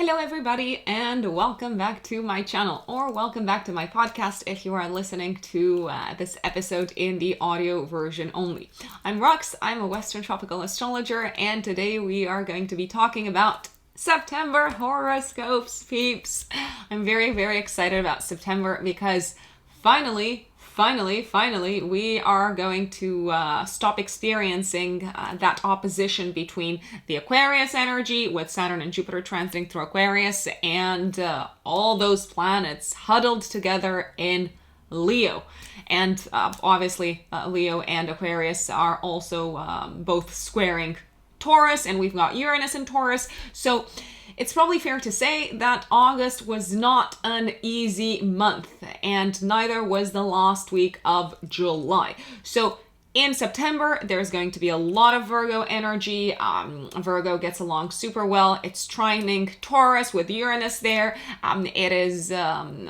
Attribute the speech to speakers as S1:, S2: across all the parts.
S1: Hello everybody and welcome back to my channel, or welcome back to my podcast if you are listening to this episode in the audio version only. I'm Rox, I'm a Western tropical astrologer, and today we are going to be talking about September horoscopes, peeps. I'm very excited about September because finally, we are going to stop experiencing that opposition between the Aquarius energy with Saturn and Jupiter transiting through Aquarius and all those planets huddled together in Leo. And obviously Leo and Aquarius are also both squaring Taurus, and we've got Uranus in Taurus. So it's probably fair to say that August was not an easy month, and neither was the last week of July. So in September, there's going to be a lot of Virgo energy. Virgo gets along super well. It's trining Taurus with Uranus there. It is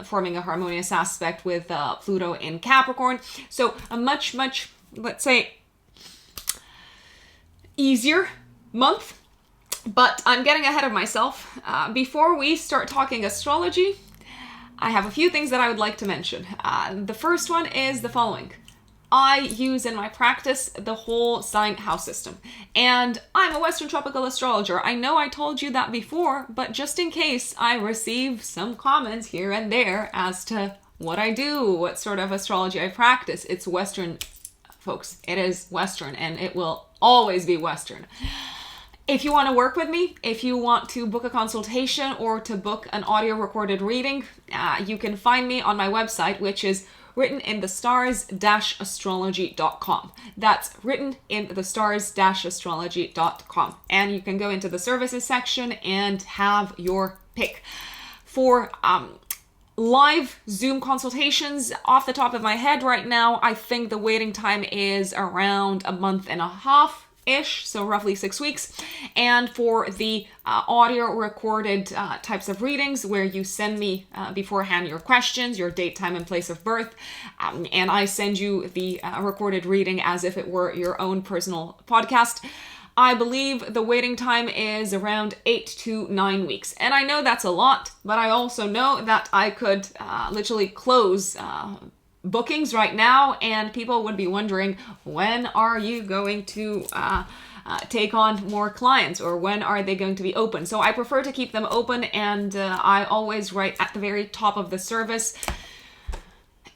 S1: forming a harmonious aspect with Pluto in Capricorn. So a much, let's say, easier month. But I'm getting ahead of myself. Before we start talking astrology, I have a few things that I would like to mention. The first one is the following. I use in my practice the whole sign house system. And I'm a Western tropical astrologer. I know I told you that before, but just in case I receive some comments here and there as to what I do, what sort of astrology I practice. It's Western, folks. It is Western, and it will always be Western. If you want to work with me, if you want to book a consultation or to book an audio recorded reading, you can find me on my website, which is writteninthestars-astrology.com. That's writteninthestars-astrology.com. And you can go into the services section and have your pick. For live Zoom consultations, off the top of my head right now, I think the waiting time is around a month and a half. So roughly 6 weeks. And for the audio recorded types of readings where you send me beforehand your questions, your date, time, and place of birth, and I send you the recorded reading as if it were your own personal podcast, I believe the waiting time is around 8 to 9 weeks. And I know that's a lot, but I also know that I could literally close bookings right now, and people would be wondering, when are you going to take on more clients, or when are they going to be open? So I prefer to keep them open, and I always write at the very top of the service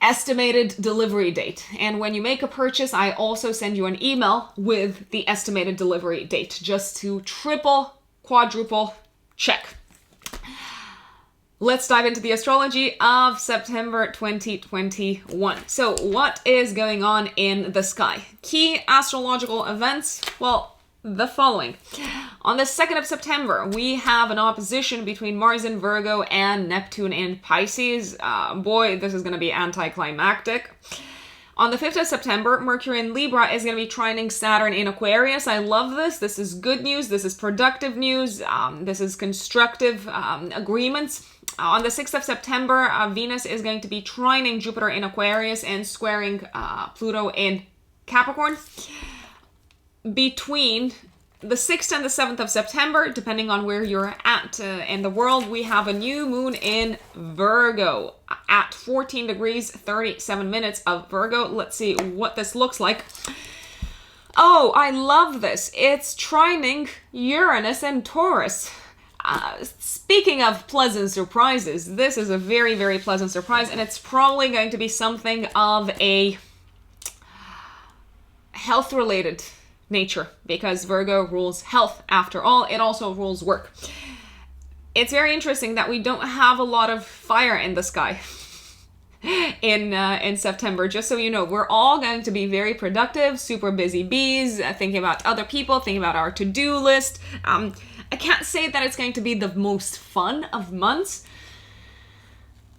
S1: estimated delivery date. And when you make a purchase, I also send you an email with the estimated delivery date, just to triple, quadruple check. Let's dive into the astrology of September 2021. So what is going on in the sky? Key astrological events, well, the following. On the 2nd of September, we have an opposition between Mars in Virgo and Neptune in Pisces. Boy, this is going to be anticlimactic. On the 5th of September, Mercury in Libra is going to be trining Saturn in Aquarius. I love this. This is good news. This is productive news. This is constructive agreements. On the 6th of September, Venus is going to be trining Jupiter in Aquarius and squaring Pluto in Capricorn. Between the 6th and the 7th of September, depending on where you're at in the world, we have a new moon in Virgo at 14 degrees, 37 minutes of Virgo. Let's see what this looks like. Oh, I love this. It's trining Uranus and Taurus. Speaking of pleasant surprises, this is a very pleasant surprise, and it's probably going to be something of a health-related nature, because Virgo rules health after all. It also rules work. It's very interesting that we don't have a lot of fire in the sky in September. Just so you know, we're all going to be very productive, super busy bees, thinking about other people, thinking about our to-do list. I can't say that it's going to be the most fun of months,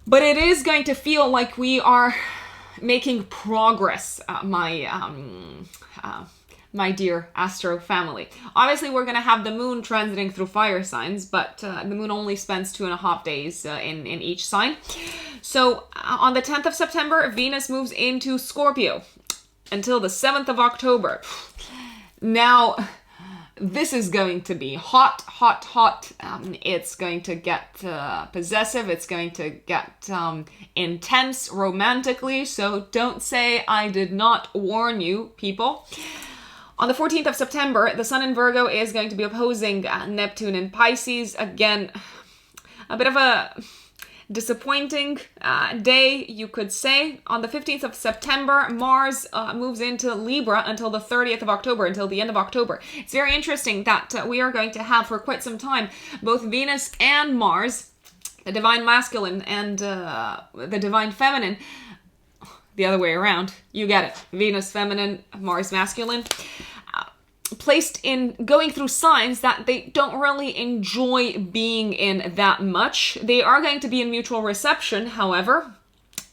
S1: but it is going to feel like we are making progress, my dear Astro family. Obviously, we're going to have the moon transiting through fire signs, but the moon only spends 2.5 days in each sign. So on the 10th of September, Venus moves into Scorpio until the 7th of October. Now, This is going to be hot, hot, hot. It's going to get possessive. It's going to get intense romantically. So don't say I did not warn you, people. On the 14th of September, the Sun in Virgo is going to be opposing Neptune in Pisces. Again, a bit of a disappointing day, you could say. On the 15th of September, Mars moves into Libra until the 30th of October, until the end of October. It's very interesting that we are going to have for quite some time both Venus and Mars, the divine masculine and the divine feminine, the other way around. You get it. Venus feminine, Mars masculine. Placed in going through signs that they don't really enjoy being in that much. They are going to be in mutual reception, however.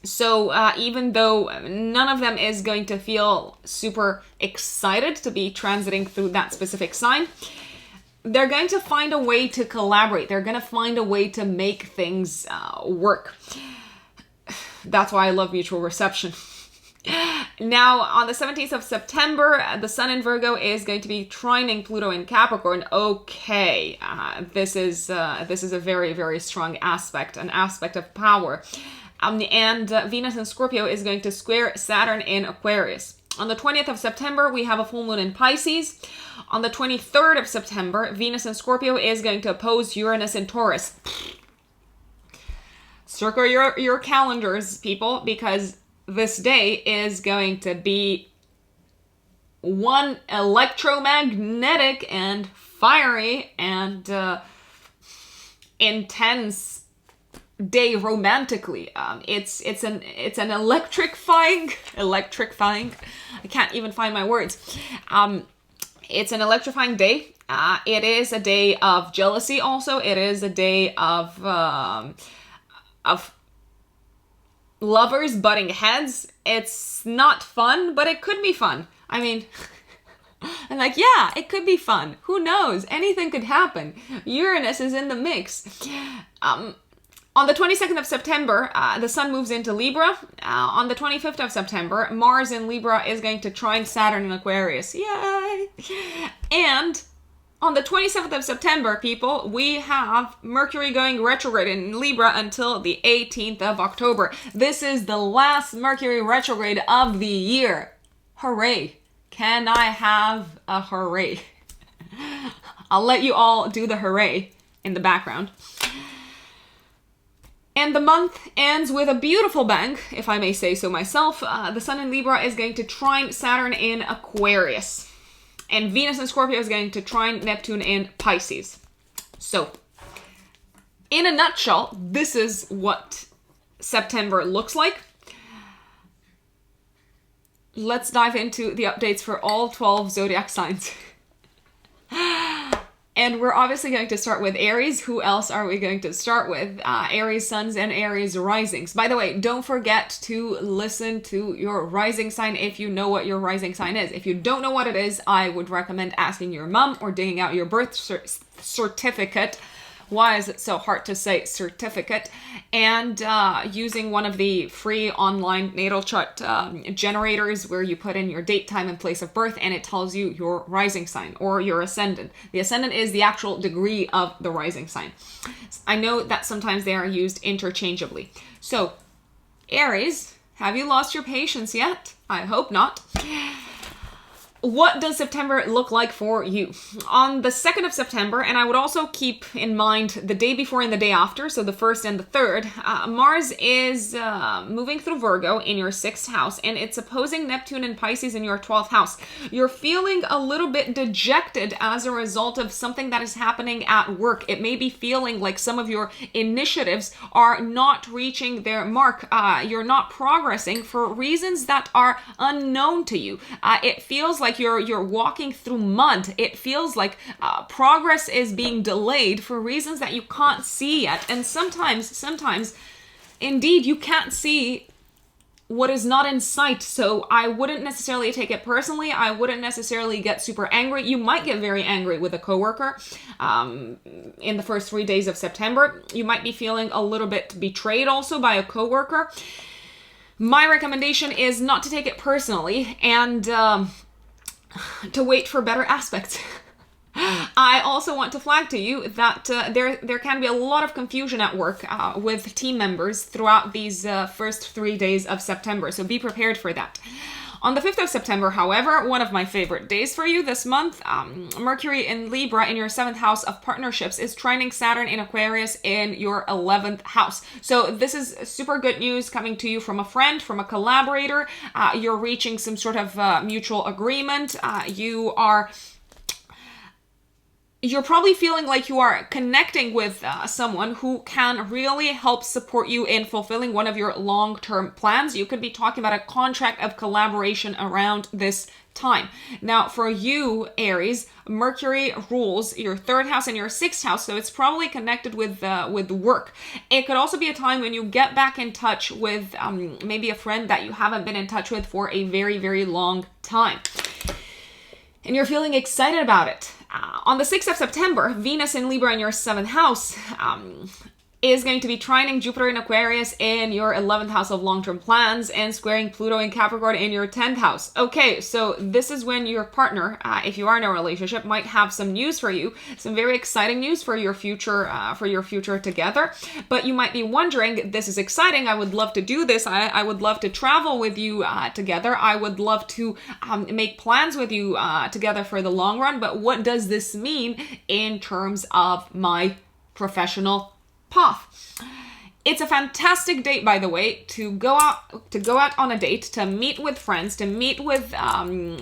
S1: So even though none of them is going to feel super excited to be transiting through that specific sign, they're going to find a way to collaborate. They're going to find a way to make things work. That's why I love mutual reception. Now, on the 17th of September, the Sun in Virgo is going to be trining Pluto in Capricorn. Okay, this is a very, very strong aspect, an aspect of power. And Venus in Scorpio is going to square Saturn in Aquarius. On the 20th of September, we have a full moon in Pisces. On the 23rd of September, Venus in Scorpio is going to oppose Uranus in Taurus. Circle your calendars, people, because this day is going to be one electromagnetic and fiery and intense day romantically. It's an electrifying. I can't even find my words. It's an electrifying day. It is a day of jealousy. Also, it is a day of lovers butting heads. It's not fun, but it could be fun. I mean, I'm like, yeah, it could be fun. Who knows? Anything could happen. Uranus is in the mix. On the 22nd of September, the Sun moves into Libra. On the 25th of September, Mars in Libra is going to trine Saturn in Aquarius. Yay! And on the 27th of September, people, we have Mercury going retrograde in Libra until the 18th of October. This is the last Mercury retrograde of the year. Hooray. Can I have a hooray? I'll let you all do the hooray in the background. And the month ends with a beautiful bang, if I may say so myself. The Sun in Libra is going to trine Saturn in Aquarius. And Venus in Scorpio is going to trine Neptune in Pisces. So, in a nutshell, this is what September looks like. Let's dive into the updates for all 12 zodiac signs. And we're obviously going to start with Aries. Who else are we going to start with? Aries suns and Aries risings. By the way, don't forget to listen to your rising sign if you know what your rising sign is. If you don't know what it is, I would recommend asking your mom or digging out your birth certificate. Why is it so hard to say certificate? And using one of the free online natal chart generators where you put in your date, time, and place of birth, and it tells you your rising sign or your ascendant. The ascendant is the actual degree of the rising sign. I know that sometimes they are used interchangeably. So, Aries, have you lost your patience yet? I hope not. What does September look like for you? On the 2nd of September, and I would also keep in mind the day before and the day after, so the 1st and the 3rd, Mars is moving through Virgo in your 6th house, and it's opposing Neptune and Pisces in your 12th house. You're feeling a little bit dejected as a result of something that is happening at work. It may be feeling like some of your initiatives are not reaching their mark. You're not progressing for reasons that are unknown to you. It feels like you're walking through mud. It feels like progress is being delayed for reasons that you can't see yet. And sometimes, indeed, you can't see what is not in sight. So I wouldn't necessarily take it personally. I wouldn't necessarily get super angry. You might get very angry with a coworker in the first 3 days of September. You might be feeling a little bit betrayed also by a coworker. My recommendation is not to take it personally and to wait for better aspects. I also want to flag to you that there can be a lot of confusion at work with team members throughout these first 3 days of September, so be prepared for that. On the 5th of September, however, one of my favorite days for you this month, Mercury in Libra in your 7th house of partnerships is trining Saturn in Aquarius in your 11th house. So this is super good news coming to you from a friend, from a collaborator. You're reaching some sort of mutual agreement. You're probably feeling like you are connecting with someone who can really help support you in fulfilling one of your long-term plans. You could be talking about a contract of collaboration around this time. Now, for you, Aries, Mercury rules your 3rd house and your 6th house, so it's probably connected with work. It could also be a time when you get back in touch with maybe a friend that you haven't been in touch with for a very, very long time. And you're feeling excited about it. On the 6th of September, Venus in Libra in your 7th house is going to be trining Jupiter in Aquarius in your 11th house of long-term plans and squaring Pluto in Capricorn in your 10th house. Okay, so this is when your partner, if you are in a relationship, might have some news for you, some very exciting news for your future together. But you might be wondering, this is exciting, I would love to do this, I would love to travel with you together, I would love to make plans with you together for the long run, but what does this mean in terms of my professional path? It's a fantastic date, by the way, to go out on a date, to meet with friends, to meet with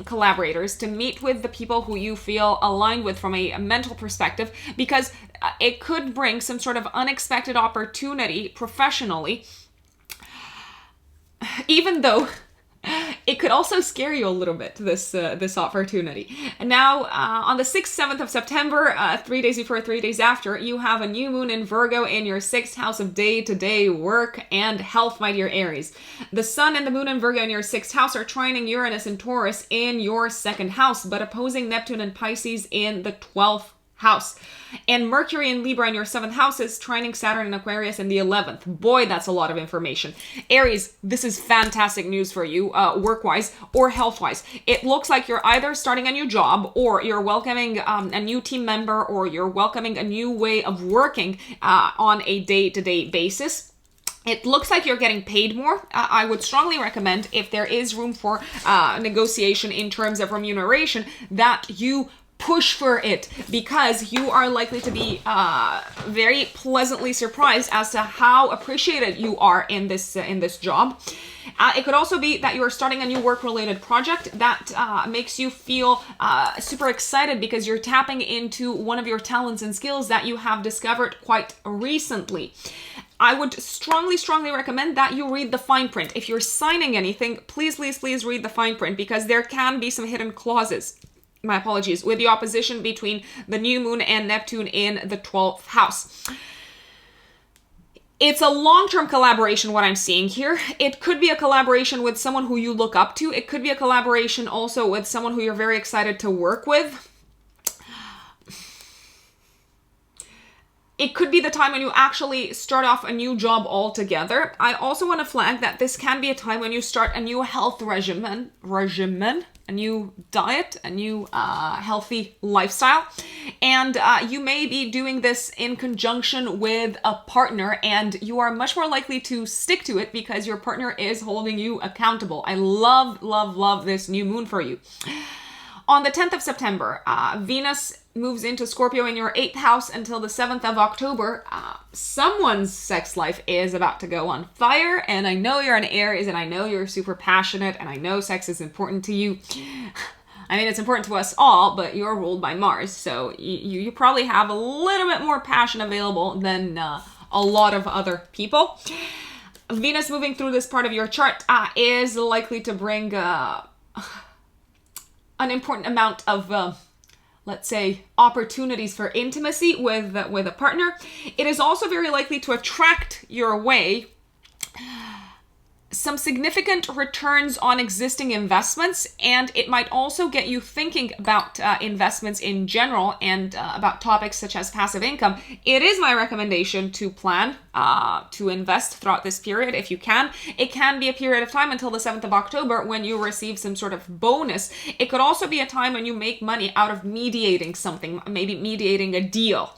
S1: collaborators, to meet with the people who you feel aligned with from a mental perspective, because it could bring some sort of unexpected opportunity professionally, even though it could also scare you a little bit, this opportunity. And now, on the 6th, 7th of September, 3 days before, 3 days after, you have a new moon in Virgo in your 6th house of day-to-day work and health, my dear Aries. The sun and the moon in Virgo in your 6th house are trining Uranus and Taurus in your 2nd house, but opposing Neptune and Pisces in the 12th house. And Mercury in Libra in your 7th house is trining Saturn in Aquarius in the 11th. Boy, that's a lot of information. Aries, this is fantastic news for you, work-wise or health-wise. It looks like you're either starting a new job, or you're welcoming a new team member, or you're welcoming a new way of working on a day-to-day basis. It looks like you're getting paid more. I would strongly recommend, if there is room for negotiation in terms of remuneration, that you push for it, because you are likely to be very pleasantly surprised as to how appreciated you are in this job. It could also be that you are starting a new work-related project that makes you feel super excited because you're tapping into one of your talents and skills that you have discovered quite recently. I would strongly, strongly recommend that you read the fine print. If you're signing anything, please, please, please read the fine print, because there can be some hidden clauses. My apologies, with the opposition between the new moon and Neptune in the 12th house. It's a long-term collaboration, what I'm seeing here. It could be a collaboration with someone who you look up to. It could be a collaboration also with someone who you're very excited to work with. It could be the time when you actually start off a new job altogether. I also want to flag that this can be a time when you start a new health regimen, a new diet, a new healthy lifestyle. And you may be doing this in conjunction with a partner, and you are much more likely to stick to it because your partner is holding you accountable. I love, love, love this new moon for you. On the 10th of September, Venus moves into Scorpio in your 8th house until the 7th of October. Someone's sex life is about to go on fire, and I know you're an Aries, and I know you're super passionate, and I know sex is important to you. I mean, it's important to us all, but you're ruled by Mars, so you probably have a little bit more passion available than a lot of other people. Venus moving through this part of your chart is likely to bring an important amount of let's say, opportunities for intimacy with a partner. It is also very likely to attract your way some significant returns on existing investments, and it might also get you thinking about investments in general and about topics such as passive income. It is my recommendation to plan to invest throughout this period if you can. It can be a period of time until the 7th of October when you receive some sort of bonus. It could also be a time when you make money out of mediating something, maybe mediating a deal.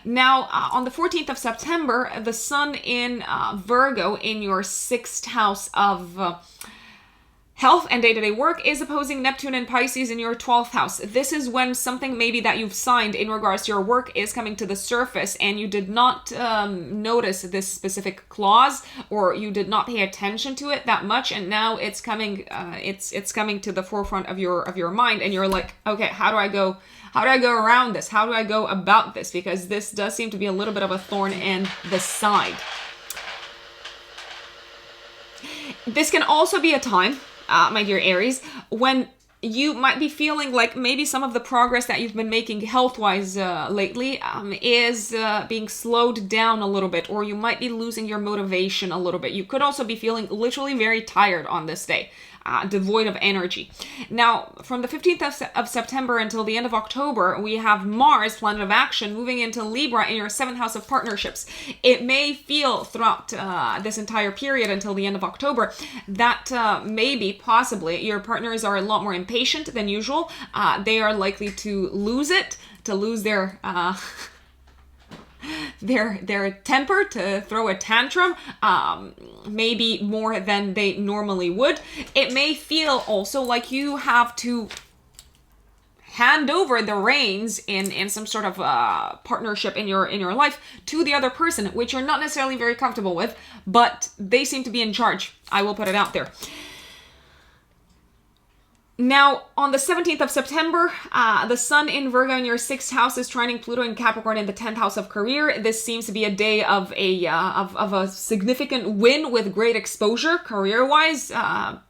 S1: Now, on the 14th of September, the sun in Virgo in your 6th house of health and day-to-day work is opposing Neptune and Pisces in your 12th house. This is when something maybe that you've signed in regards to your work is coming to the surface and you did not notice this specific clause, or you did not pay attention to it that much, and now it's coming it's coming to the forefront of your mind, and you're like, okay, how do I go around this? How do I go about this? Because this does seem to be a little bit of a thorn in the side. This can also be a time, my dear Aries, when you might be feeling like maybe some of the progress that you've been making health-wise lately is being slowed down a little bit, or you might be losing your motivation a little bit. You could also be feeling literally very tired on this day. Devoid of energy. Now, from the 15th of September until the end of October, we have Mars, planet of action, moving into Libra in your 7th house of partnerships. It may feel throughout this entire period until the end of October that maybe, possibly, your partners are a lot more impatient than usual. They are likely to lose their their temper, to throw a tantrum, maybe more than they normally would. It may feel also like you have to hand over the reins in some sort of partnership in your life to the other person, which you're not necessarily very comfortable with, but they seem to be in charge. I will put it out there. Now, on the 17th of September, the sun in Virgo in your 6th house is trining Pluto in Capricorn in the 10th house of career. This seems to be a day of a significant win with great exposure career-wise.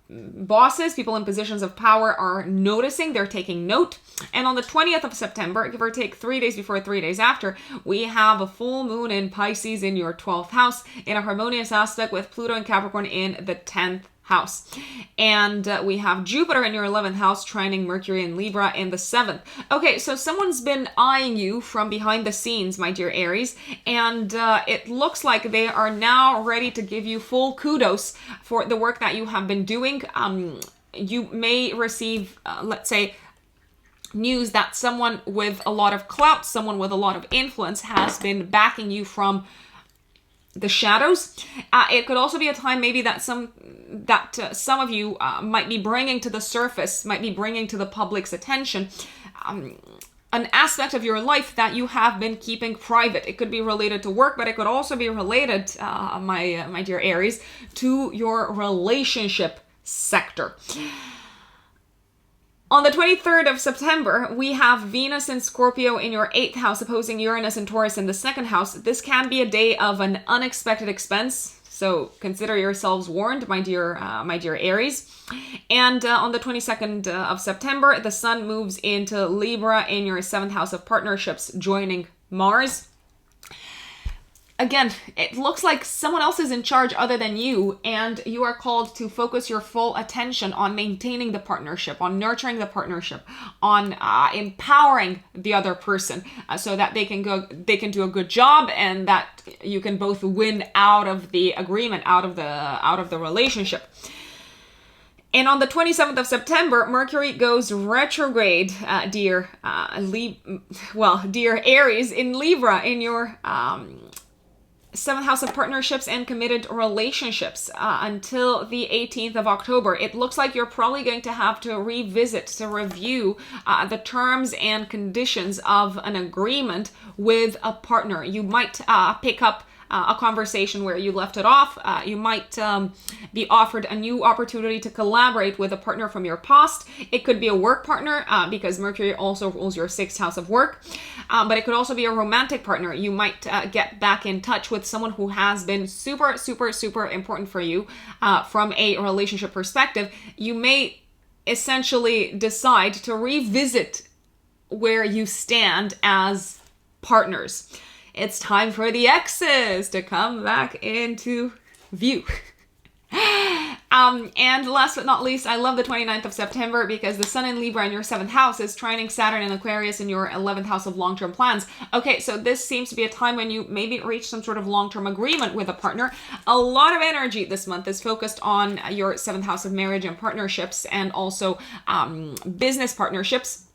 S1: Bosses, people in positions of power are noticing, they're taking note. And on the 20th of September, give or take 3 days before, 3 days after, we have a full moon in Pisces in your 12th house in a harmonious aspect with Pluto and Capricorn in the 10th house. And we have Jupiter in your 11th house trining Mercury in Libra in the 7th. Okay, so someone's been eyeing you from behind the scenes, my dear Aries, and it looks like they are now ready to give you full kudos for the work that you have been doing. You may receive, let's say, news that someone with a lot of clout, someone with a lot of influence has been backing you from the shadows. It could also be a time maybe that some of you might be bringing to the surface, might be bringing to the public's attention an aspect of your life that you have been keeping private. It could be related to work, but it could also be related, my dear Aries, to your relationship sector. On the 23rd of September, we have Venus in Scorpio in your 8th house opposing Uranus and Taurus in the 2nd house. This can be a day of an unexpected expense, so consider yourselves warned, my dear Aries. And on the 22nd of September, the sun moves into Libra in your 7th house of partnerships, joining Mars. Again, it looks like someone else is in charge other than you, and you are called to focus your full attention on maintaining the partnership, on nurturing the partnership, on empowering the other person so that they can do a good job, and that you can both win out of the agreement, out of the relationship. And on the 27th of September, Mercury goes retrograde, dear Aries, in Libra in your 7th house of partnerships and committed relationships until the 18th of October. It looks like you're probably going to have to review the terms and conditions of an agreement with a partner. You might pick up a conversation where you left it off. You might be offered a new opportunity to collaborate with a partner from your past. It could be a work partner because Mercury also rules your 6th house of work. But it could also be a romantic partner. You might get back in touch with someone who has been super, super, super important for you from a relationship perspective. You may essentially decide to revisit where you stand as partners. It's time for the exes to come back into view. And last but not least, I love the 29th of September because the Sun in Libra in your 7th house is trining Saturn in Aquarius in your 11th house of long-term plans. Okay, so this seems to be a time when you maybe reach some sort of long-term agreement with a partner. A lot of energy this month is focused on your 7th house of marriage and partnerships, and also business partnerships.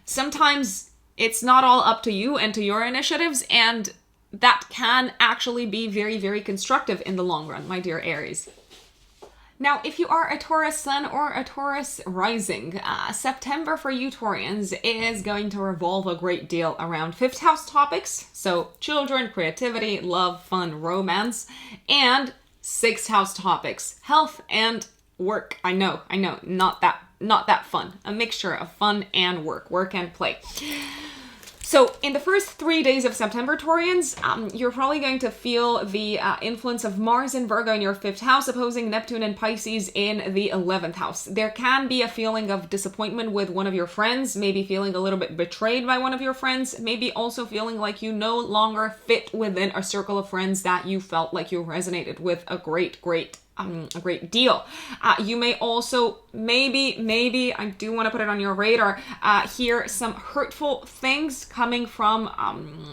S1: Sometimes it's not all up to you and to your initiatives, and that can actually be very, very constructive in the long run, my dear Aries. Now, if you are a Taurus sun or a Taurus rising, September for you Taurians is going to revolve a great deal around 5th house topics. So children, creativity, love, fun, romance, and 6th house topics, health and work. I know, not that fun. A mixture of fun and work and play. So in the first 3 days of September, Taurians, you're probably going to feel the influence of Mars in Virgo in your 5th house, opposing Neptune and Pisces in the 11th house. There can be a feeling of disappointment with one of your friends, maybe feeling a little bit betrayed by one of your friends, maybe also feeling like you no longer fit within a circle of friends that you felt like you resonated with a great deal. You may also, maybe, I do want to put it on your radar, hear some hurtful things coming from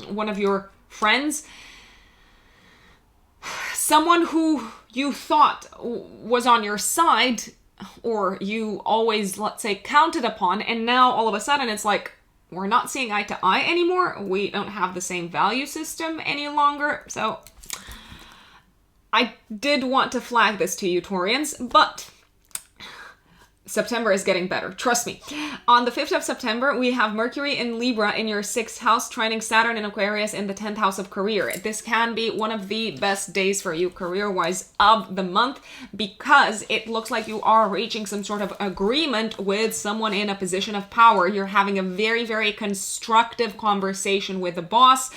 S1: one of your friends. Someone who you thought was on your side, or you always, let's say, counted upon, and now all of a sudden it's like, we're not seeing eye to eye anymore. We don't have the same value system any longer. So I did want to flag this to you, Taurians, but September is getting better. Trust me. On the 5th of September, we have Mercury in Libra in your 6th house, trining Saturn in Aquarius in the 10th house of career. This can be one of the best days for you career-wise of the month, because it looks like you are reaching some sort of agreement with someone in a position of power. You're having a very, very constructive conversation with the boss.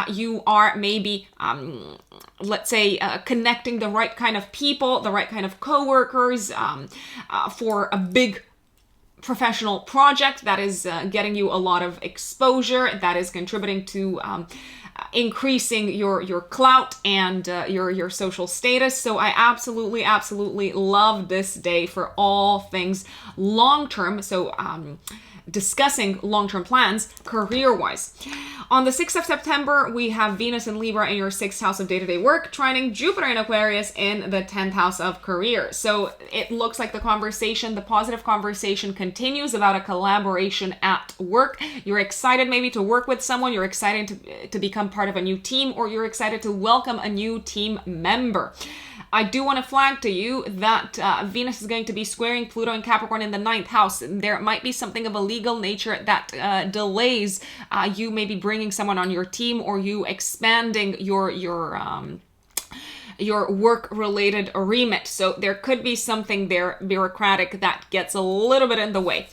S1: You are maybe let's say, connecting the right kind of people, the right kind of coworkers for a big professional project that is getting you a lot of exposure, that is contributing to increasing your clout and your social status. So I absolutely love this day for all things long-term. So discussing long-term plans career-wise. On the 6th of September, we have Venus in Libra in your 6th house of day-to-day work, trining Jupiter in Aquarius in the 10th house of career. So it looks like the positive conversation continues about a collaboration at work. You're excited maybe to work with someone, you're excited to become part of a new team, or you're excited to welcome a new team member. I do want to flag to you that Venus is going to be squaring Pluto and Capricorn in the 9th house. There might be something of a legal nature that delays you maybe bringing someone on your team, or you expanding your work-related remit. So there could be something there bureaucratic that gets a little bit in the way.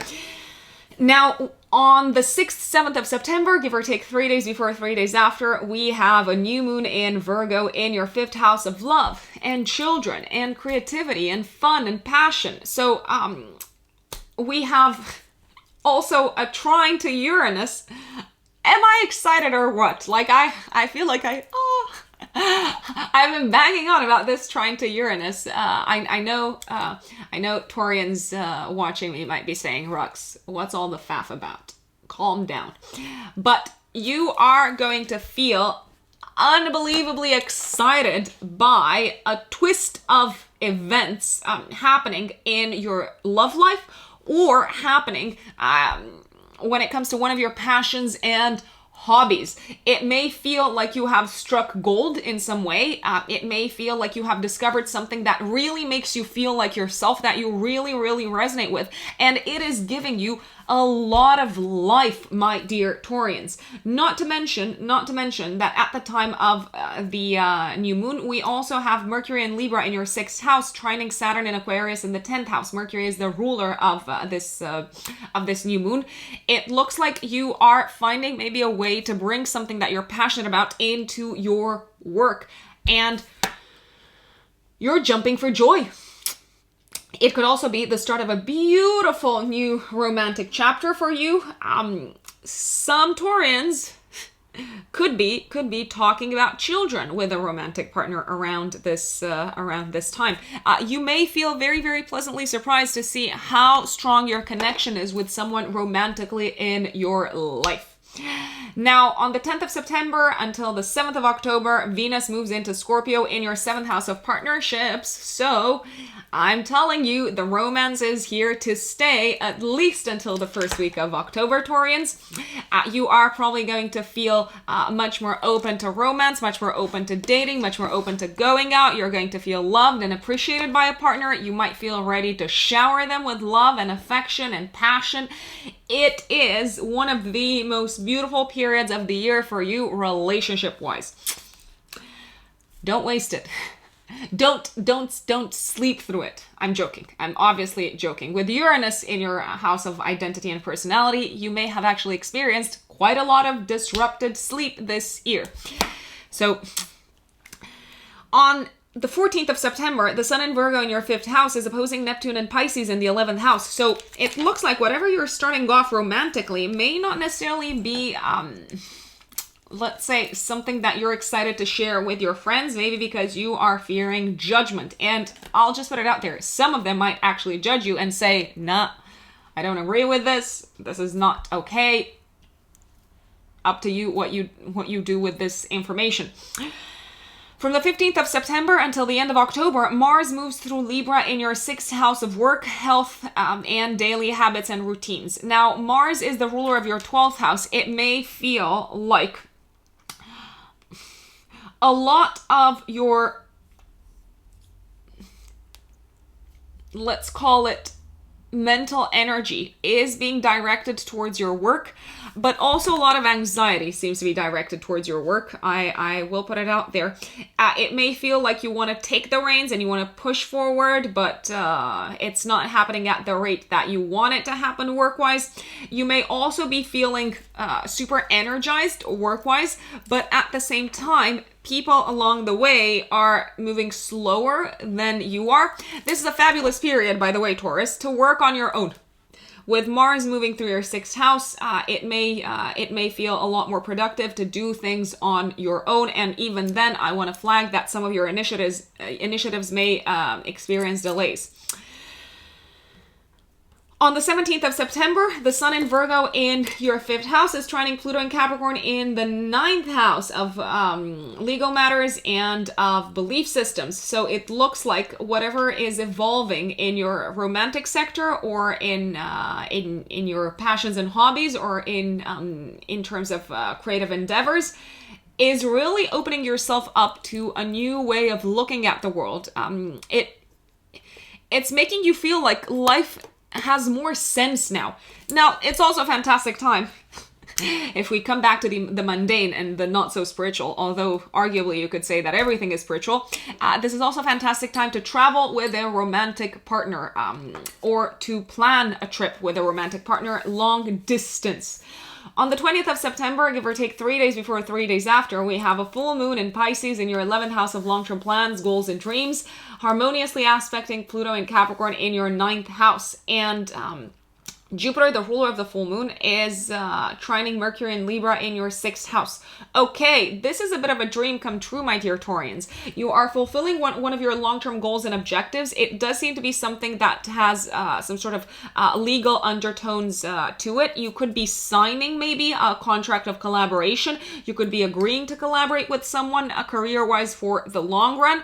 S1: Now, on the 6th, 7th of September, give or take 3 days before, 3 days after, we have a new moon in Virgo in your 5th house of love and children and creativity and fun and passion. So we have also a trine to Uranus. Am I excited or what? Like I feel like I've been banging on about this trine to Uranus. I know Taurians watching me might be saying, Rux, what's all the faff about? Calm down. But you are going to feel unbelievably excited by a twist of events happening in your love life, or happening when it comes to one of your passions and hobbies. It may feel like you have struck gold in some way. It may feel like you have discovered something that really makes you feel like yourself, that you really resonate with, and it is giving you a lot of life, my dear Taurians. Not to mention that at the time of the new moon, we also have Mercury in Libra in your 6th house, trining Saturn in Aquarius in the 10th house. Mercury is the ruler of this new moon. It looks like you are finding maybe a way to bring something that you're passionate about into your work, and you're jumping for joy. It could also be the start of a beautiful new romantic chapter for you. Some Taurians could be talking about children with a romantic partner around this time. You may feel very, very pleasantly surprised to see how strong your connection is with someone romantically in your life. Now, on the 10th of September until the 7th of October, Venus moves into Scorpio in your 7th house of partnerships. So I'm telling you, the romance is here to stay at least until the first week of October, Taurians. You are probably going to feel much more open to romance, much more open to dating, much more open to going out. You're going to feel loved and appreciated by a partner. You might feel ready to shower them with love and affection and passion. It is one of the most beautiful periods of the year for you relationship-wise. Don't waste it. Don't sleep through it. I'm joking. I'm obviously joking. With Uranus in your house of identity and personality, you may have actually experienced quite a lot of disrupted sleep this year. So on the 14th of September, the Sun in Virgo in your 5th house is opposing Neptune and Pisces in the 11th house. So it looks like whatever you're starting off romantically may not necessarily be, let's say, something that you're excited to share with your friends, maybe because you are fearing judgment. And I'll just put it out there. Some of them might actually judge you and say, nah, I don't agree with this. This is not okay. Up to you what you do with this information. From the 15th of September until the end of October, Mars moves through Libra in your 6th house of work, health, and daily habits and routines. Now, Mars is the ruler of your 12th house. It may feel like a lot of your, let's call it, mental energy is being directed towards your work, but also a lot of anxiety seems to be directed towards your work. I will put it out there. It may feel like you want to take the reins and you want to push forward, but it's not happening at the rate that you want it to happen work-wise. You may also be feeling super energized work-wise, but at the same time, people along the way are moving slower than you are. This is a fabulous period, by the way, Taurus, to work on your own. With Mars moving through your 6th house, it may feel a lot more productive to do things on your own. And even then, I want to flag that some of your initiatives may experience delays. On the 17th of September, the Sun in Virgo in your 5th house is trining Pluto and Capricorn in the 9th house of legal matters and of belief systems. So it looks like whatever is evolving in your romantic sector or in your passions and hobbies or in terms of creative endeavors is really opening yourself up to a new way of looking at the world. It's making you feel like life has more sense now. Now, it's also a fantastic time if we come back to the mundane and the not so spiritual, although arguably you could say that everything is spiritual. This is also a fantastic time to travel with a romantic partner or to plan a trip with a romantic partner long distance. On the 20th of September, give or take 3 days before 3 days after, we have a full moon in Pisces in your 11th house of long-term plans, goals, and dreams, harmoniously aspecting Pluto and Capricorn in your 9th house. And Jupiter, the ruler of the full moon, is trining Mercury and Libra in your 6th house. Okay, this is a bit of a dream come true, my dear Taurians. You are fulfilling one of your long-term goals and objectives. It does seem to be something that has some sort of legal undertones to it. You could be signing maybe a contract of collaboration. You could be agreeing to collaborate with someone career-wise for the long run.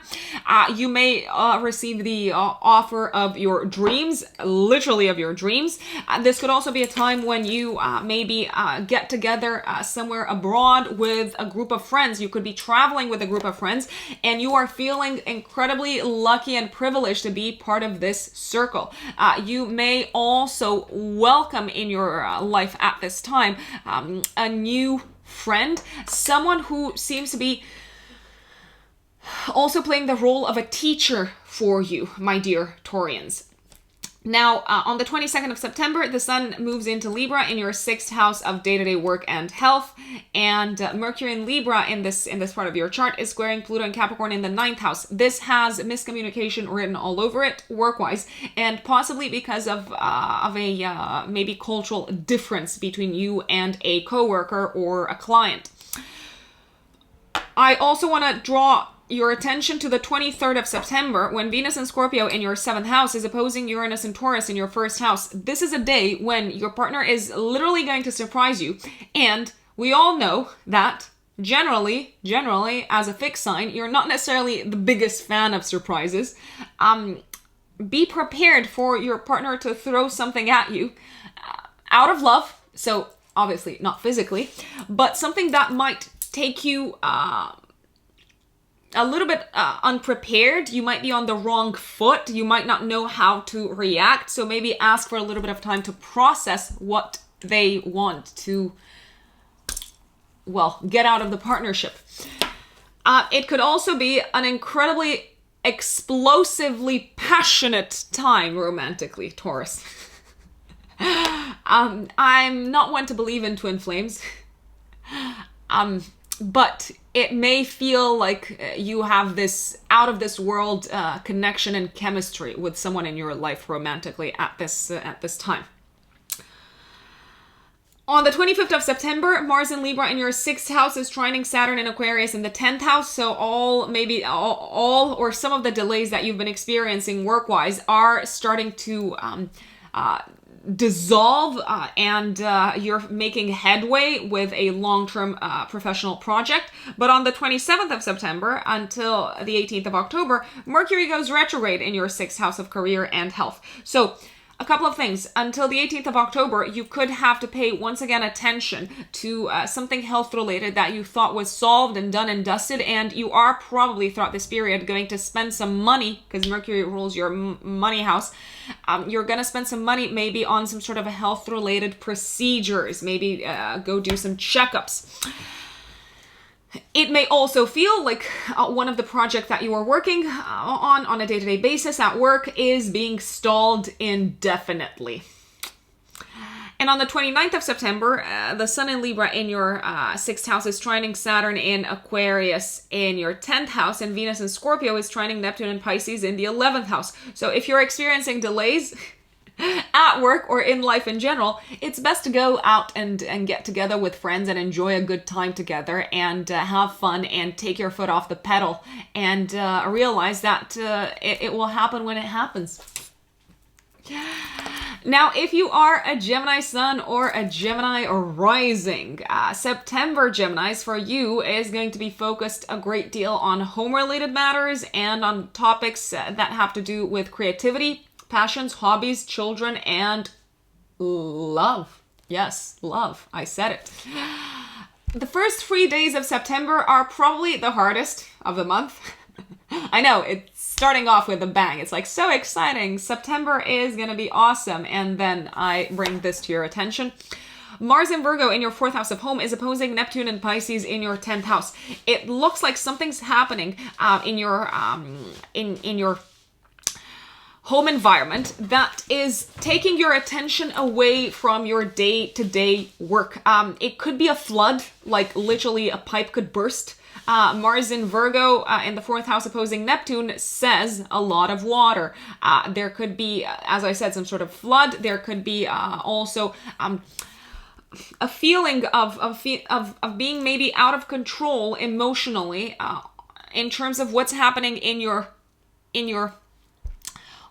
S1: You may receive the offer of your dreams, literally of your dreams. This could also be a time when you maybe get together somewhere abroad with a group of friends. You could be traveling with a group of friends and you are feeling incredibly lucky and privileged to be part of this circle. You may also welcome in your life at this time a new friend, someone who seems to be also playing the role of a teacher for you, my dear Taurians. Now, on the 22nd of September, the Sun moves into Libra in your 6th house of day-to-day work and health, and Mercury in Libra in this part of your chart is squaring Pluto and Capricorn in the 9th house. This has miscommunication written all over it, work-wise, and possibly because of a maybe cultural difference between you and a coworker or a client. I also want to draw your attention to the 23rd of September, when Venus and Scorpio in your 7th house is opposing Uranus and Taurus in your 1st house. This is a day when your partner is literally going to surprise you. And we all know that generally, as a fixed sign, you're not necessarily the biggest fan of surprises. Be prepared for your partner to throw something at you out of love. So obviously not physically, but something that might take you a little bit unprepared. You might be on the wrong foot. You might not know how to react. So maybe ask for a little bit of time to process what they want to, well, get out of the partnership. It could also be an incredibly explosively passionate time romantically, Taurus. I'm not one to believe in twin flames. But it may feel like you have this out of this world connection and chemistry with someone in your life romantically at this time. On the 25th of September, Mars in Libra in your 6th house is trining Saturn in Aquarius in the 10th house. So all or some of the delays that you've been experiencing work-wise are starting to dissolve, and you're making headway with a long-term professional project. But on the 27th of September until the 18th of October, Mercury goes retrograde in your 6th house of career and health. So a couple of things. Until the 18th of October, you could have to pay once again attention to something health related that you thought was solved and done and dusted, and you are probably throughout this period going to spend some money, because Mercury rules your money house. You're going to spend some money maybe on some sort of health related procedures, maybe go do some checkups. It may also feel like one of the projects that you are working on a day-to-day basis at work is being stalled indefinitely. And on the 29th of September, the Sun in Libra in your 6th house is trining Saturn in Aquarius in your 10th house, and Venus in Scorpio is trining Neptune in Pisces in the 11th house. So if you're experiencing delays at work or in life in general, it's best to go out and get together with friends and enjoy a good time together and have fun and take your foot off the pedal and realize that it will happen when it happens. Now, if you are a Gemini sun or a Gemini rising, September Geminis for you is going to be focused a great deal on home-related matters and on topics that have to do with creativity, passions, hobbies, children, and love. Yes, love. I said it. The first 3 days of September are probably the hardest of the month. I know, it's starting off with a bang. It's like so exciting. September is going to be awesome. And then I bring this to your attention. Mars in Virgo in your 4th house of home is opposing Neptune and Pisces in your 10th house. It looks like something's happening in your home environment that is taking your attention away from your day-to-day work. It could be a flood, like literally a pipe could burst. Mars in Virgo in the 4th house opposing Neptune says a lot of water. There could be, as I said, some sort of flood. There could be also a feeling of being maybe out of control emotionally in terms of what's happening in your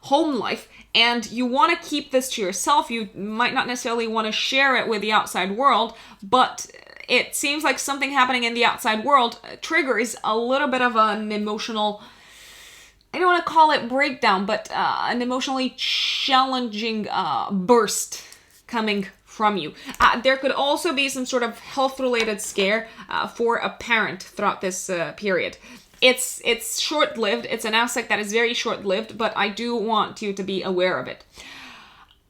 S1: home life, and you want to keep this to yourself. You might not necessarily want to share it with the outside world, but it seems like something happening in the outside world triggers a little bit of an emotional, I don't want to call it breakdown, but an emotionally challenging burst coming from you. There could also be some sort of health-related scare for a parent throughout this period. It's short-lived. It's an aspect that is very short-lived, but I do want you to be aware of it.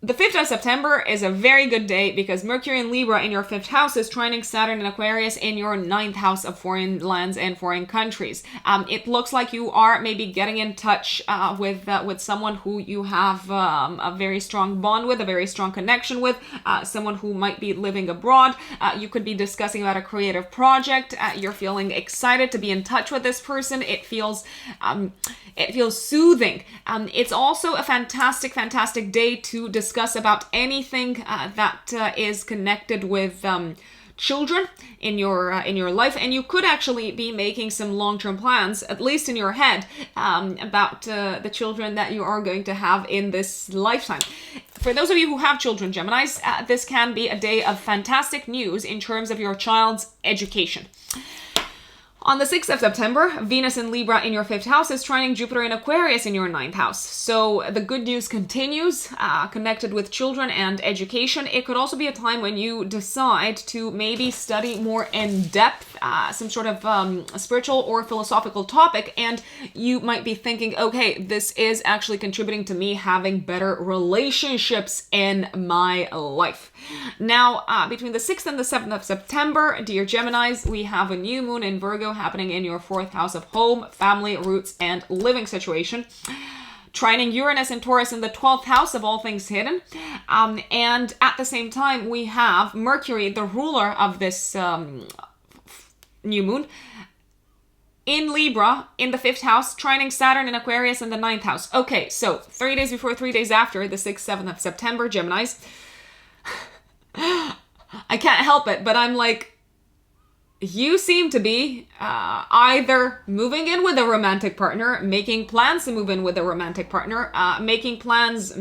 S1: The 5th of September is a very good day because Mercury in Libra in your 5th house is trining Saturn in Aquarius in your 9th house of foreign lands and foreign countries. It looks like you are maybe getting in touch with someone who you have a very strong bond with, a very strong connection with, someone who might be living abroad. You could be discussing about a creative project. You're feeling excited to be in touch with this person. It feels soothing. It's also a fantastic day to discuss about anything that is connected with children in your life, and you could actually be making some long-term plans, at least in your head, about the children that you are going to have in this lifetime. For those of you who have children, Geminis, this can be a day of fantastic news in terms of your child's education. On the 6th of September, Venus in Libra in your 5th house is trining Jupiter in Aquarius in your 9th house. So the good news continues, connected with children and education. It could also be a time when you decide to maybe study more in depth, some sort of spiritual or philosophical topic, and you might be thinking, okay, this is actually contributing to me having better relationships in my life. Now, between the 6th and the 7th of September, dear Geminis, we have a new moon in Virgo happening in your 4th house of home, family, roots, and living situation. Trining Uranus and Taurus in the 12th house of all things hidden. And at the same time, we have Mercury, the ruler of this new moon, in Libra in the 5th house, trining Saturn in Aquarius in the 9th house. Okay, so 3 days before, 3 days after, the 6th, 7th of September, Geminis, I can't help it, but I'm like, you seem to be either moving in with a romantic partner, making plans to move in with a romantic partner, making plans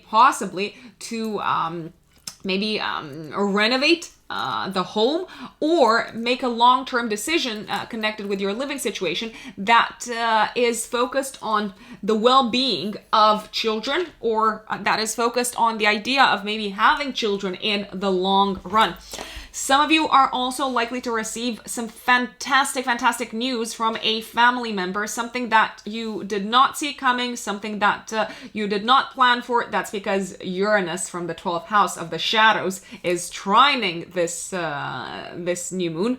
S1: possibly to renovate the home, or make a long-term decision connected with your living situation that is focused on the well-being of children, or that is focused on the idea of maybe having children in the long run. Some of you are also likely to receive some fantastic news from a family member, something that you did not see coming, something that you did not plan for. That's because Uranus from the 12th house of the shadows is trining this new moon.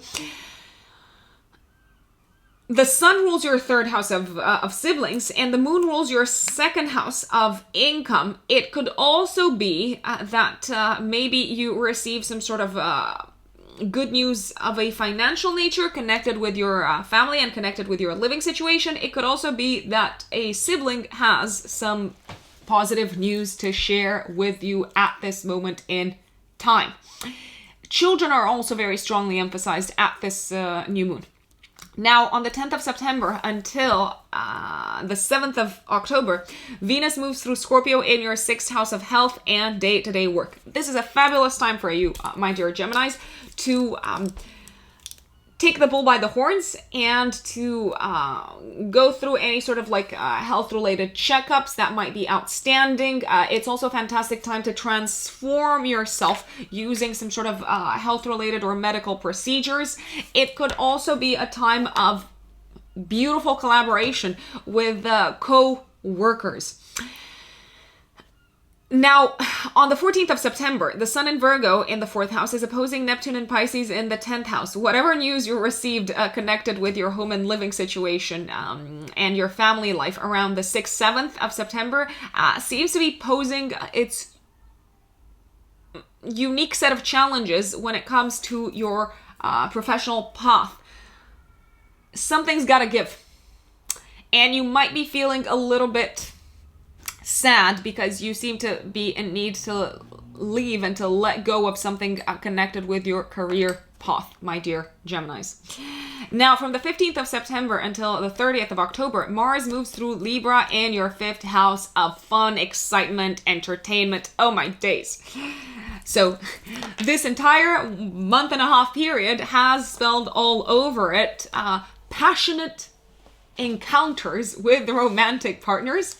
S1: The sun rules your 3rd house of siblings, and the moon rules your 2nd house of income. It could also be that maybe you receive some sort of good news of a financial nature connected with your family and connected with your living situation. It could also be that a sibling has some positive news to share with you at this moment in time. Children are also very strongly emphasized at this new moon. Now, on the 10th of September until the 7th of October, Venus moves through Scorpio in your 6th house of health and day-to-day work. This is a fabulous time for you, my dear Geminis, to take the bull by the horns and to go through any sort of health-related checkups that might be outstanding. It's also a fantastic time to transform yourself using some sort of health-related or medical procedures. It could also be a time of beautiful collaboration with co-workers. Now, on the 14th of September, the sun in Virgo in the 4th house is opposing Neptune and Pisces in the 10th house. Whatever news you received connected with your home and living situation and your family life around the 6th, 7th of September seems to be posing its unique set of challenges when it comes to your professional path. Something's got to give. And you might be feeling a little bit sad because you seem to be in need to leave and to let go of something connected with your career path, my dear Geminis. Now, from the 15th of September until the 30th of October, Mars moves through Libra in your 5th house of fun, excitement, entertainment. Oh my days. So this entire month and a half period has spelled all over it passionate encounters with romantic partners.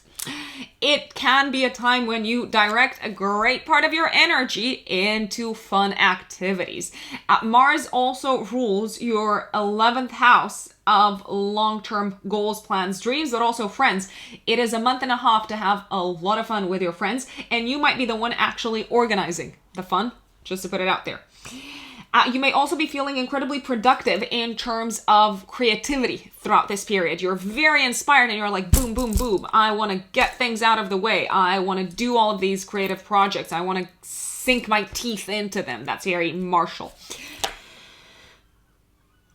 S1: It can be a time when you direct a great part of your energy into fun activities. Mars also rules your 11th house of long-term goals, plans, dreams, but also friends. It is a month and a half to have a lot of fun with your friends, and you might be the one actually organizing the fun, just to put it out there. You may also be feeling incredibly productive in terms of creativity throughout this period. You're very inspired and you're like, boom, boom, boom. I want to get things out of the way. I want to do all of these creative projects. I want to sink my teeth into them. That's very martial.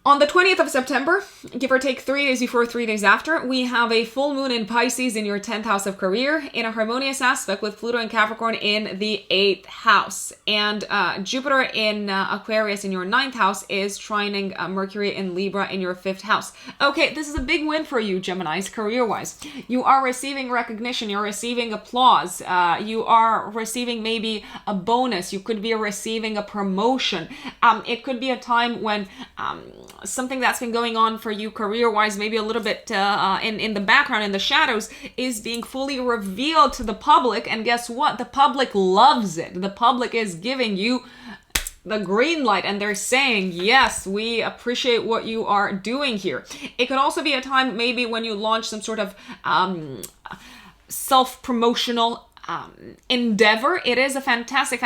S1: On the 20th of September, give or take 3 days before, 3 days after, we have a full moon in Pisces in your 10th house of career in a harmonious aspect with Pluto and Capricorn in the 8th house. And Jupiter in Aquarius in your 9th house is trining Mercury in Libra in your 5th house. Okay, this is a big win for you, Geminis, career-wise. You are receiving recognition. You're receiving applause. You are receiving maybe a bonus. You could be receiving a promotion. It could be a time when something that's been going on for you career-wise, maybe a little bit in the background, in the shadows, is being fully revealed to the public. And guess what? The public loves it. The public is giving you the green light, and they're saying, yes, we appreciate what you are doing here. It could also be a time maybe when you launch some sort of self-promotional endeavor. It is a fantastic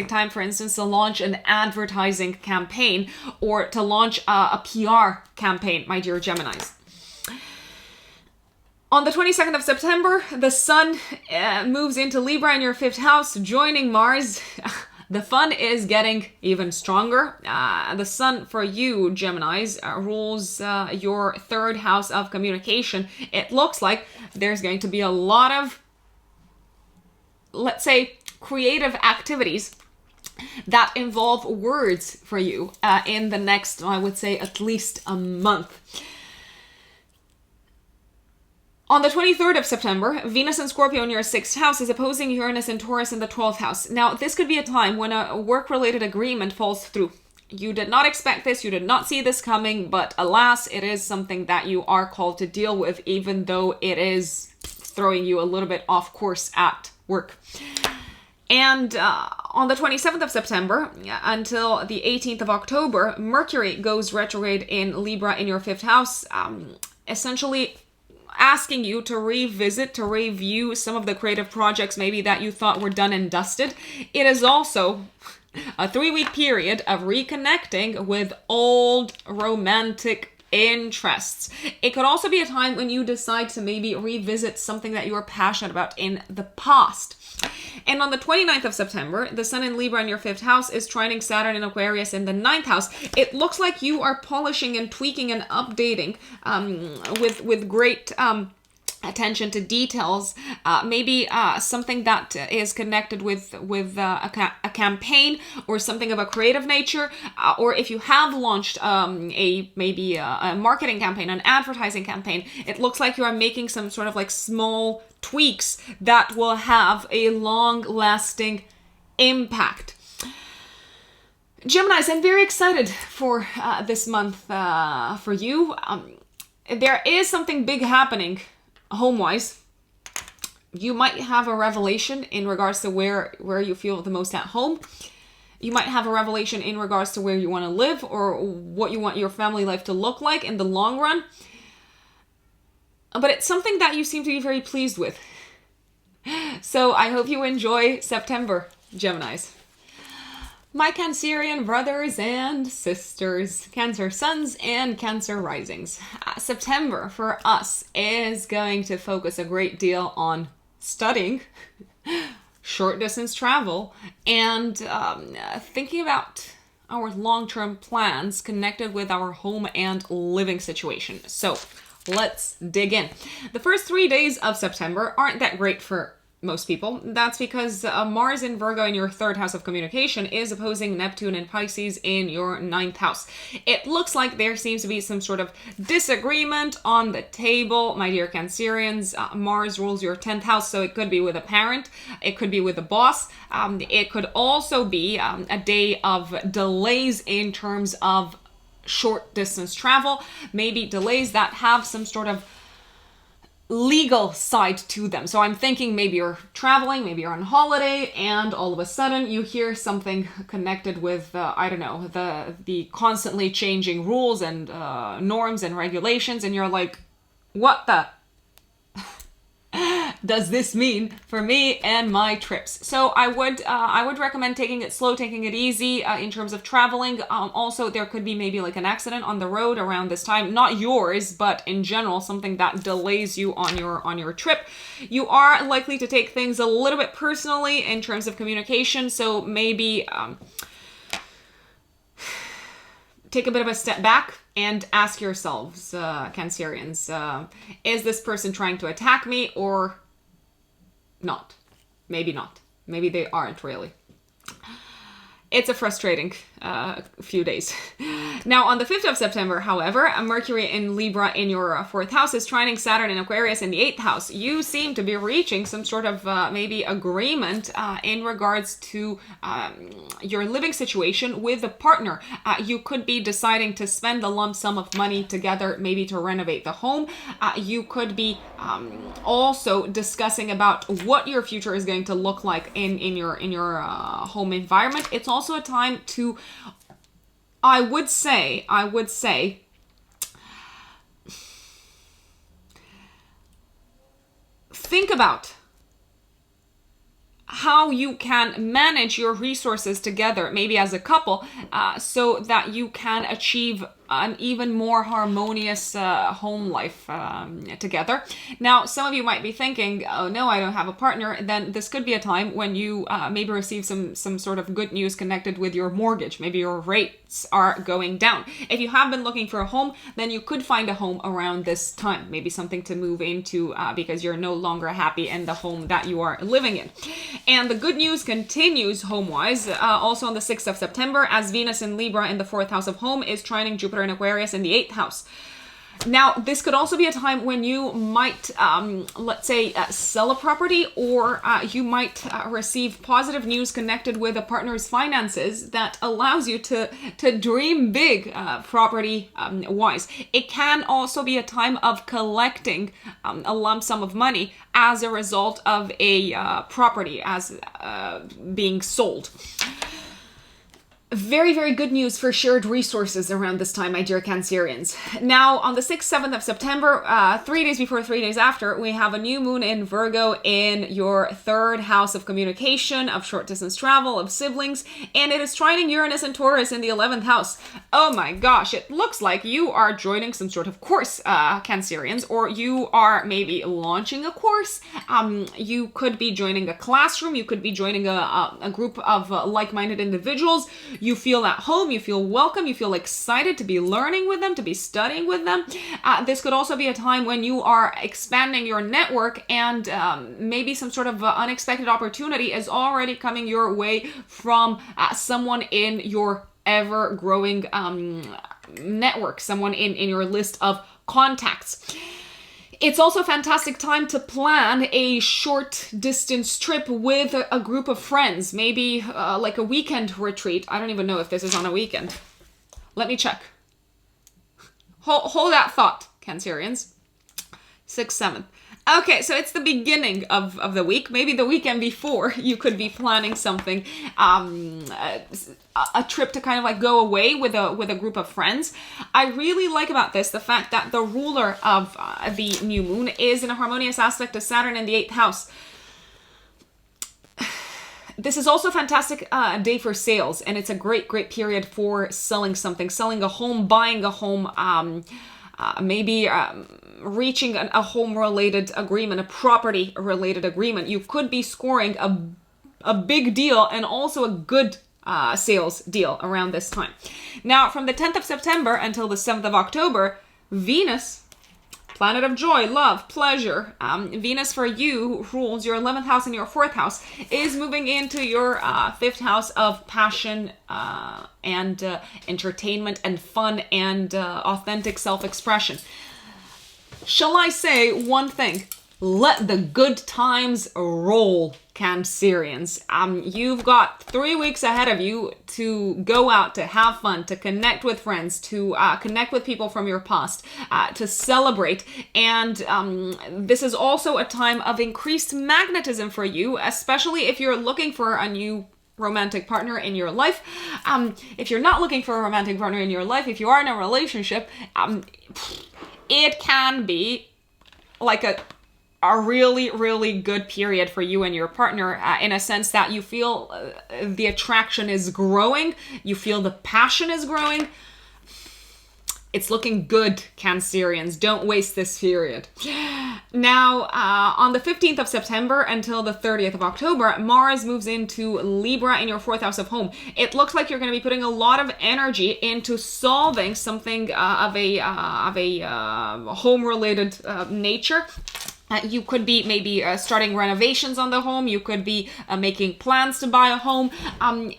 S1: time, for instance, to launch an advertising campaign or to launch a PR campaign, my dear Geminis. On the 22nd of September, the Sun moves into Libra in your 5th house, joining Mars. The fun is getting even stronger. The Sun for you, Geminis, rules your 3rd house of communication. It looks like there's going to be a lot of, let's say, creative activities that involve words for you in the next, I would say, at least a month. On the 23rd of September, Venus and Scorpio in your 6th house is opposing Uranus and Taurus in the 12th house. Now, this could be a time when a work-related agreement falls through. You did not expect this, you did not see this coming, but alas, it is something that you are called to deal with, even though it is throwing you a little bit off course at work. And on the 27th of September until the 18th of October, Mercury goes retrograde in Libra in your 5th house, essentially asking you to revisit, to review some of the creative projects maybe that you thought were done and dusted. It is also a 3-week period of reconnecting with old romantic interests. It could also be a time when you decide to maybe revisit something that you were passionate about in the past. And on the 29th of September, the Sun in Libra in your 5th house is trining Saturn in Aquarius in the 9th house. It looks like you are polishing and tweaking and updating with great attention to details, maybe something that is connected with a campaign or something of a creative nature, or if you have launched maybe a marketing campaign, an advertising campaign, it looks like you are making some sort of like small tweaks that will have a long-lasting impact. Geminis, I'm very excited for this month for you. There is something big happening home-wise. You might have a revelation in regards to where you feel the most at home. You might have a revelation in regards to where you want to live or what you want your family life to look like in the long run. But it's something that you seem to be very pleased with. So I hope you enjoy September, Geminis. My Cancerian brothers and sisters, Cancer suns and Cancer risings. September for us is going to focus a great deal on studying, short distance travel, and thinking about our long-term plans connected with our home and living situation. So let's dig in. The first 3 days of September aren't that great for most people. That's because Mars in Virgo in your 3rd house of communication is opposing Neptune in Pisces in your 9th house. It looks like there seems to be some sort of disagreement on the table, my dear Cancerians. Mars rules your 10th house, so it could be with a parent, it could be with a boss, it could also be a day of delays in terms of short distance travel, maybe delays that have some sort of legal side to them. So I'm thinking maybe you're traveling, maybe you're on holiday, and all of a sudden you hear something connected with, I don't know, the constantly changing rules and norms and regulations, and you're like, what the does this mean for me and my trips? So I would recommend taking it slow, taking it easy in terms of traveling. Also, there could be maybe like an accident on the road around this time, not yours, but in general, something that delays you on your trip. You are likely to take things a little bit personally in terms of communication, so maybe take a bit of a step back and ask yourselves, Cancerians, is this person trying to attack me or not? Maybe not. Maybe they aren't really. It's a frustrating few days. Now, on the 5th of September, however, Mercury in Libra in your 4th house is trining Saturn in Aquarius in the 8th house. You seem to be reaching some sort of maybe agreement in regards to your living situation with a partner. You could be deciding to spend a lump sum of money together, maybe to renovate the home. You could be also discussing about what your future is going to look like in your home environment. It's also a time to, I would say, think about how you can manage your resources together, maybe as a couple, so that you can achieve an even more harmonious home life together. Now, some of you might be thinking, oh no, I don't have a partner. Then this could be a time when you maybe receive some sort of good news connected with your mortgage. Maybe your rates are going down. If you have been looking for a home, then you could find a home around this time. Maybe something to move into because you're no longer happy in the home that you are living in. And the good news continues home-wise, also on the 6th of September, as Venus in Libra in the 4th house of home is trining Jupiter in Aquarius in the 8th house. Now, this could also be a time when you might, let's say, sell a property, or you might receive positive news connected with a partner's finances that allows you to dream big property-wise. It can also be a time of collecting a lump sum of money as a result of a property as being sold. Very, very good news for shared resources around this time, my dear Cancerians. Now, on the 6th, 7th of September, 3 days before, 3 days after, we have a new moon in Virgo in your 3rd house of communication, of short distance travel, of siblings, and it is trining Uranus and Taurus in the 11th house. Oh my gosh, it looks like you are joining some sort of course, Cancerians, or you are maybe launching a course. You could be joining a classroom, you could be joining a group of like-minded individuals. You feel at home, you feel welcome, you feel excited to be learning with them, to be studying with them. This could also be a time when you are expanding your network and maybe some sort of unexpected opportunity is already coming your way from someone in your ever-growing network, someone in your list of contacts. It's also a fantastic time to plan a short distance trip with a group of friends, maybe like a weekend retreat. I don't even know if this is on a weekend. Let me check. Hold that thought, Cancerians. 6th, 7th. Okay, so it's the beginning of the week. Maybe the weekend before, you could be planning something, a trip to kind of like go away with a group of friends. I really like about this the fact that the ruler of the new moon is in a harmonious aspect to Saturn in the 8th house. This is also a fantastic day for sales, and it's a great period for selling something, selling a home, buying a home, maybe reaching a home-related agreement, a property-related agreement. You could be scoring a big deal and also a good sales deal around this time. Now, from the 10th of September until the 7th of October, Venus, planet of joy, love, pleasure, Venus for you, who rules your 11th house and your 4th house, is moving into your 5th house of passion and entertainment and fun and authentic self-expression. Shall I say one thing? Let the good times roll, Cancerians. You've got 3 weeks ahead of you to go out, to have fun, to connect with friends, to connect with people from your past, to celebrate. And this is also a time of increased magnetism for you, especially if you're looking for a new romantic partner in your life. If you're not looking for a romantic partner in your life, if you are in a relationship, it can be like a really good period for you and your partner, in a sense that you feel the attraction is growing, you feel the passion is growing. It's looking good, Cancerians. Don't waste this period. Now, on the 15th of September until the 30th of October, Mars moves into Libra in your 4th house of home. It looks like you're going to be putting a lot of energy into solving something of a home-related nature. You could be maybe starting renovations on the home. You could be making plans to buy a home.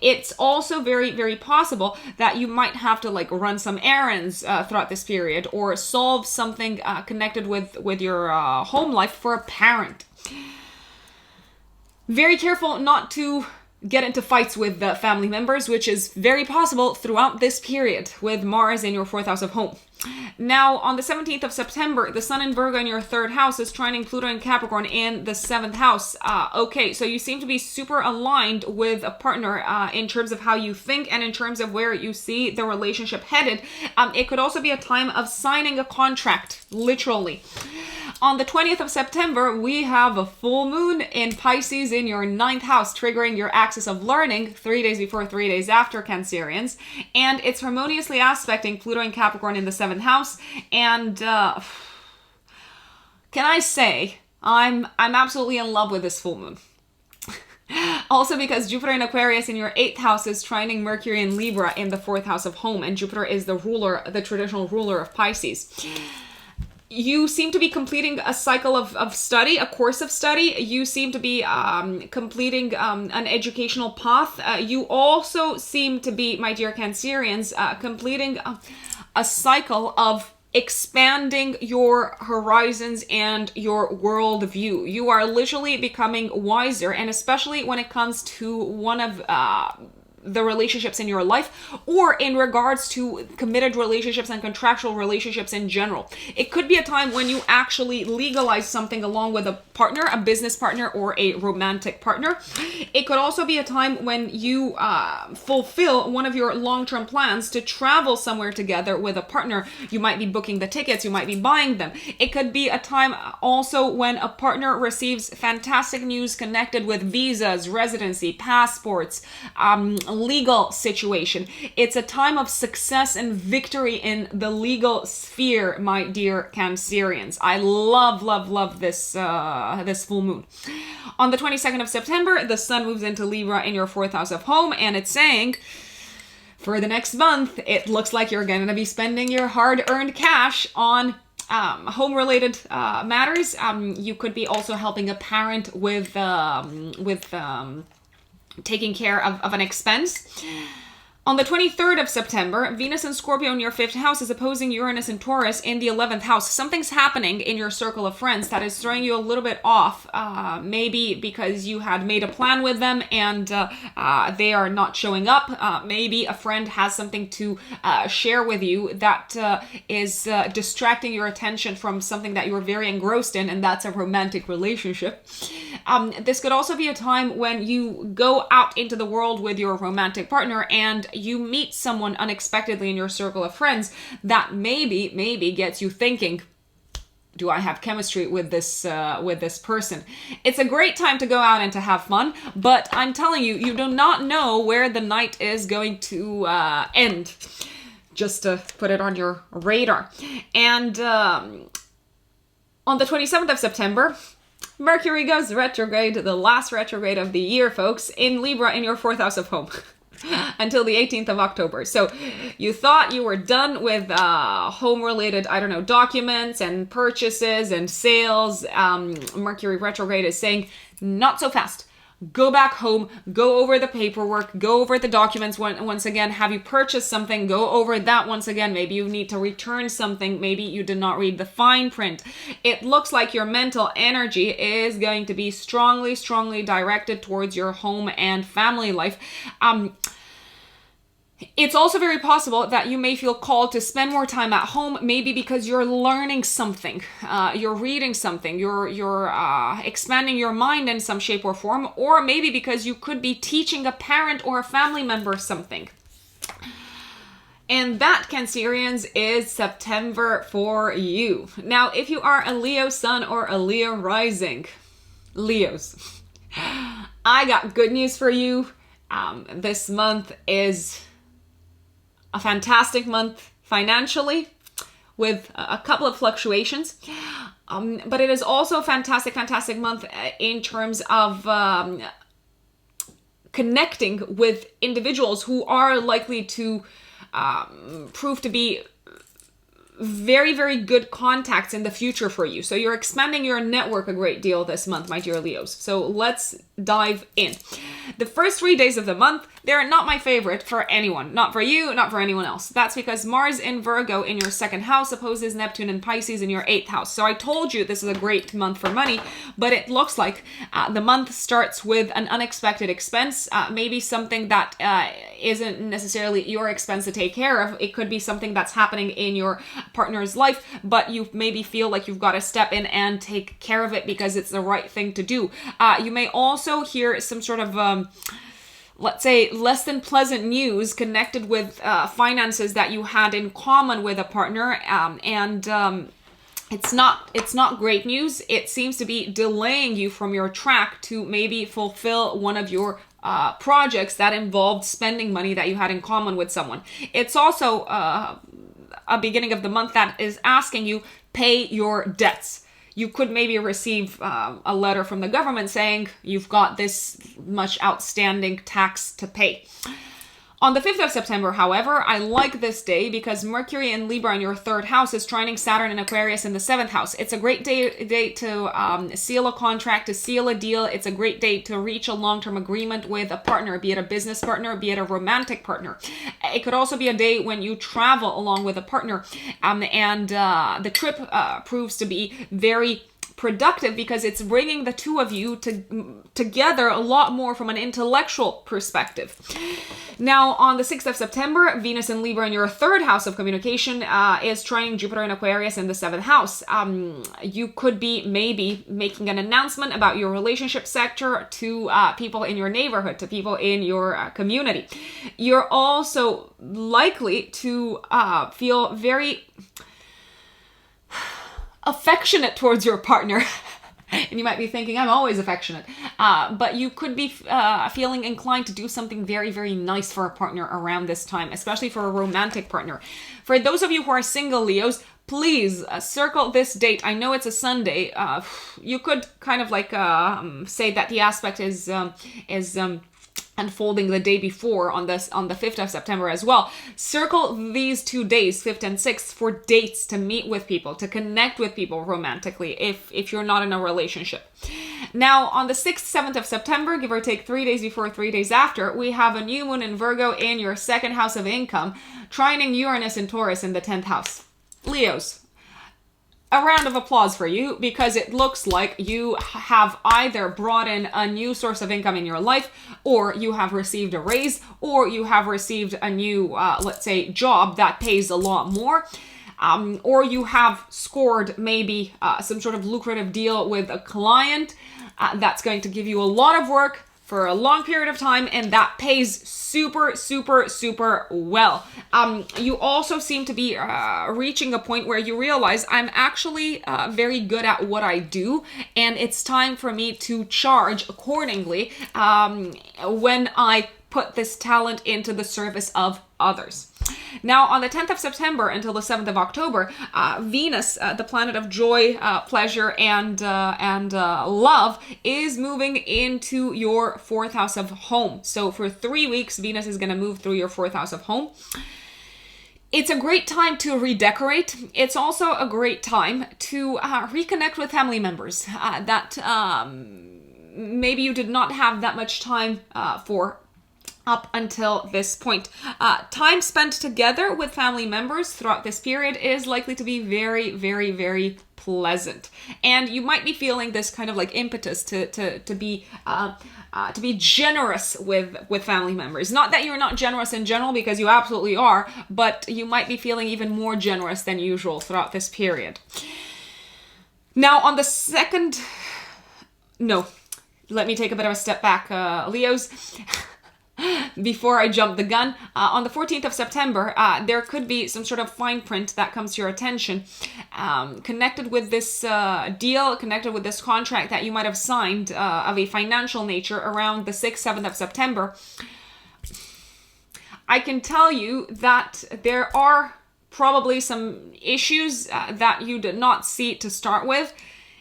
S1: It's also very, very possible that you might have to like run some errands throughout this period, or solve something connected with your home life for a parent. Very careful not to get into fights with family members, which is very possible throughout this period with Mars in your 4th house of home. Now, on the 17th of September, the Sun in Virgo in your 3rd house is trining Pluto in Capricorn in the 7th house. Okay, so you seem to be super aligned with a partner in terms of how you think and in terms of where you see the relationship headed. It could also be a time of signing a contract, literally. On the 20th of September, we have a full moon in Pisces in your 9th house, triggering your axis of learning 3 days before, 3 days after, Cancerians. And it's harmoniously aspecting Pluto and Capricorn in the 7th house. And can I say, I'm absolutely in love with this full moon. Also because Jupiter in Aquarius in your 8th house is trining Mercury in Libra in the 4th house of home. And Jupiter is the ruler, the traditional ruler of Pisces. You seem to be completing a cycle of study, a course of study. You seem to be completing an educational path. You also seem to be, my dear Cancerians, completing a cycle of expanding your horizons and your worldview. You are literally becoming wiser, and especially when it comes to one of the relationships in your life, or in regards to committed relationships and contractual relationships in general. It could be a time when you actually legalize something along with a partner, a business partner, or a romantic partner. It could also be a time when you fulfill one of your long-term plans to travel somewhere together with a partner. You might be booking the tickets, you might be buying them. It could be a time also when a partner receives fantastic news connected with visas, residency, passports, legal situation. It's a time of success and victory in the legal sphere, my dear Cancerians. I love this this full moon. On the 22nd of September, the Sun moves into Libra in your 4th house of home, and it's saying, for the next month, it looks like you're going to be spending your hard-earned cash on home-related matters. You could be also helping a parent with taking care of an expense. On the 23rd of September, Venus in Scorpio in your 5th house is opposing Uranus and Taurus in the 11th house. Something's happening in your circle of friends that is throwing you a little bit off. Maybe because you had made a plan with them and they are not showing up. Maybe a friend has something to share with you that is distracting your attention from something that you were very engrossed in, and that's a romantic relationship. This could also be a time when you go out into the world with your romantic partner and you meet someone unexpectedly in your circle of friends that maybe gets you thinking, do I have chemistry with this person? It's a great time to go out and to have fun, but I'm telling you, you do not know where the night is going to end. Just to put it on your radar. And on the 27th of September, Mercury goes retrograde, the last retrograde of the year, folks, in Libra in your 4th house of home. Until the 18th of October. So you thought you were done with home-related, I don't know, documents and purchases and sales. Mercury retrograde is saying, not so fast. Go back home, go over the paperwork, go over the documents once again. Have you purchased something? Go over that once again. Maybe you need to return something. Maybe you did not read the fine print. It looks like your mental energy is going to be strongly directed towards your home and family life. It's also very possible that you may feel called to spend more time at home, maybe because you're learning something, you're reading something, you're expanding your mind in some shape or form, or maybe because you could be teaching a parent or a family member something. And that, Cancerians, is September for you. Now, if you are a Leo sun or a Leo rising, Leos, I got good news for you. This month is a fantastic month financially, with a couple of fluctuations. But it is also a fantastic month in terms of connecting with individuals who are likely to prove to be very good contacts in the future for you. So you're expanding your network a great deal this month, my dear Leos. So let's dive in. The first 3 days of the month, they're not my favorite for anyone. Not for you, not for anyone else. That's because Mars in Virgo in your second house opposes Neptune in Pisces in your 8th house. So I told you this is a great month for money, but it looks like the month starts with an unexpected expense, maybe something that isn't necessarily your expense to take care of. It could be something that's happening in your partner's life, but you maybe feel like you've got to step in and take care of it because it's the right thing to do. You may also hear some sort of let's say less than pleasant news connected with finances that you had in common with a partner, and it's not great news. It seems to be delaying you from your track to maybe fulfill one of your projects that involved spending money that you had in common with someone. It's also a beginning of the month that is asking you pay your debts. You could maybe receive a letter from the government saying you've got this much outstanding tax to pay. On the 5th of September, however, I like this day because Mercury in Libra in your 3rd house is trining Saturn in Aquarius in the 7th house. It's a great day to seal a contract, to seal a deal. It's a great day to reach a long-term agreement with a partner, be it a business partner, be it a romantic partner. It could also be a day when you travel along with a partner, and the trip proves to be very productive because it's bringing the two of you together a lot more from an intellectual perspective. Now, on the 6th of September, Venus in Libra in your 3rd house of communication is trining Jupiter in Aquarius in the 7th house. You could be maybe making an announcement about your relationship sector to people in your neighborhood, to people in your community. You're also likely to feel very affectionate towards your partner. And you might be thinking, I'm always affectionate. But you could be feeling inclined to do something very nice for a partner around this time, especially for a romantic partner. For those of you who are single Leos, please circle this date. I know it's a Sunday. You could kind of like say that the aspect is unfolding the day before on the 5th of September as well. Circle these 2 days, 5th and 6th, for dates, to meet with people, to connect with people romantically if you're not in a relationship. Now, on the 6th, 7th of September, give or take 3 days before, 3 days after, we have a new moon in Virgo in your 2nd house of income, trining Uranus and Taurus in the 10th house. Leos, a round of applause for you, because it looks like you have either brought in a new source of income in your life, or you have received a raise, or you have received a new, let's say, job that pays a lot more, or you have scored maybe some sort of lucrative deal with a client that's going to give you a lot of work for a long period of time, and that pays super well. You also seem to be reaching a point where you realize I'm actually very good at what I do, and it's time for me to charge accordingly when I put this talent into the service of others. Now, on the 10th of September until the 7th of October, Venus, the planet of joy, pleasure, and love, is moving into your 4th house of home. So for 3 weeks, Venus is going to move through your 4th house of home. It's a great time to redecorate. It's also a great time to reconnect with family members that maybe you did not have that much time for up until this point. Time spent together with family members throughout this period is likely to be very pleasant. And you might be feeling this kind of like impetus to be generous with family members. Not that you're not generous in general, because you absolutely are, but you might be feeling even more generous than usual throughout this period. Now, on the let me take a bit of a step back, Leos. Before I jump the gun, on the 14th of September, there could be some sort of fine print that comes to your attention, connected with this deal, connected with this contract that you might have signed of a financial nature around the 6th, 7th of September. I can tell you that there are probably some issues that you did not see to start with.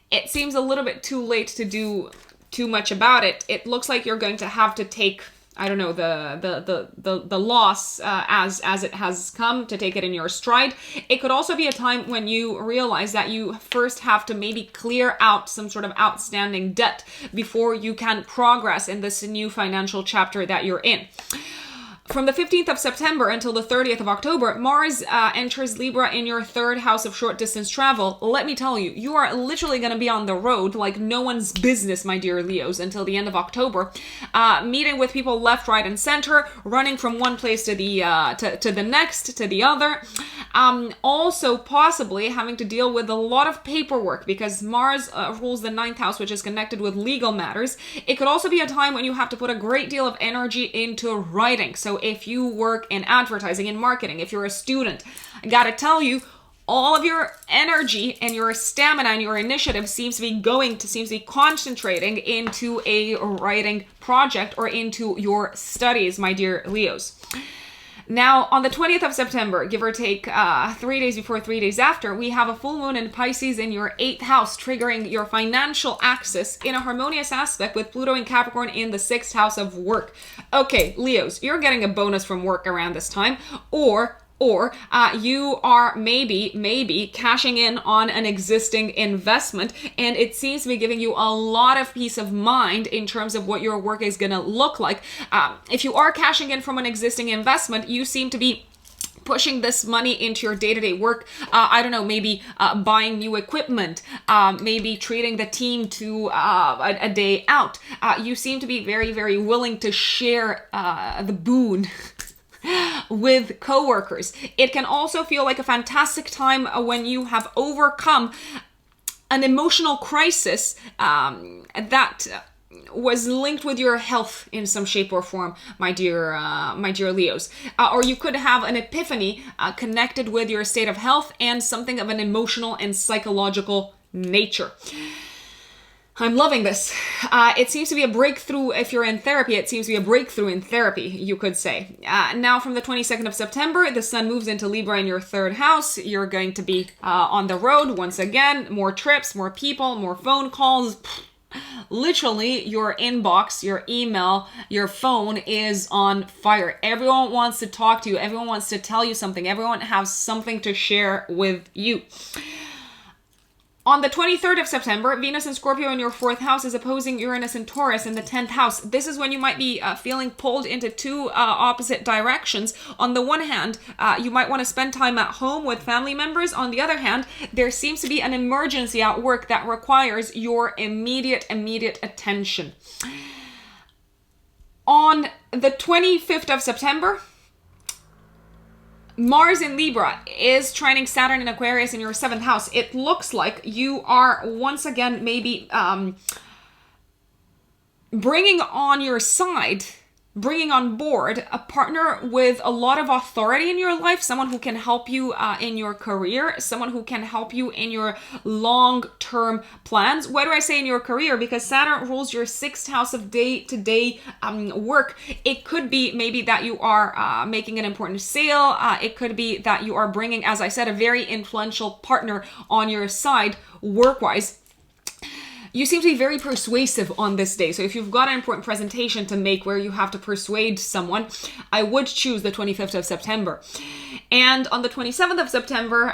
S1: It seems a little bit too late to do too much about it. It looks like you're going to have to take, I don't know, the loss as it has come, to take it in your stride. It could also be a time when you realize that you first have to maybe clear out some sort of outstanding debt before you can progress in this new financial chapter that you're in. From the 15th of September until the 30th of October, Mars enters Libra in your third house of short distance travel. Let me tell you, you are literally going to be on the road like no one's business, my dear Leos, until the end of October. Meeting with people left, right, and center, running from one place to the next, to the other. Also, possibly having to deal with a lot of paperwork because Mars rules the 9th house, which is connected with legal matters. It could also be a time when you have to put a great deal of energy into writing. So if you work in advertising and marketing, if you're a student, I gotta tell you, all of your energy and your stamina and your initiative seems to be concentrating into a writing project or into your studies, my dear Leos. Now, on the 20th of September, give or take 3 days before, 3 days after, we have a full moon in Pisces in your 8th house, triggering your financial axis in a harmonious aspect with Pluto and Capricorn in the 6th house of work. Okay, Leos, you're getting a bonus from work around this time, or you are maybe cashing in on an existing investment, and it seems to be giving you a lot of peace of mind in terms of what your work is going to look like. If you are cashing in from an existing investment, you seem to be pushing this money into your day-to-day work. I don't know, maybe buying new equipment, maybe treating the team to a day out. You seem to be very, very willing to share the boon with coworkers. It can also feel like a fantastic time when you have overcome an emotional crisis that was linked with your health in some shape or form, my dear Leos. Or you could have an epiphany connected with your state of health and something of an emotional and psychological nature. I'm loving this. It seems to be a breakthrough. If you're in therapy, it seems to be a breakthrough in therapy, you could say. Now, from the 22nd of September, the sun moves into Libra in your 3rd house. You're going to be on the road once again. More trips, more people, more phone calls. Literally, your inbox, your email, your phone is on fire. Everyone wants to talk to you. Everyone wants to tell you something. Everyone has something to share with you. On the 23rd of September, Venus and Scorpio in your 4th house is opposing Uranus and Taurus in the 10th house. This is when you might be feeling pulled into two opposite directions. On the one hand, you might want to spend time at home with family members. On the other hand, there seems to be an emergency at work that requires your immediate attention. On the 25th of September, Mars in Libra is trining Saturn in Aquarius in your 7th house. It looks like you are once again maybe bringing on your side, bringing on board a partner with a lot of authority in your life, someone who can help you in your career, someone who can help you in your long-term plans. Why do I say in your career? Because Saturn rules your 6th house of day-to-day work. It could be maybe that you are making an important sale. It could be that you are bringing, as I said, a very influential partner on your side work-wise. You seem to be very persuasive on this day. So if you've got an important presentation to make where you have to persuade someone, I would choose the 25th of September. And on the 27th of September,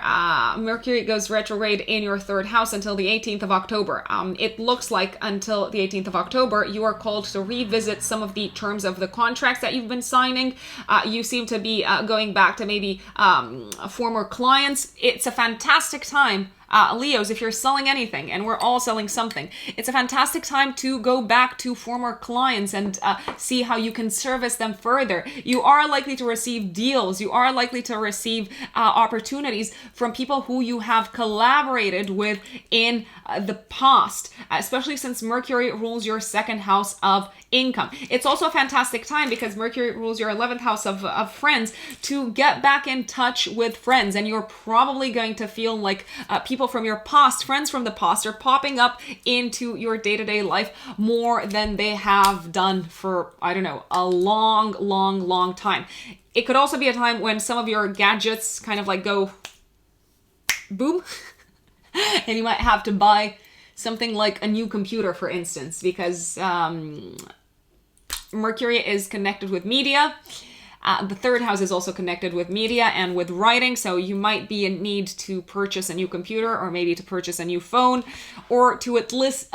S1: Mercury goes retrograde in your 3rd house until the 18th of October. It looks like until the 18th of October, you are called to revisit some of the terms of the contracts that you've been signing. You seem to be going back to maybe former clients. It's a fantastic time. Leos, if you're selling anything, and we're all selling something, it's a fantastic time to go back to former clients and see how you can service them further. You are likely to receive deals. You are likely to receive opportunities from people who you have collaborated with in the past, especially since Mercury rules your 2nd house of income. It's also a fantastic time because Mercury rules your 11th house of friends to get back in touch with friends, and you're probably going to feel like people from your past, friends from the past, are popping up into your day-to-day life more than they have done for, I don't know, a long time. It could also be a time when some of your gadgets kind of like go boom. And you might have to buy something like a new computer, for instance, because Mercury is connected with media. The third house is also connected with media and with writing, so you might be in need to purchase a new computer, or maybe to purchase a new phone, or to at least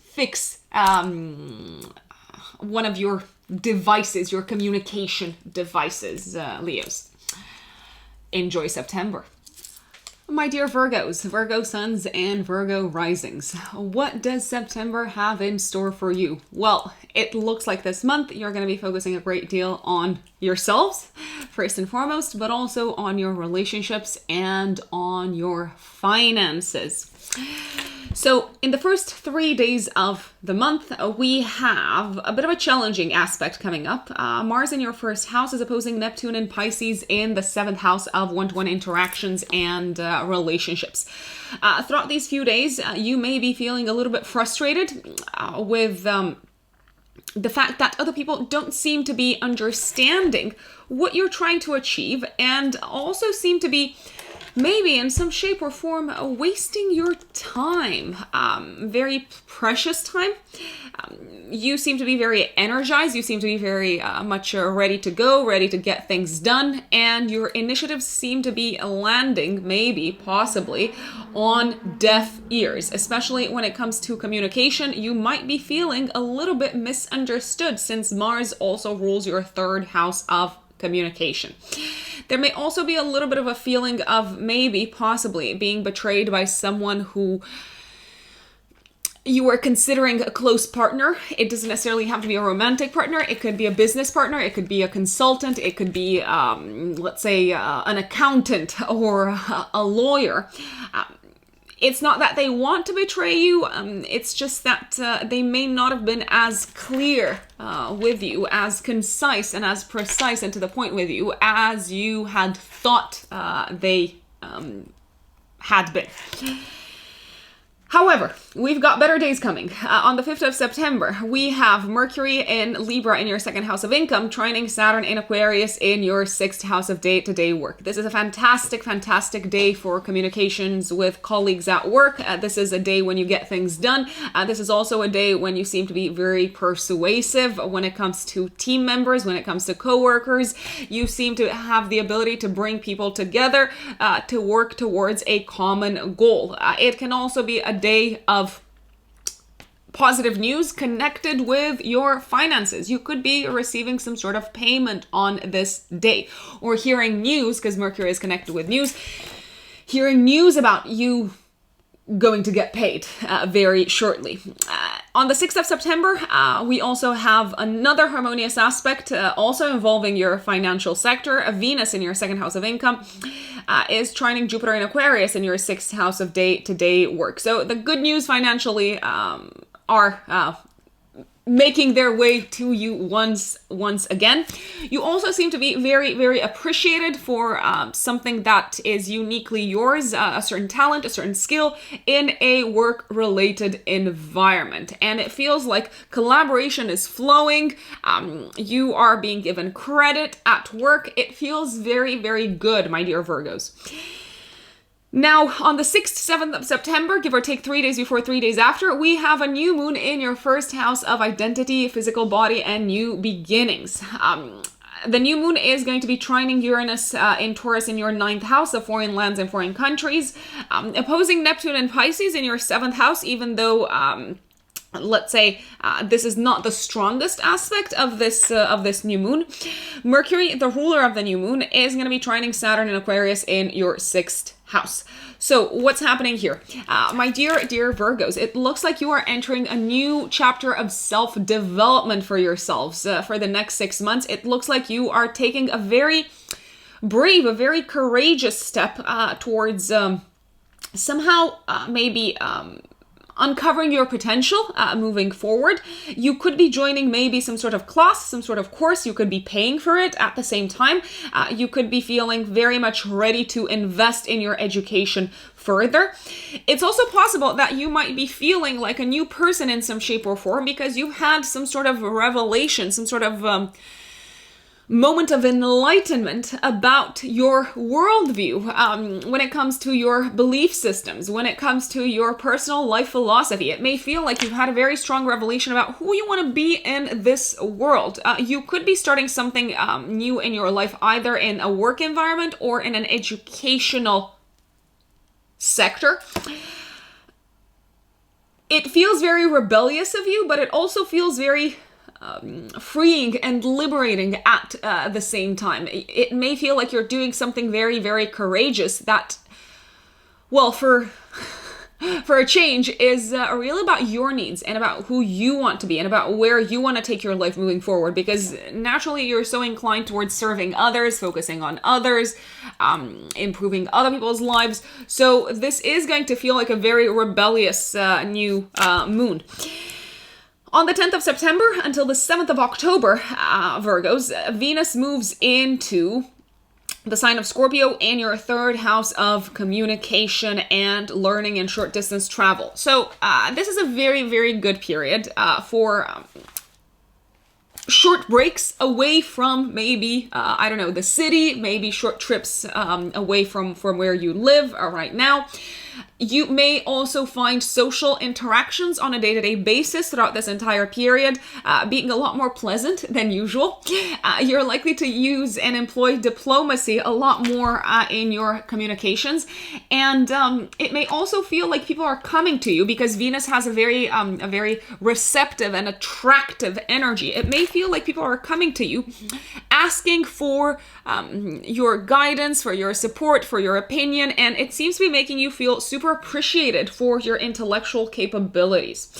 S1: fix one of your devices, your communication devices, Leos. Enjoy September. My dear Virgos, Virgo suns and Virgo risings, what does September have in store for you? Well, it looks like this month you're going to be focusing a great deal on yourselves, first and foremost, but also on your relationships and on your finances. So in the first 3 days of the month, we have a bit of a challenging aspect coming up. Mars in your first house is opposing Neptune and Pisces in the 7th house of one-to-one interactions and relationships. Throughout these few days, you may be feeling a little bit frustrated with the fact that other people don't seem to be understanding what you're trying to achieve, and also seem to be maybe in some shape or form wasting your time, very precious time. You seem to be very energized. You seem to be very much ready to go, ready to get things done. And your initiatives seem to be landing, maybe, possibly, on deaf ears, especially when it comes to communication. You might be feeling a little bit misunderstood, since Mars also rules your 3rd house of communication. There may also be a little bit of a feeling of maybe, possibly, being betrayed by someone who you are considering a close partner. It doesn't necessarily have to be a romantic partner. It could be a business partner. It could be a consultant. It could be, let's say, an accountant or a lawyer. It's not that they want to betray you, it's just that they may not have been as clear with you, as concise and as precise and to the point with you as you had thought they had been. However, we've got better days coming. On the 5th of September, we have Mercury in Libra in your 2nd house of income, trining Saturn in Aquarius in your 6th house of day-to-day work. This is a fantastic, fantastic day for communications with colleagues at work. This is a day when you get things done. This is also a day when you seem to be very persuasive when it comes to team members, when it comes to coworkers. You seem to have the ability to bring people together to work towards a common goal. It can also be a day of positive news connected with your finances. You could be receiving some sort of payment on this day, or hearing news, because Mercury is connected with news, hearing news about you going to get paid very shortly. On the 6th of September, we also have another harmonious aspect, also involving your financial sector. Venus in your 2nd house of income is trining Jupiter in Aquarius in your 6th house of day-to-day work. So the good news financially are making their way to you once again. You also seem to be very, very appreciated for something that is uniquely yours, a certain talent, a certain skill in a work-related environment. And it feels like collaboration is flowing. You are being given credit at work. It feels very, very good, my dear Virgos. Now, on the 6th, 7th of September, give or take 3 days before, 3 days after, we have a new moon in your 1st house of identity, physical body, and new beginnings. The new moon is going to be trining Uranus in Taurus in your 9th house of foreign lands and foreign countries, opposing Neptune and Pisces in your 7th house, even though let's say this is not the strongest aspect of this new moon. Mercury, the ruler of the new moon, is going to be trining Saturn in Aquarius in your 6th house. So what's happening here? My dear Virgos, it looks like you are entering a new chapter of self-development for yourselves for the next 6 months. It looks like you are taking a very brave, a very courageous step towards somehow maybe uncovering your potential moving forward. You could be joining maybe some sort of class, some sort of course. You could be paying for it at the same time. You could be feeling very much ready to invest in your education further. It's also possible that you might be feeling like a new person in some shape or form because you've had some sort of revelation, some sort of moment of enlightenment about your worldview when it comes to your belief systems, when it comes to your personal life philosophy. It may feel like you've had a very strong revelation about who you want to be in this world. You could be starting something new in your life, either in a work environment or in an educational sector. It feels very rebellious of you, but it also feels very freeing and liberating at the same time. It may feel like you're doing something very, very courageous that, well, for a change is really about your needs and about who you want to be and about where you want to take your life moving forward, because naturally you're so inclined towards serving others, focusing on others, improving other people's lives. So this is going to feel like a very rebellious new moon. On the 10th of September until the 7th of October, Virgos, Venus moves into the sign of Scorpio in your third house of communication and learning and short distance travel. So this is a very, very good period for short breaks away from maybe, I don't know, the city, maybe short trips away from where you live right now. You may also find social interactions on a day-to-day basis throughout this entire period being a lot more pleasant than usual. You're likely to use and employ diplomacy a lot more in your communications. And it may also feel like people are coming to you because Venus has a very receptive and attractive energy. It may feel like people are coming to you asking for your guidance, for your support, for your opinion, and it seems to be making you feel super appreciated for your intellectual capabilities.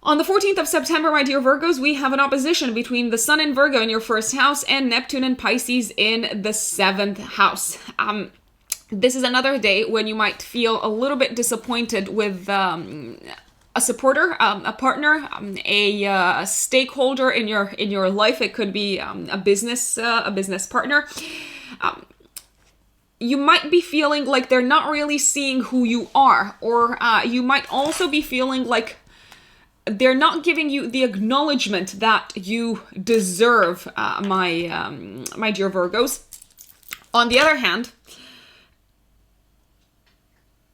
S1: On the 14th of September, my dear Virgos, we have an opposition between the Sun in Virgo in your first house and Neptune and Pisces in the 7th house. This is another day when you might feel a little bit disappointed with a supporter, a partner, a stakeholder in your life. It could be a business partner. You might be feeling like they're not really seeing who you are, or you might also be feeling like they're not giving you the acknowledgement that you deserve, my dear Virgos. On the other hand,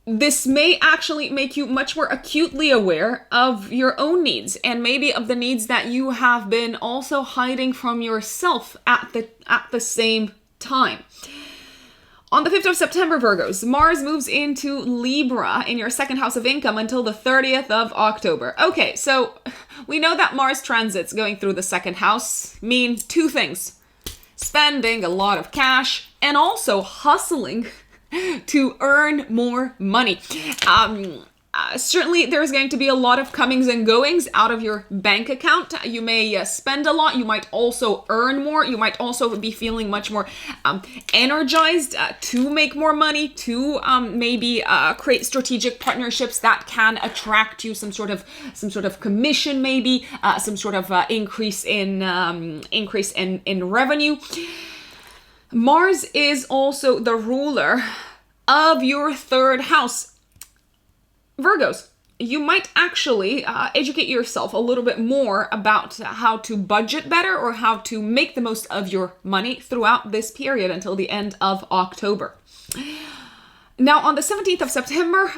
S1: this may actually make you much more acutely aware of your own needs and maybe of the needs that you have been also hiding from yourself at the same time. On the 5th of September, Virgos, Mars moves into Libra in your second house of income until the 30th of October. Okay, so we know that Mars transits going through the second house mean two things: spending a lot of cash and also hustling to earn more money. Certainly there's going to be a lot of comings and goings out of your bank account. You may spend a lot. You might also earn more. You might also be feeling much more energized to make more money, to maybe create strategic partnerships that can attract you some sort of commission, maybe some sort of increase in revenue. Mars is also the ruler of your third house. Virgos, you might actually educate yourself a little bit more about how to budget better or how to make the most of your money throughout this period until the end of October. Now, on the 17th of September,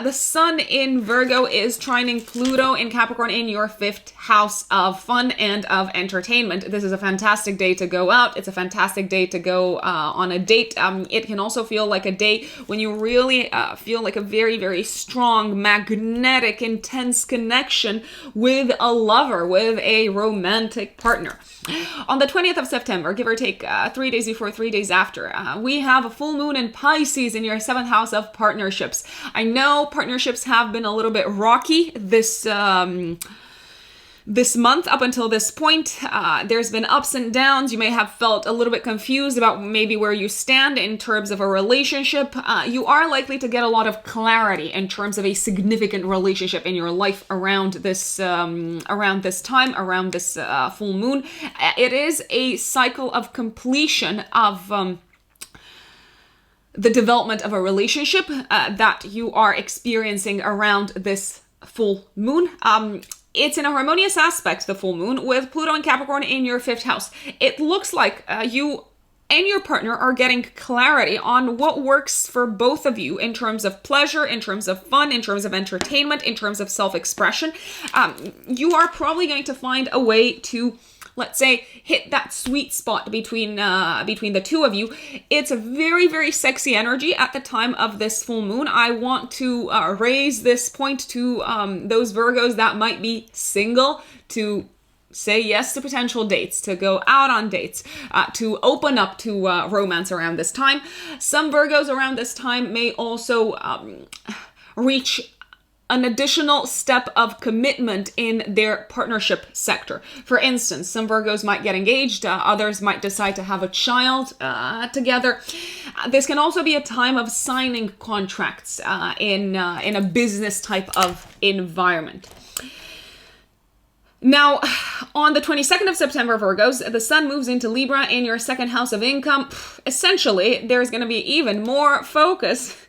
S1: the Sun in Virgo is trining Pluto in Capricorn in your 5th house of fun and of entertainment. This is a fantastic day to go out. It's a fantastic day to go on a date. It can also feel like a day when you really feel like a very, very strong, magnetic, intense connection with a lover, with a romantic partner. On the 20th of September, give or take 3 days before, 3 days after, we have a full moon in Pisces in your 7th house of partnerships. I know partnerships have been a little bit rocky this This month, up until this point, there's been ups and downs. You may have felt a little bit confused about maybe where you stand in terms of a relationship. You are likely to get a lot of clarity in terms of a significant relationship in your life around this time, around this full moon. It is a cycle of completion of the development of a relationship that you are experiencing around this full moon. It's in a harmonious aspect, the full moon, with Pluto and Capricorn in your 5th house. It looks like you and your partner are getting clarity on what works for both of you in terms of pleasure, in terms of fun, in terms of entertainment, in terms of self-expression. You are probably going to find a way to, let's say, hit that sweet spot between the two of you. It's a very, very sexy energy at the time of this full moon. I want to raise this point to those Virgos that might be single to say yes to potential dates, to go out on dates, to open up to romance around this time. Some Virgos around this time may also reach an additional step of commitment in their partnership sector. For instance, some Virgos might get engaged, others might decide to have a child together. This can also be a time of signing contracts in a business type of environment. Now, on the 22nd of September, Virgos, the sun moves into Libra in your 2nd house of income. Essentially, there's going to be even more focus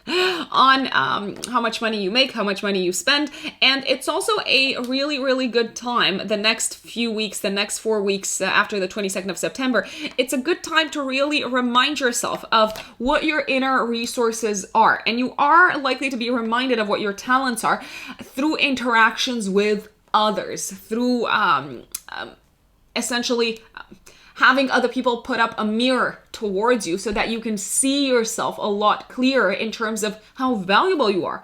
S1: on how much money you make, how much money you spend. And it's also a really, really good time the next few weeks, the next 4 weeks after the 22nd of September. It's a good time to really remind yourself of what your inner resources are. And you are likely to be reminded of what your talents are through interactions with others, through essentially having other people put up a mirror towards you so that you can see yourself a lot clearer in terms of how valuable you are.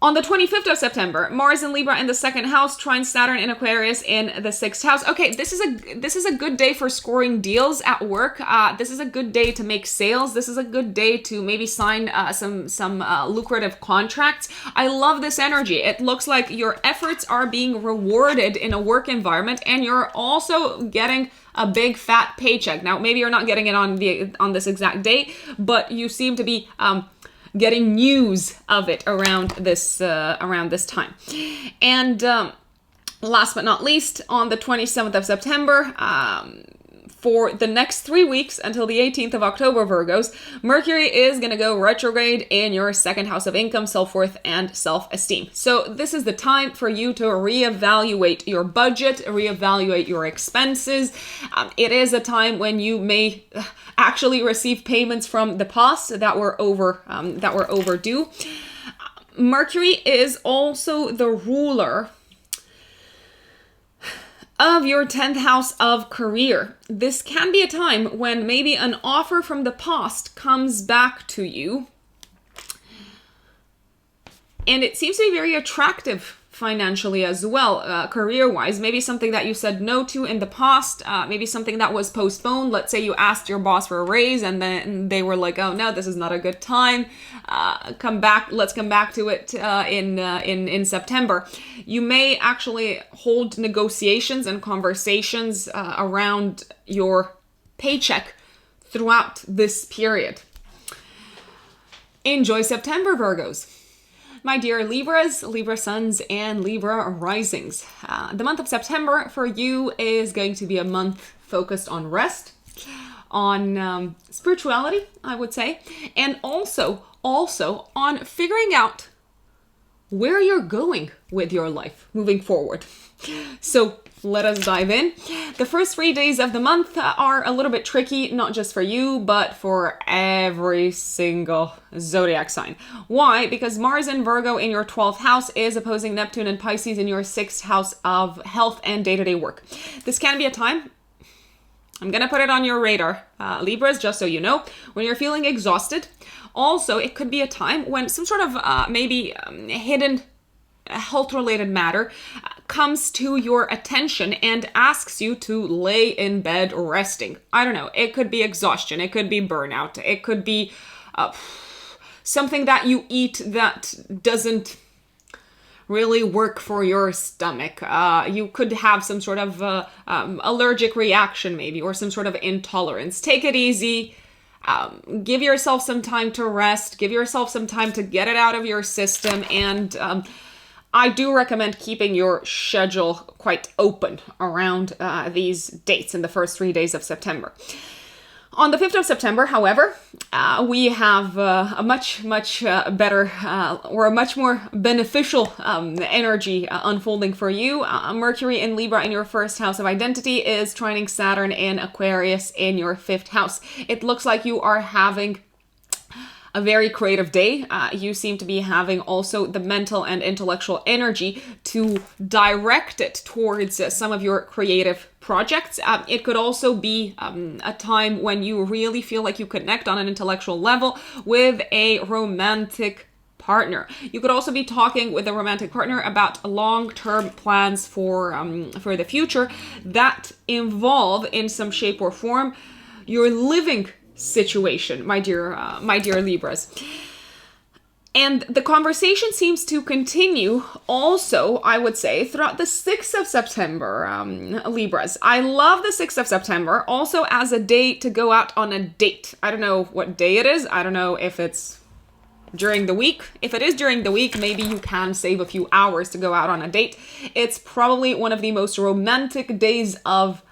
S1: On the 25th of September, Mars in Libra in the 2nd house, trine Saturn in Aquarius in the 6th house. Okay, this is a good day for scoring deals at work. This is a good day to make sales. This is a good day to maybe sign some lucrative contracts. I love this energy. It looks like your efforts are being rewarded in a work environment, and you're also getting a big fat paycheck. Now, maybe you're not getting it on this exact date, but you seem to be getting news of it around this time. And last but not least, on the 27th of September, for the next 3 weeks until the 18th of October, Virgos, Mercury is going to go retrograde in your 2nd house of income, self-worth, and self-esteem. So this is the time for you to reevaluate your budget, reevaluate your expenses. It is a time when you may actually receive payments from the past that were overdue. Mercury is also the ruler of your 10th house of career. This can be a time when maybe an offer from the past comes back to you, and it seems to be very attractive financially as well, career-wise. Maybe something that you said no to in the past, maybe something that was postponed. Let's say you asked your boss for a raise and then they were like, oh no, this is not a good time. Let's come back to it in September. You may actually hold negotiations and conversations around your paycheck throughout this period. Enjoy September, Virgos. My dear Libras, Libra suns, and Libra risings. The month of September for you is going to be a month focused on rest, on spirituality, I would say, and also on figuring out where you're going with your life moving forward. So let us dive in. The first 3 days of the month are a little bit tricky, not just for you, but for every single zodiac sign. Why? Because Mars in Virgo in your 12th house is opposing Neptune and Pisces in your 6th house of health and day-to-day work. This can be a time, I'm going to put it on your radar, Libras, just so you know, when you're feeling exhausted. Also, it could be a time when some sort of hidden health-related matter comes to your attention and asks you to lay in bed resting. I don't know. It could be exhaustion. It could be burnout. It could be something that you eat that doesn't really work for your stomach. You could have some sort of allergic reaction maybe, or some sort of intolerance. Take it easy. Give yourself some time to rest. Give yourself some time to get it out of your system. And I do recommend keeping your schedule quite open around these dates in the first 3 days of September. On the 5th of September, however, we have a much better or a much more beneficial energy unfolding for you. Mercury in Libra in your first house of identity is trining Saturn in Aquarius in your 5th house. It looks like you are having a very creative day. You seem to be having also the mental and intellectual energy to direct it towards some of your creative projects. It could also be a time when you really feel like you connect on an intellectual level with a romantic partner. You could also be talking with a romantic partner about long-term plans for the future that involve in some shape or form your living situation, my dear Libras. And the conversation seems to continue also, I would say, throughout the 6th of September, Libras. I love the 6th of September also as a day to go out on a date. I don't know what day it is. I don't know if it's during the week. If it is during the week, maybe you can save a few hours to go out on a date. It's probably one of the most romantic days of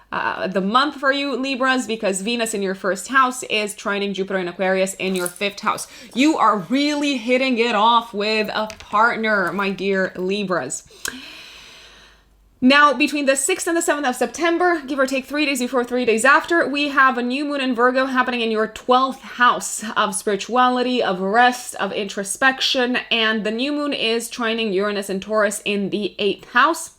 S1: the month for you, Libras, because Venus in your 1st house is trining Jupiter in Aquarius in your 5th house. You are really hitting it off with a partner, my dear Libras. Now, between the 6th and the 7th of September, give or take 3 days before, 3 days after, we have a new moon in Virgo happening in your 12th house of spirituality, of rest, of introspection, and the new moon is trining Uranus and Taurus in the 8th house.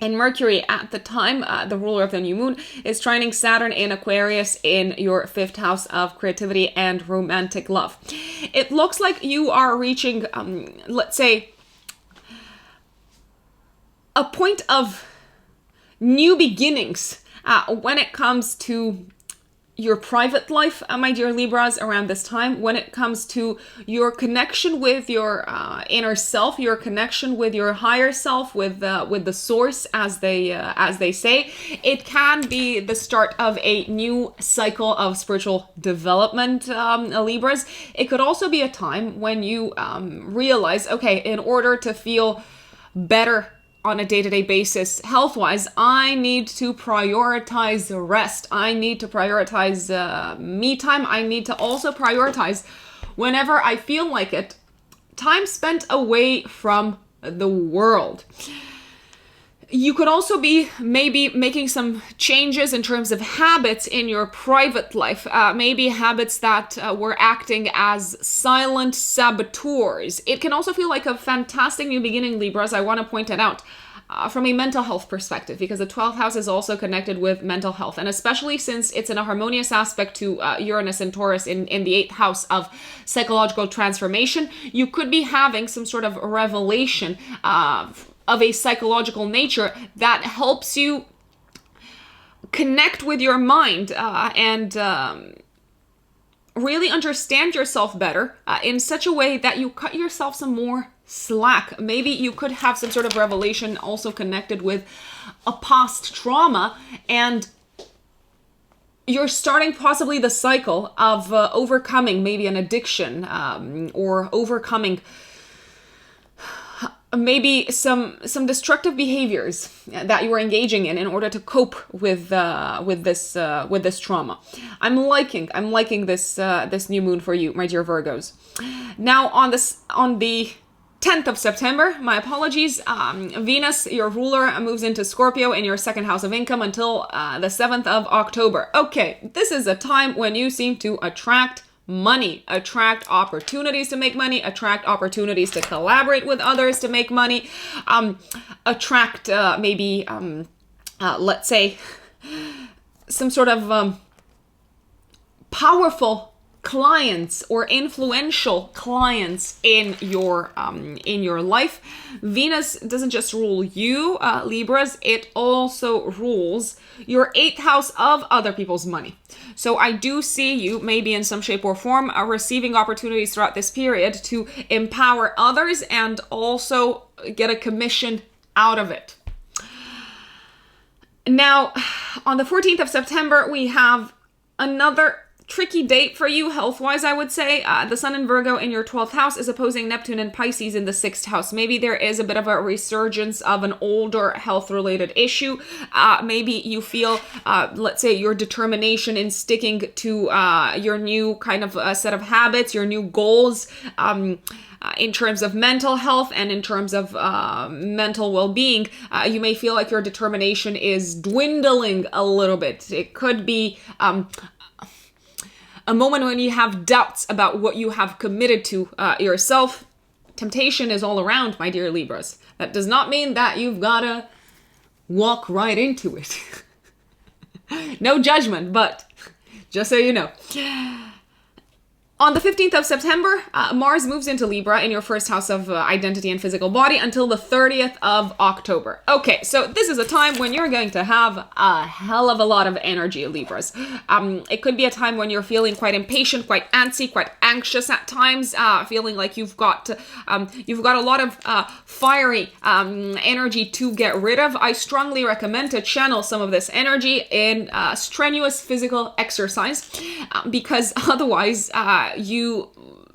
S1: And Mercury at the time, the ruler of the new moon, is trining Saturn in Aquarius in your 5th house of creativity and romantic love. It looks like you are reaching, let's say, a point of new beginnings when it comes to your private life, my dear Libras, around this time, when it comes to your connection with your inner self, your connection with your higher self, with the source, as they say. It can be the start of a new cycle of spiritual development, Libras. It could also be a time when you realize, okay, in order to feel better on a day-to-day basis, health-wise, I need to prioritize rest. I need to prioritize me time. I need to also prioritize, whenever I feel like it, time spent away from the world. You could also be maybe making some changes in terms of habits in your private life, maybe habits that were acting as silent saboteurs. It can also feel like a fantastic new beginning, Libras. I want to point it out from a mental health perspective, because the 12th house is also connected with mental health, and especially since it's in a harmonious aspect to Uranus and Taurus in the 8th house of psychological transformation. You could be having some sort of revelation of a psychological nature that helps you connect with your mind and really understand yourself better in such a way that you cut yourself some more slack. Maybe you could have some sort of revelation also connected with a past trauma, and you're starting possibly the cycle of overcoming maybe an addiction or overcoming maybe some destructive behaviors that you are engaging in order to cope with this trauma. I'm liking this new moon for you, my dear Virgos. Now on the 10th of September, my apologies, Venus, your ruler, moves into Scorpio in your 2nd house of income until the 7th of October. Okay, this is a time when you seem to attract money, attract opportunities to make money, attract opportunities to collaborate with others to make money, attract maybe, let's say, some sort of powerful clients or influential clients in your life. Venus doesn't just rule you, Libras, it also rules your 8th house of other people's money. So I do see you maybe in some shape or form receiving opportunities throughout this period to empower others and also get a commission out of it. Now, on the 14th of September, we have another tricky date for you health-wise, I would say. The Sun in Virgo in your 12th house is opposing Neptune and Pisces in the 6th house. Maybe there is a bit of a resurgence of an older health-related issue. Maybe you feel, let's say, your determination in sticking to your new kind of set of habits, your new goals, in terms of mental health and in terms of mental well-being. You may feel like your determination is dwindling a little bit. It could be a moment when you have doubts about what you have committed to yourself. Temptation is all around, my dear Libras. That does not mean that you've gotta walk right into it. No judgment, but just so you know. On the 15th of September, Mars moves into Libra in your 1st house of identity and physical body until the 30th of October. Okay, so this is a time when you're going to have a hell of a lot of energy, Libras. It could be a time when you're feeling quite impatient, quite antsy, quite anxious at times, feeling like you've got a lot of fiery energy to get rid of. I strongly recommend to channel some of this energy in strenuous physical exercise, because otherwise you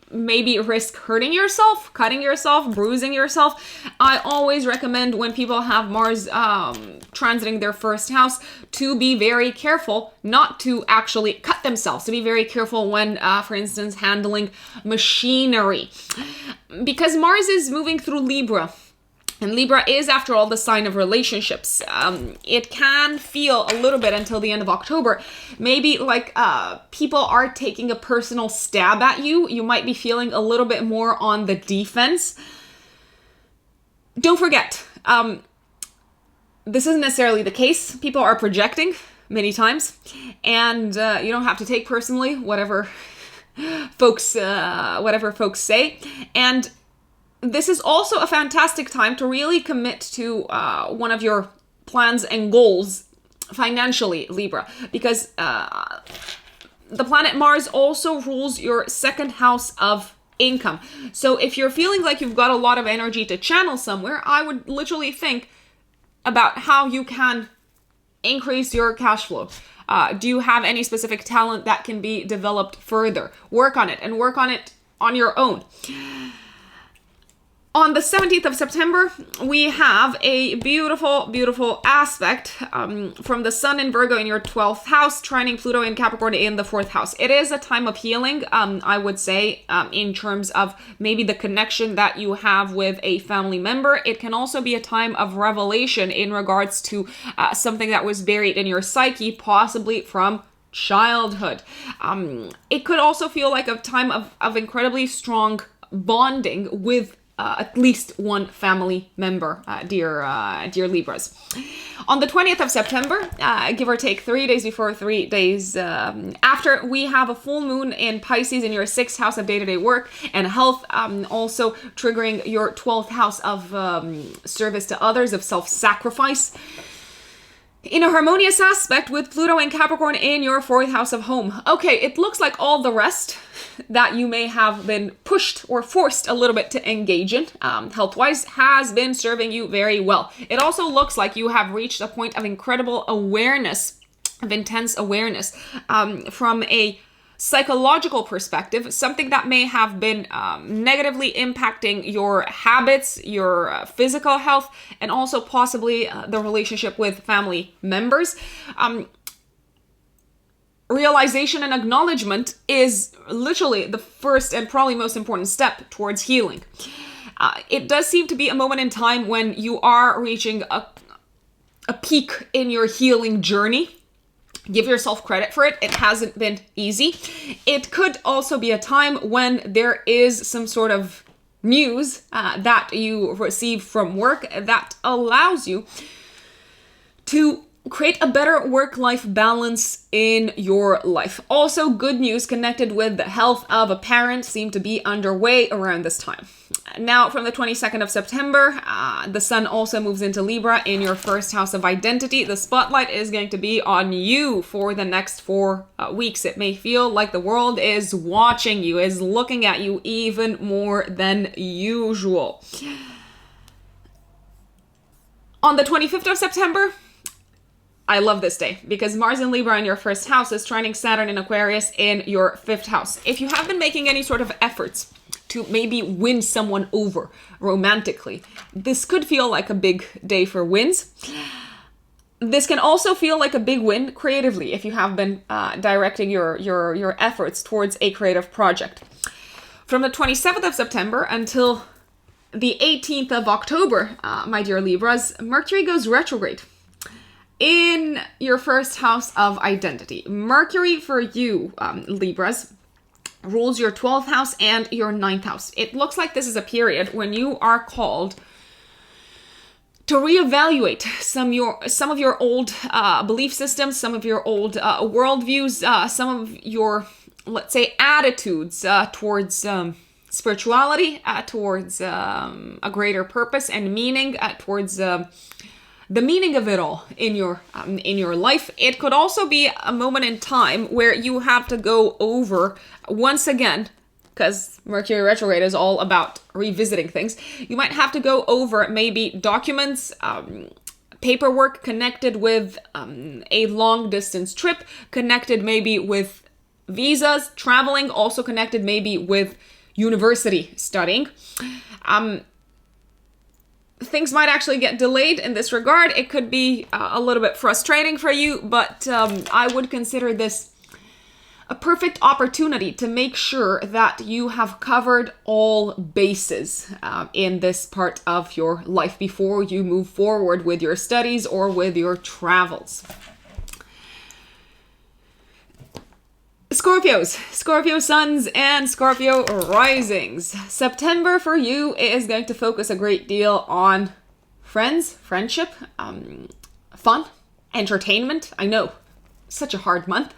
S1: maybe risk hurting yourself, cutting yourself, bruising yourself. I always recommend when people have Mars transiting their 1st house to be very careful not to actually cut themselves, to be very careful when, for instance, handling machinery. Because Mars is moving through Libra, and Libra is, after all, the sign of relationships. It can feel a little bit until the end of October, maybe like people are taking a personal stab at you. You might be feeling a little bit more on the defense. Don't forget, this isn't necessarily the case. People are projecting many times, and you don't have to take personally whatever folks say. And this is also a fantastic time to really commit to one of your plans and goals financially, Libra, because the planet Mars also rules your 2nd house of income. So if you're feeling like you've got a lot of energy to channel somewhere, I would literally think about how you can increase your cash flow. Do you have any specific talent that can be developed further? Work on it, and work on it on your own. On the 17th of September, we have a beautiful, beautiful aspect from the Sun in Virgo in your 12th house, trining Pluto in Capricorn in the 4th house. It is a time of healing, I would say, in terms of maybe the connection that you have with a family member. It can also be a time of revelation in regards to something that was buried in your psyche, possibly from childhood. It could also feel like a time of incredibly strong bonding with at least one family member, dear Libras. On the 20th of September, give or take 3 days before, 3 days after, we have a full moon in Pisces in your 6th house of day-to-day work and health, also triggering your 12th house of service to others, of self-sacrifice, in a harmonious aspect with Pluto and Capricorn in your 4th house of home. Okay, it looks like all the rest that you may have been pushed or forced a little bit to engage in, health-wise, has been serving you very well. It also looks like you have reached a point of incredible awareness, of intense awareness, from a psychological perspective, something that may have been negatively impacting your habits, your physical health, and also possibly the relationship with family members. Realization and acknowledgement is literally the first and probably most important step towards healing. It does seem to be a moment in time when you are reaching a peak in your healing journey. Give yourself credit for it. It hasn't been easy. It could also be a time when there is some sort of news that you receive from work that allows you to create a better work-life balance in your life. Also, good news connected with the health of a parent seem to be underway around this time. Now, from the 22nd of September, the sun also moves into Libra in your first house of identity. The spotlight is going to be on you for the next 4 weeks. It may feel like the world is watching you, is looking at you even more than usual. On the 25th of September, I love this day because Mars in Libra in your first house is trining Saturn in Aquarius in your 5th house. If you have been making any sort of efforts to maybe win someone over romantically, this could feel like a big day for wins. This can also feel like a big win creatively if you have been directing your efforts towards a creative project. From the 27th of September until the 18th of October, my dear Libras, Mercury goes retrograde in your first house of identity. Mercury for you, Libras, rules your 12th house and your 9th house. It looks like this is a period when you are called to reevaluate some of your old belief systems, some of your old worldviews, some of your, let's say, attitudes towards spirituality, towards a greater purpose and meaning, towards the meaning of it all in your life. It could also be a moment in time where you have to go over once again, because Mercury retrograde is all about revisiting things. You might have to go over maybe documents, paperwork connected with a long distance trip, connected maybe with visas, traveling, also connected maybe with university studying. Things might actually get delayed in this regard. It could be a little bit frustrating for you, but I would consider this a perfect opportunity to make sure that you have covered all bases in this part of your life before you move forward with your studies or with your travels. Scorpios, Scorpio suns and Scorpio risings. September for you is going to focus a great deal on friends, friendship, fun, entertainment. I know, such a hard month.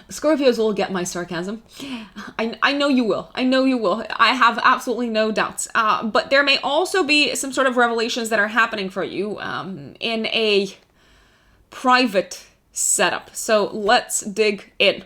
S1: Scorpios will get my sarcasm. I know you will. I know you will. I have absolutely no doubts. But there may also be some sort of revelations that are happening for you in a private setup. So let's dig in.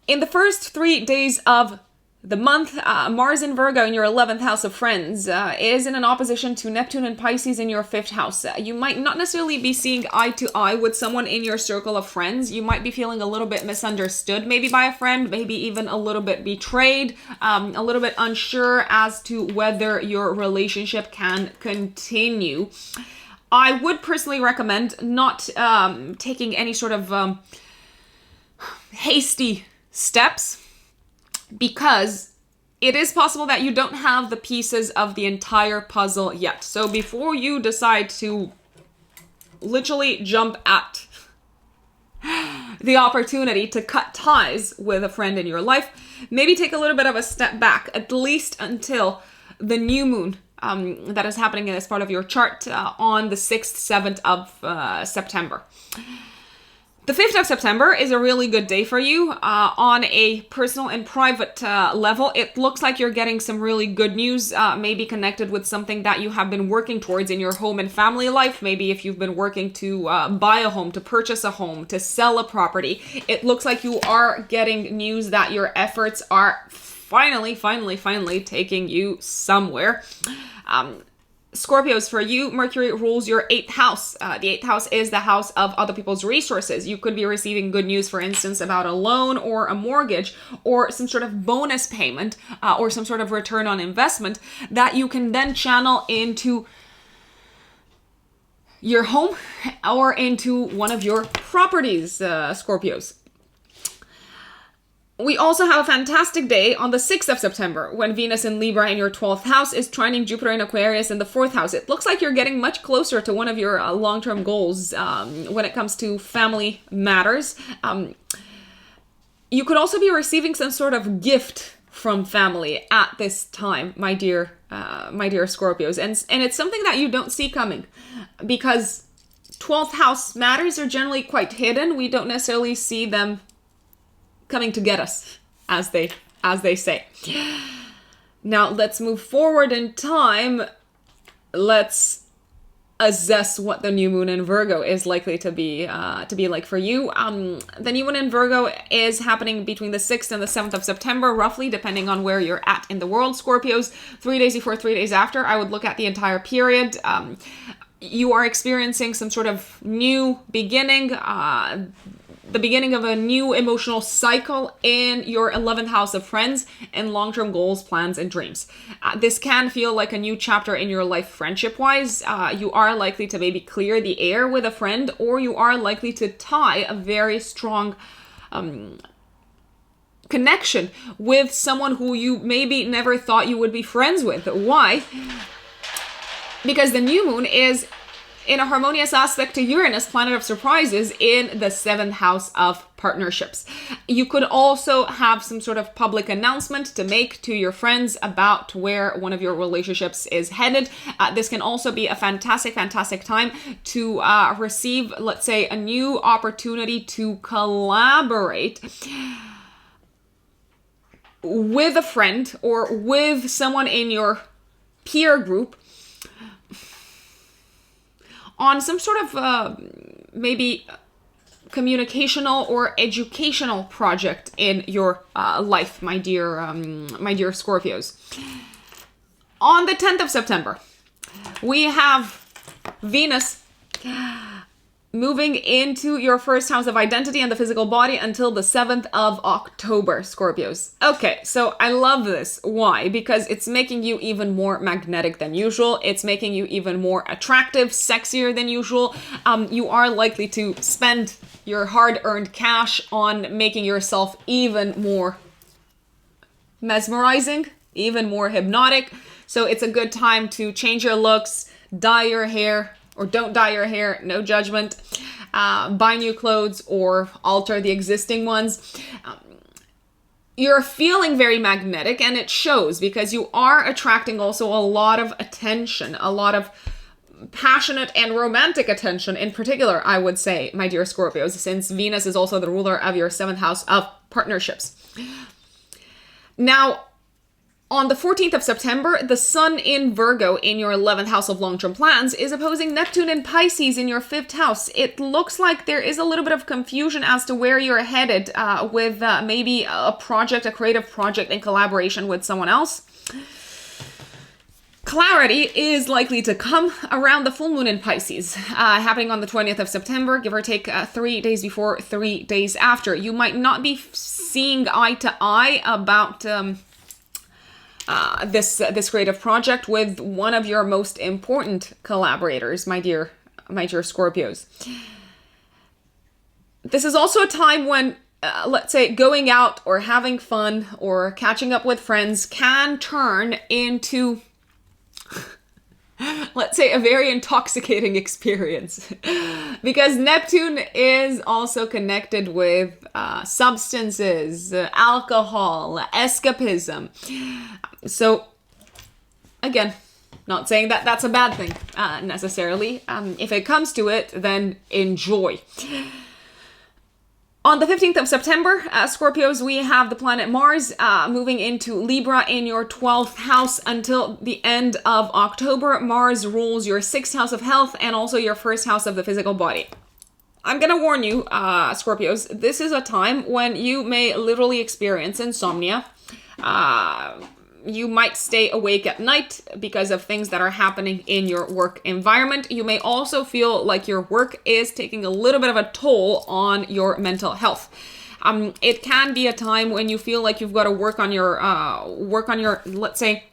S1: In the first 3 days of the month, Mars in Virgo in your 11th house of friends is in an opposition to Neptune and Pisces in your 5th house. You might not necessarily be seeing eye to eye with someone in your circle of friends. You might be feeling a little bit misunderstood, maybe by a friend, maybe even a little bit betrayed, a little bit unsure as to whether your relationship can continue. I would personally recommend not taking any sort of hasty steps, because it is possible that you don't have the pieces of the entire puzzle yet. So before you decide to literally jump at the opportunity to cut ties with a friend in your life, maybe take a little bit of a step back, at least until the new moon that is happening in this part of your chart on the 6th, 7th of September. The 5th of September is a really good day for you on a personal and private level. It looks like you're getting some really good news, maybe connected with something that you have been working towards in your home and family life. Maybe if you've been working to buy a home, to purchase a home, to sell a property. It looks like you are getting news that your efforts are finally taking you somewhere. Scorpios, for you, Mercury rules your 8th house. The 8th house is the house of other people's resources. You could be receiving good news, for instance, about a loan or a mortgage or some sort of bonus payment or some sort of return on investment that you can then channel into your home or into one of your properties, Scorpios. We also have a fantastic day on the 6th of September when Venus in Libra in your 12th house is trining Jupiter in Aquarius in the 4th house. It looks like you're getting much closer to one of your long-term goals when it comes to family matters. You could also be receiving some sort of gift from family at this time, my dear Scorpios. And it's something that you don't see coming, because 12th house matters are generally quite hidden. We don't necessarily see them coming to get us, as they say. Now let's move forward in time. Let's assess what the new moon in Virgo is likely to be like for you. The new moon in Virgo is happening between the 6th and the 7th of September, roughly, depending on where you're at in the world. Scorpios, 3 days before, 3 days after. I would look at the entire period. You are experiencing some sort of new beginning, the beginning of a new emotional cycle in your 11th house of friends and long-term goals, plans, and dreams. This can feel like a new chapter in your life friendship-wise. You are likely to maybe clear the air with a friend, or you are likely to tie a very strong connection with someone who you maybe never thought you would be friends with. Why? Because the new moon is in a harmonious aspect to Uranus, planet of surprises, in the 7th house of partnerships. You could also have some sort of public announcement to make to your friends about where one of your relationships is headed. This can also be a fantastic time to receive, let's say, a new opportunity to collaborate with a friend or with someone in your peer group on some sort of maybe communicational or educational project in your life, my dear Scorpios. On the 10th of September, we have Venus moving into your first house of identity and the physical body until the 7th of October, Scorpios. Okay, so I love this. Why? Because it's making you even more magnetic than usual. It's making you even more attractive, sexier than usual. You are likely to spend your hard-earned cash on making yourself even more mesmerizing, even more hypnotic. So it's a good time to change your looks, dye your hair, or don't dye your hair, no judgment. Buy new clothes or alter the existing ones. You're feeling very magnetic, and it shows because you are attracting also a lot of attention, a lot of passionate and romantic attention in particular, I would say, my dear Scorpios, since Venus is also the ruler of your 7th house of partnerships. Now, on the 14th of September, the Sun in Virgo in your 11th house of long-term plans is opposing Neptune in Pisces in your 5th house. It looks like there is a little bit of confusion as to where you're headed with maybe a project, a creative project in collaboration with someone else. Clarity is likely to come around the full moon in Pisces, happening on the 20th of September, give or take 3 days before, 3 days after. You might not be seeing eye to eye about this creative project with one of your most important collaborators, my dear Scorpios. This is also a time when, let's say, going out or having fun or catching up with friends can turn into, let's say, a very intoxicating experience. Because Neptune is also connected with substances, alcohol, escapism. So, again, not saying that that's a bad thing necessarily. If it comes to it, then enjoy. On the 15th of September, Scorpios, we have the planet Mars moving into Libra in your 12th house until the end of October. Mars rules your 6th house of health and also your 1st house of the physical body. I'm going to warn you, Scorpios, this is a time when you may literally experience insomnia. You might stay awake at night because of things that are happening in your work environment. You may also feel like your work is taking a little bit of a toll on your mental health. It can be a time when you feel like you've got to work on your, let's say,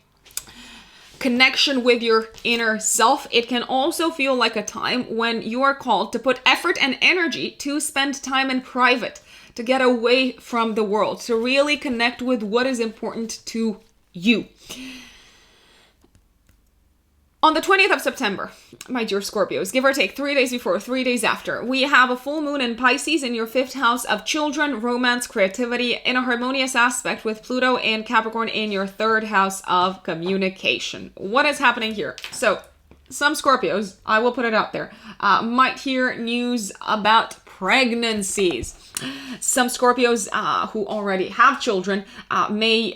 S1: connection with your inner self. It can also feel like a time when you are called to put effort and energy to spend time in private, to get away from the world, to really connect with what is important to you. On the 20th of September, my dear Scorpios, give or take 3 days before, 3 days after, we have a full moon in Pisces in your 5th house of children, romance, creativity, in a harmonious aspect with Pluto and Capricorn in your 3rd house of communication. What is happening here? So, some Scorpios, I will put it out there, might hear news about pregnancies. Some Scorpios who already have children may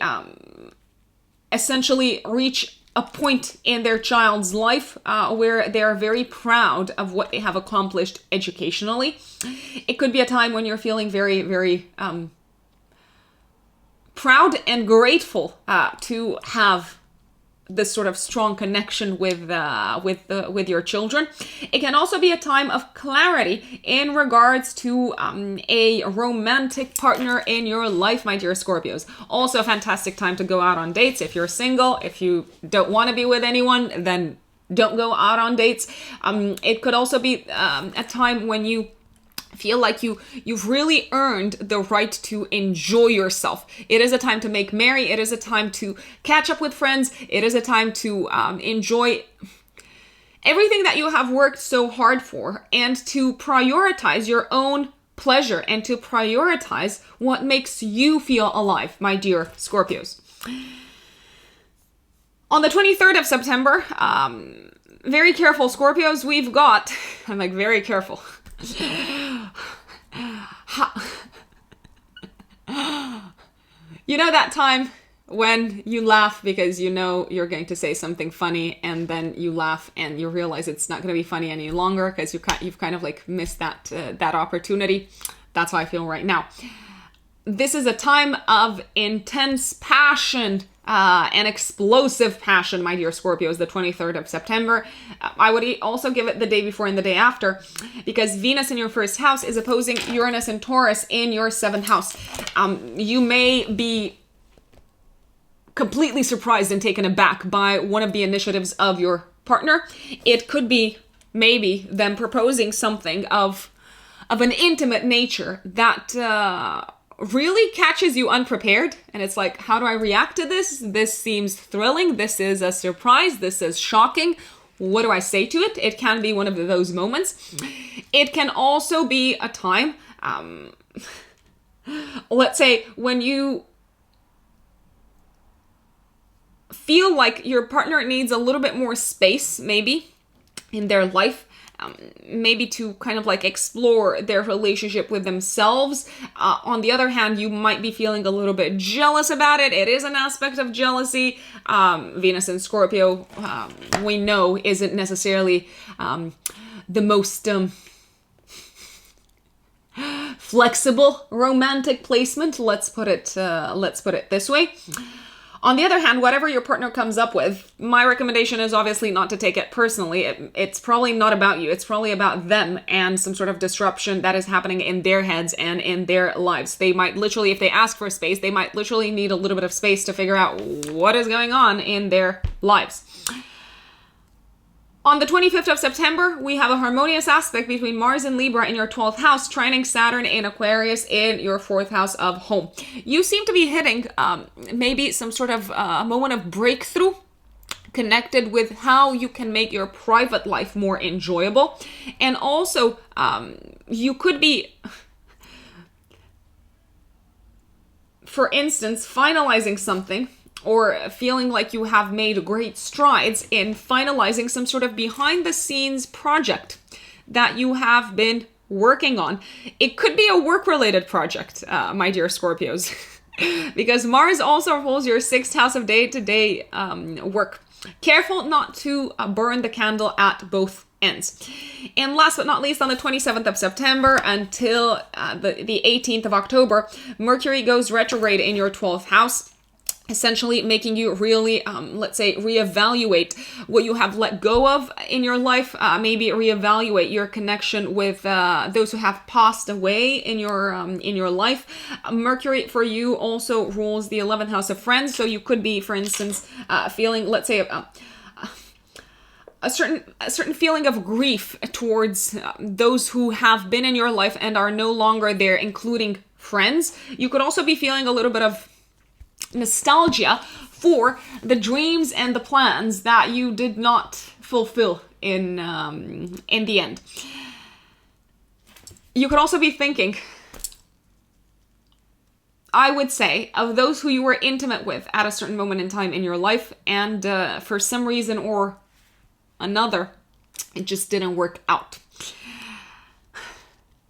S1: essentially reach a point in their child's life where they're very proud of what they have accomplished educationally. It could be a time when you're feeling very, very proud and grateful to have this sort of strong connection with your children. It can also be a time of clarity in regards to a romantic partner in your life, my dear Scorpios. Also a fantastic time to go out on dates if you're single. If you don't want to be with anyone, then don't go out on dates. It could also be a time when you feel like you've really earned the right to enjoy yourself. It is a time to make merry. It is a time to catch up with friends. It is a time to enjoy everything that you have worked so hard for, and to prioritize your own pleasure and to prioritize what makes you feel alive, my dear Scorpios. On the 23rd of September, very careful, Scorpios, we've got, I'm like, very careful. You know that time when you laugh because you know you're going to say something funny, and then you laugh and you realize it's not going to be funny any longer because you've kind of like missed that opportunity. That's how I feel right now. This is a time of intense passion and explosive passion, my dear Scorpios, the 23rd of September. I would also give it the day before and the day after, because Venus in your first house is opposing Uranus and Taurus in your 7th house. You may be completely surprised and taken aback by one of the initiatives of your partner. It could be maybe them proposing something of an intimate nature that really catches you unprepared, and it's like, how do I react to this? This seems thrilling. This is a surprise. This is shocking. What do I say to it? It can be one of those moments. It can also be a time, let's say, when you feel like your partner needs a little bit more space, maybe, in their life. Maybe to kind of like explore their relationship with themselves. On the other hand, you might be feeling a little bit jealous about it. It is an aspect of jealousy. Venus in Scorpio, we know, isn't necessarily the most flexible romantic placement. Let's put it this way. On the other hand, whatever your partner comes up with, my recommendation is obviously not to take it personally. It's probably not about you. It's probably about them and some sort of disruption that is happening in their heads and in their lives. They might literally, if they ask for space, they might literally need a little bit of space to figure out what is going on in their lives. On the 25th of September, we have a harmonious aspect between Mars and Libra in your 12th house, trining Saturn in Aquarius in your 4th house of home. You seem to be hitting maybe some sort of a moment of breakthrough connected with how you can make your private life more enjoyable. And also, you could be, for instance, finalizing something, or feeling like you have made great strides in finalizing some sort of behind-the-scenes project that you have been working on. It could be a work-related project, my dear Scorpios, because Mars also rules your 6th house of day-to-day work. Careful not to burn the candle at both ends. And last but not least, on the 27th of September until the 18th of October, Mercury goes retrograde in your 12th house, essentially making you really, let's say, reevaluate what you have let go of in your life. Maybe reevaluate your connection with those who have passed away in your life. Mercury for you also rules the 11th house of friends. So you could be, for instance, feeling, let's say, a certain feeling of grief towards those who have been in your life and are no longer there, including friends. You could also be feeling a little bit of nostalgia for the dreams and the plans that you did not fulfill in the end. You could also be thinking, I would say, of those who you were intimate with at a certain moment in time in your life, and for some reason or another. It just didn't work out.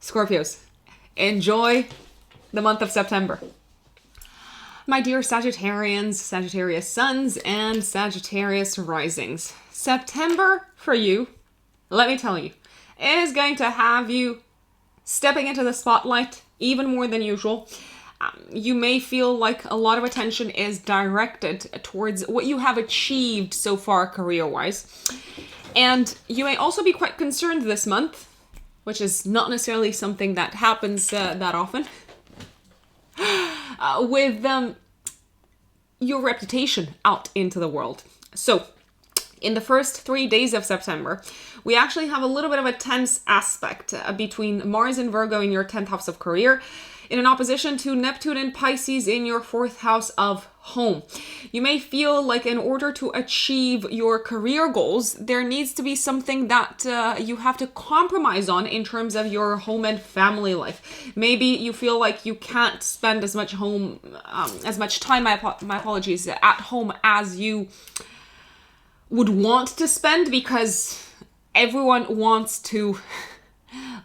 S1: Scorpios, enjoy the month of September. My dear Sagittarians, Sagittarius suns, and Sagittarius risings. September for you, let me tell you, is going to have you stepping into the spotlight even more than usual. You may feel like a lot of attention is directed towards what you have achieved so far career-wise. And you may also be quite concerned this month, which is not necessarily something that happens that often, with your reputation out into the world. So, in the first 3 days of September, we actually have a little bit of a tense aspect between Mars and Virgo in your 10th house of career, in an opposition to Neptune and Pisces in your 4th house of home. You may feel like in order to achieve your career goals, there needs to be something that you have to compromise on in terms of your home and family life. Maybe you feel like you can't spend as much time, my apologies, at home as you would want to spend, because everyone wants to,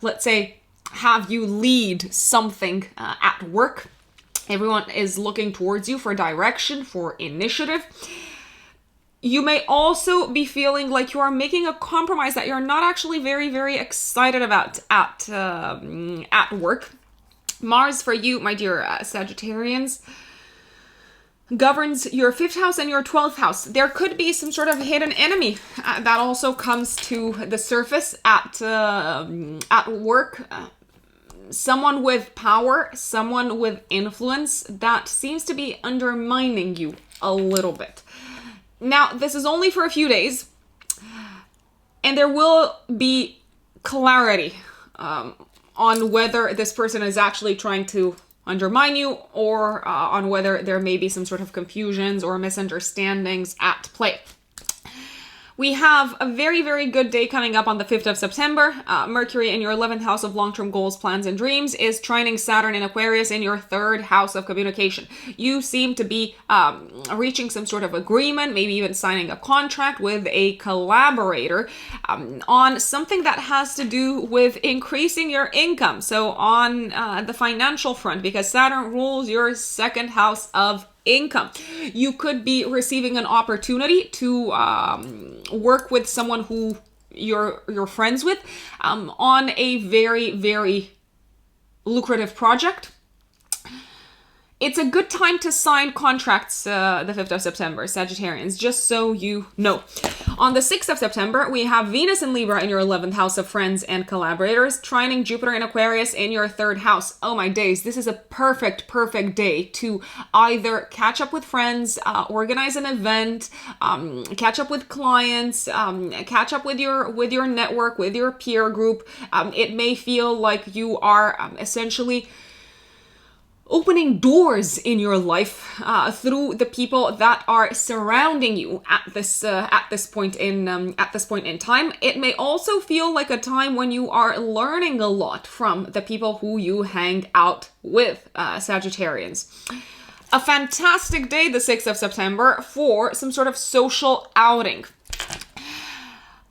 S1: let's say, have you lead something at work. Everyone is looking towards you for direction, for initiative. You may also be feeling like you are making a compromise that you're not actually very, very excited about at work. Mars for you, my dear Sagittarians, governs your 5th house and your 12th house. There could be some sort of hidden enemy that also comes to the surface at work. Someone with power, someone with influence that seems to be undermining you a little bit. Now, this is only for a few days, and there will be clarity on whether this person is actually trying to undermine you, or on whether there may be some sort of confusions or misunderstandings at play. We have a very, very good day coming up on the 5th of September. Mercury in your 11th house of long-term goals, plans, and dreams is trining Saturn in Aquarius in your 3rd house of communication. You seem to be reaching some sort of agreement, maybe even signing a contract with a collaborator on something that has to do with increasing your income. So on the financial front, because Saturn rules your 2nd house of income. You could be receiving an opportunity to work with someone who you're friends with on a very, very lucrative project. It's a good time to sign contracts the 5th of September, Sagittarians, just so you know. On the 6th of September, we have Venus in Libra in your 11th house of friends and collaborators, trining Jupiter in Aquarius in your 3rd house. Oh my days, this is a perfect day to either catch up with friends, organize an event, catch up with clients, catch up with your network, with your peer group. It may feel like you are essentially opening doors in your life through the people that are surrounding you at this point in time. It may also feel like a time when you are learning a lot from the people who you hang out with, Sagittarians. A fantastic day, the 6th of September, for some sort of social outing.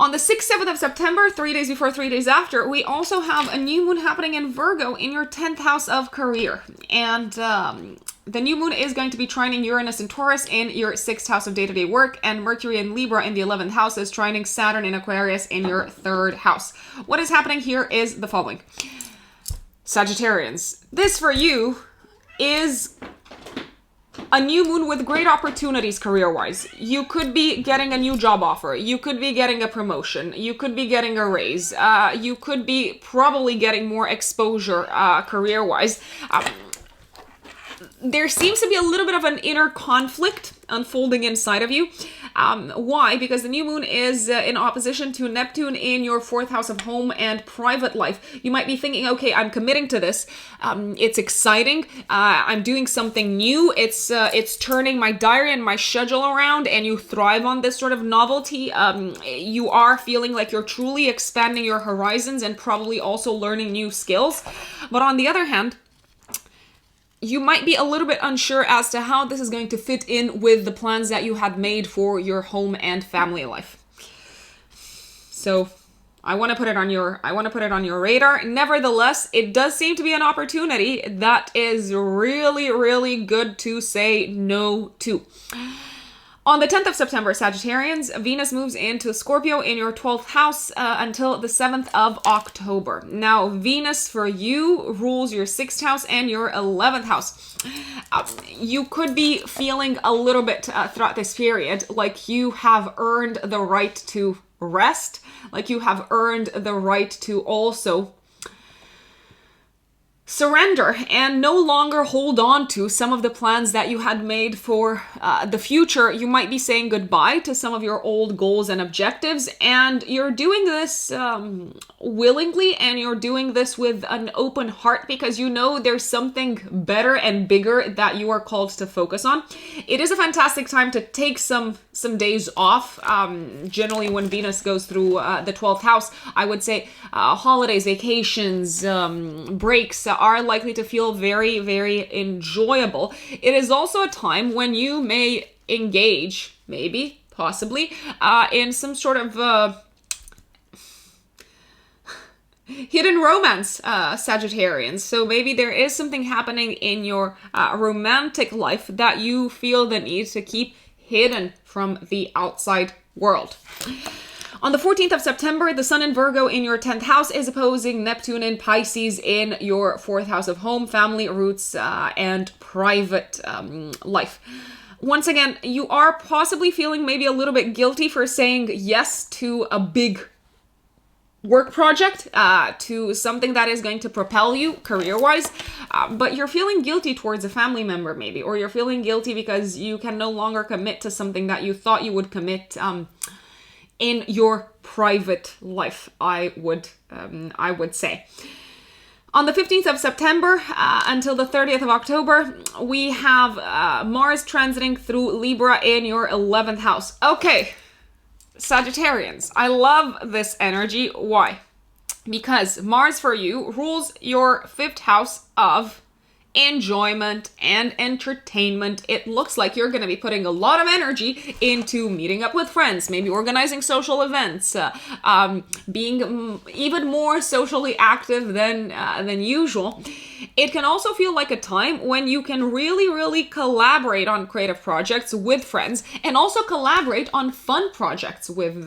S1: On the 6th, 7th of September, 3 days before, 3 days after, we also have a new moon happening in Virgo in your 10th house of career. And the new moon is going to be trining Uranus and Taurus in your 6th house of day-to-day work, and Mercury and Libra in the 11th house is trining Saturn in Aquarius in your 3rd house. What is happening here is the following. Sagittarians, this for you is a new moon with great opportunities career-wise. You could be getting a new job offer. You could be getting a promotion. You could be getting a raise. You could be probably getting more exposure career-wise. There seems to be a little bit of an inner conflict unfolding inside of you. Why? Because the new moon is in opposition to Neptune in your 4th house of home and private life. You might be thinking, okay, I'm committing to this. It's exciting. I'm doing something new. It's turning my diary and my schedule around, and you thrive on this sort of novelty. You are feeling like you're truly expanding your horizons and probably also learning new skills. But on the other hand, you might be a little bit unsure as to how this is going to fit in with the plans that you had made for your home and family life. So I want to put it on your radar. Nevertheless, it does seem to be an opportunity that is really, really good to say no to. On the 10th of September, Sagittarians, Venus moves into Scorpio in your 12th house until the 7th of October. Now, Venus for you rules your 6th house and your 11th house. You could be feeling a little bit throughout this period like you have earned the right to rest, like you have earned the right to also surrender and no longer hold on to some of the plans that you had made for the future. You might be saying goodbye to some of your old goals and objectives, and you're doing this willingly, and you're doing this with an open heart because you know there's something better and bigger that you are called to focus on. It is a fantastic time to take some days off. Generally, when Venus goes through the 12th house, I would say holidays, vacations, breaks are likely to feel very, very enjoyable. It is also a time when you may engage, maybe, possibly, in some sort of hidden romance, Sagittarians. So maybe there is something happening in your romantic life that you feel the need to keep hidden from the outside world. On the 14th of September, the Sun in Virgo in your 10th house is opposing Neptune in Pisces in your 4th house of home, family, roots, and private life. Once again, you are possibly feeling maybe a little bit guilty for saying yes to a big work project, to something that is going to propel you career-wise, but you're feeling guilty towards a family member maybe, or you're feeling guilty because you can no longer commit to something that you thought you would commit in your private life, I would say. On the 15th of September until the 30th of October, we have Mars transiting through Libra in your 11th house. Okay, Sagittarians, I love this energy. Why? Because Mars for you rules your 5th house of enjoyment and entertainment. It looks like you're going to be putting a lot of energy into meeting up with friends, maybe organizing social events, being even more socially active than usual. It can also feel like a time when you can really, really collaborate on creative projects with friends, and also collaborate on fun projects with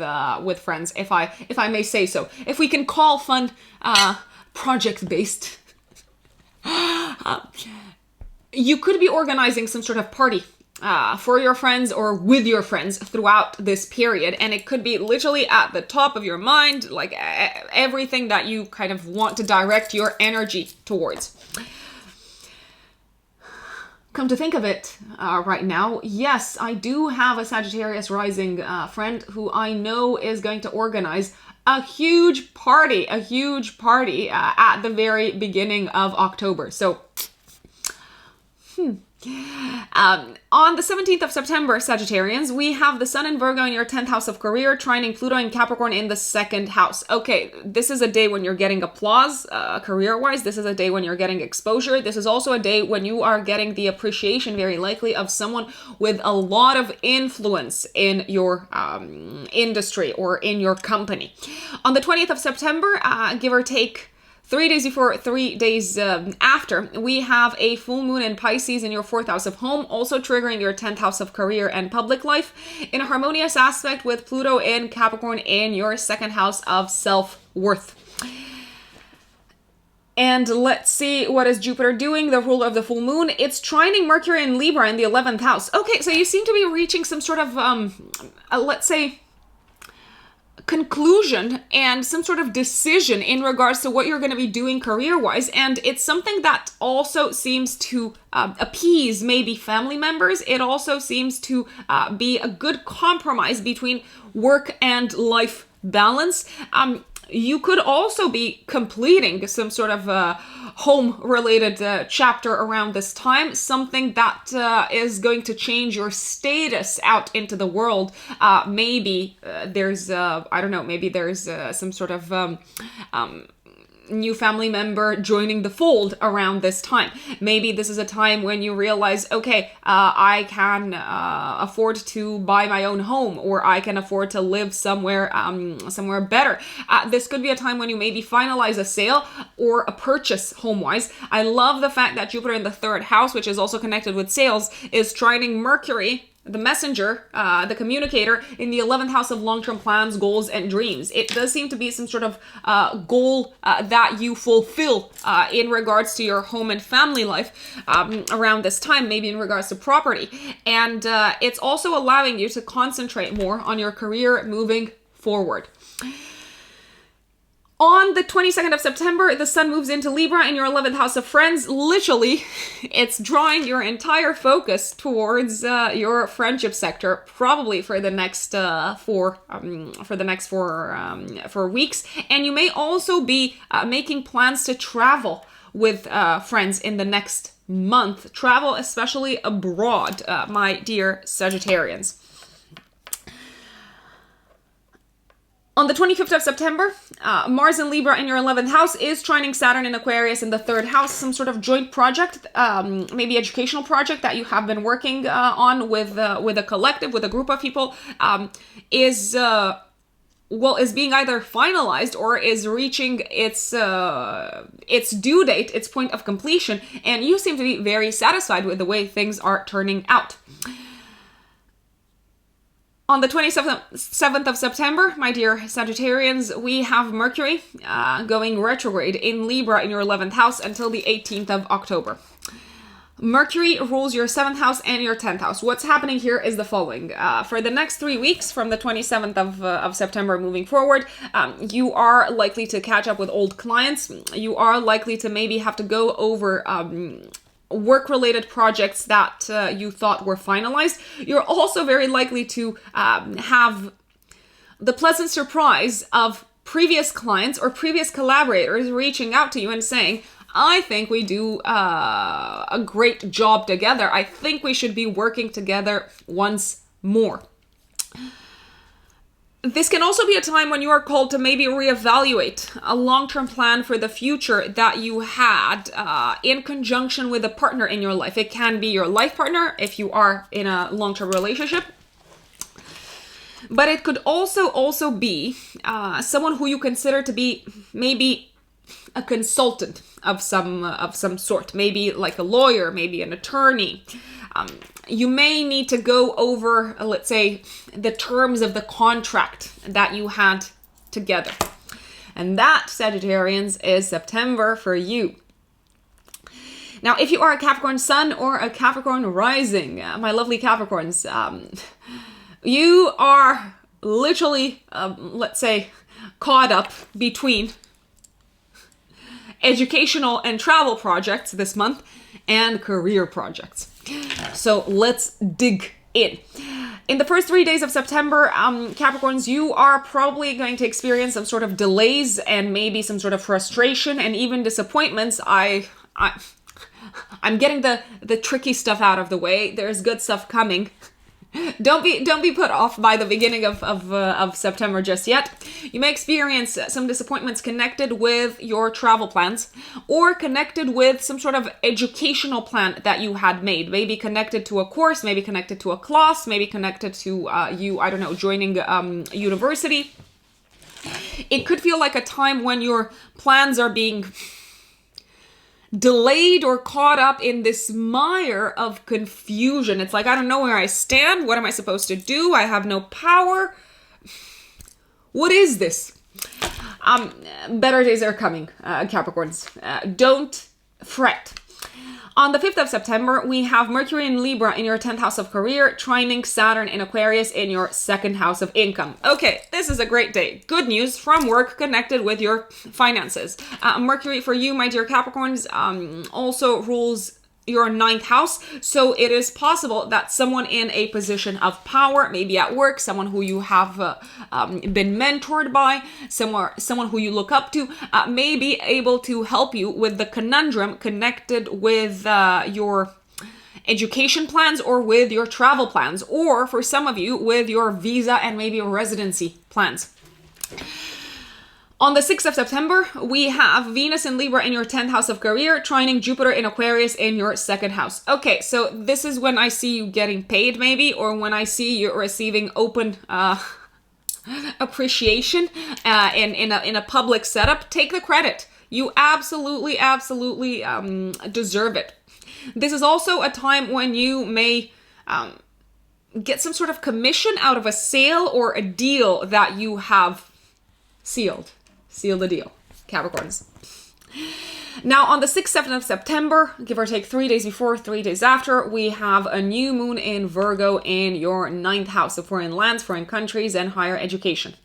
S1: friends, if I may say so. If we can call fun project-based. You could be organizing some sort of party for your friends or with your friends throughout this period, and it could be literally at the top of your mind, like everything that you kind of want to direct your energy towards. Come to think of it, right now, yes, I do have a Sagittarius rising friend who I know is going to organize a huge party at the very beginning of October. So, on the 17th of September, Sagittarians, we have the Sun in Virgo in your 10th house of career, trining Pluto in Capricorn in the 2nd house. Okay, this is a day when you're getting applause, career-wise. This is a day when you're getting exposure. This is also a day when you are getting the appreciation, very likely, of someone with a lot of influence in your industry or in your company. On the 20th of September, give or take 3 days before, 3 days after, we have a full moon in Pisces in your 4th house of home, also triggering your 10th house of career and public life, in a harmonious aspect with Pluto in Capricorn in your 2nd house of self-worth. And let's see, what is Jupiter doing, the ruler of the full moon? It's trining Mercury in Libra in the 11th house. Okay, so you seem to be reaching some sort of, let's say, conclusion and some sort of decision in regards to what you're going to be doing career-wise, and it's something that also seems to appease maybe family members. It also seems to be a good compromise between work and life balance. You could also be completing some sort of home-related chapter around this time, something that is going to change your status out into the world. Maybe there's, I don't know, maybe there's some sort of new family member joining the fold around this time. Maybe this is a time when you realize, okay, I can afford to buy my own home, or I can afford to live somewhere better. This could be a time when you maybe finalize a sale or a purchase home-wise. I love the fact that Jupiter in the third house, which is also connected with sales, is trining Mercury, the messenger, the communicator, in the 11th house of long-term plans, goals, and dreams. It does seem to be some sort of goal that you fulfill in regards to your home and family life around this time, maybe in regards to property. And it's also allowing you to concentrate more on your career moving forward. On the 22nd of September, the sun moves into Libra in your 11th house of friends. Literally, it's drawing your entire focus towards your friendship sector, probably for the next four weeks. And you may also be making plans to travel with friends in the next month. Travel, especially abroad, my dear Sagittarians. On the 25th of September, Mars in Libra in your 11th house is trining Saturn in Aquarius in the third house. Some sort of joint project, maybe educational project that you have been working on with a collective, with a group of people, is being either finalized or is reaching its due date, its point of completion, and you seem to be very satisfied with the way things are turning out. On the 27th of September, my dear Sagittarians, we have Mercury going retrograde in Libra in your 11th house until the 18th of October. Mercury rules your 7th house and your 10th house. What's happening here is the following. For the next 3 weeks, from the 27th of September moving forward, you are likely to catch up with old clients. You are likely to maybe have to go over work-related projects that you thought were finalized. You're also very likely to have the pleasant surprise of previous clients or previous collaborators reaching out to you and saying, I think we do a great job together. I think we should be working together once more. This can also be a time when you are called to maybe reevaluate a long-term plan for the future that you had in conjunction with a partner in your life. It can be your life partner if you are in a long-term relationship. But it could also be someone who you consider to be maybe a consultant of some sort, maybe like a lawyer, maybe an attorney. You may need to go over, let's say, the terms of the contract that you had together. And that, Sagittarians, is September for you. Now, if you are a Capricorn sun or a Capricorn rising, my lovely Capricorns, you are literally, let's say, caught up between educational and travel projects this month and career projects. So let's dig in. In the first 3 days of September, Capricorns, you are probably going to experience some sort of delays and maybe some sort of frustration and even disappointments. I'm getting the tricky stuff out of the way. There's good stuff coming. Don't be put off by the beginning of September just yet. You may experience some disappointments connected with your travel plans or connected with some sort of educational plan that you had made. Maybe connected to a course, maybe connected to a class, maybe connected to joining university. It could feel like a time when your plans are being delayed or caught up in this mire of confusion. It's like, I don't know where I stand. What am I supposed to do? I have no power. What is this? Better days are coming, Capricorns. Don't fret. On the 5th of September, we have Mercury in Libra in your 10th house of career, trining Saturn in Aquarius in your 2nd house of income. Okay, this is a great day. Good news from work connected with your finances. Mercury for you, my dear Capricorns, also rules your 9th house. So it is possible that someone in a position of power, maybe at work, someone who you have been mentored by, someone who you look up to, may be able to help you with the conundrum connected with your education plans or with your travel plans, or for some of you with your visa and maybe residency plans. On the 6th of September, we have Venus in Libra in your 10th house of career, trining Jupiter in Aquarius in your 2nd house. Okay, so this is when I see you getting paid maybe, or when I see you receiving open appreciation in a public setup. Take the credit. You absolutely deserve it. This is also a time when you may get some sort of commission out of a sale or a deal that you have sealed. Seal the deal, Capricorns. Now, on the 6th, 7th of September, give or take 3 days before, 3 days after, we have a new moon in Virgo in your 9th house of foreign lands, foreign countries, and higher education.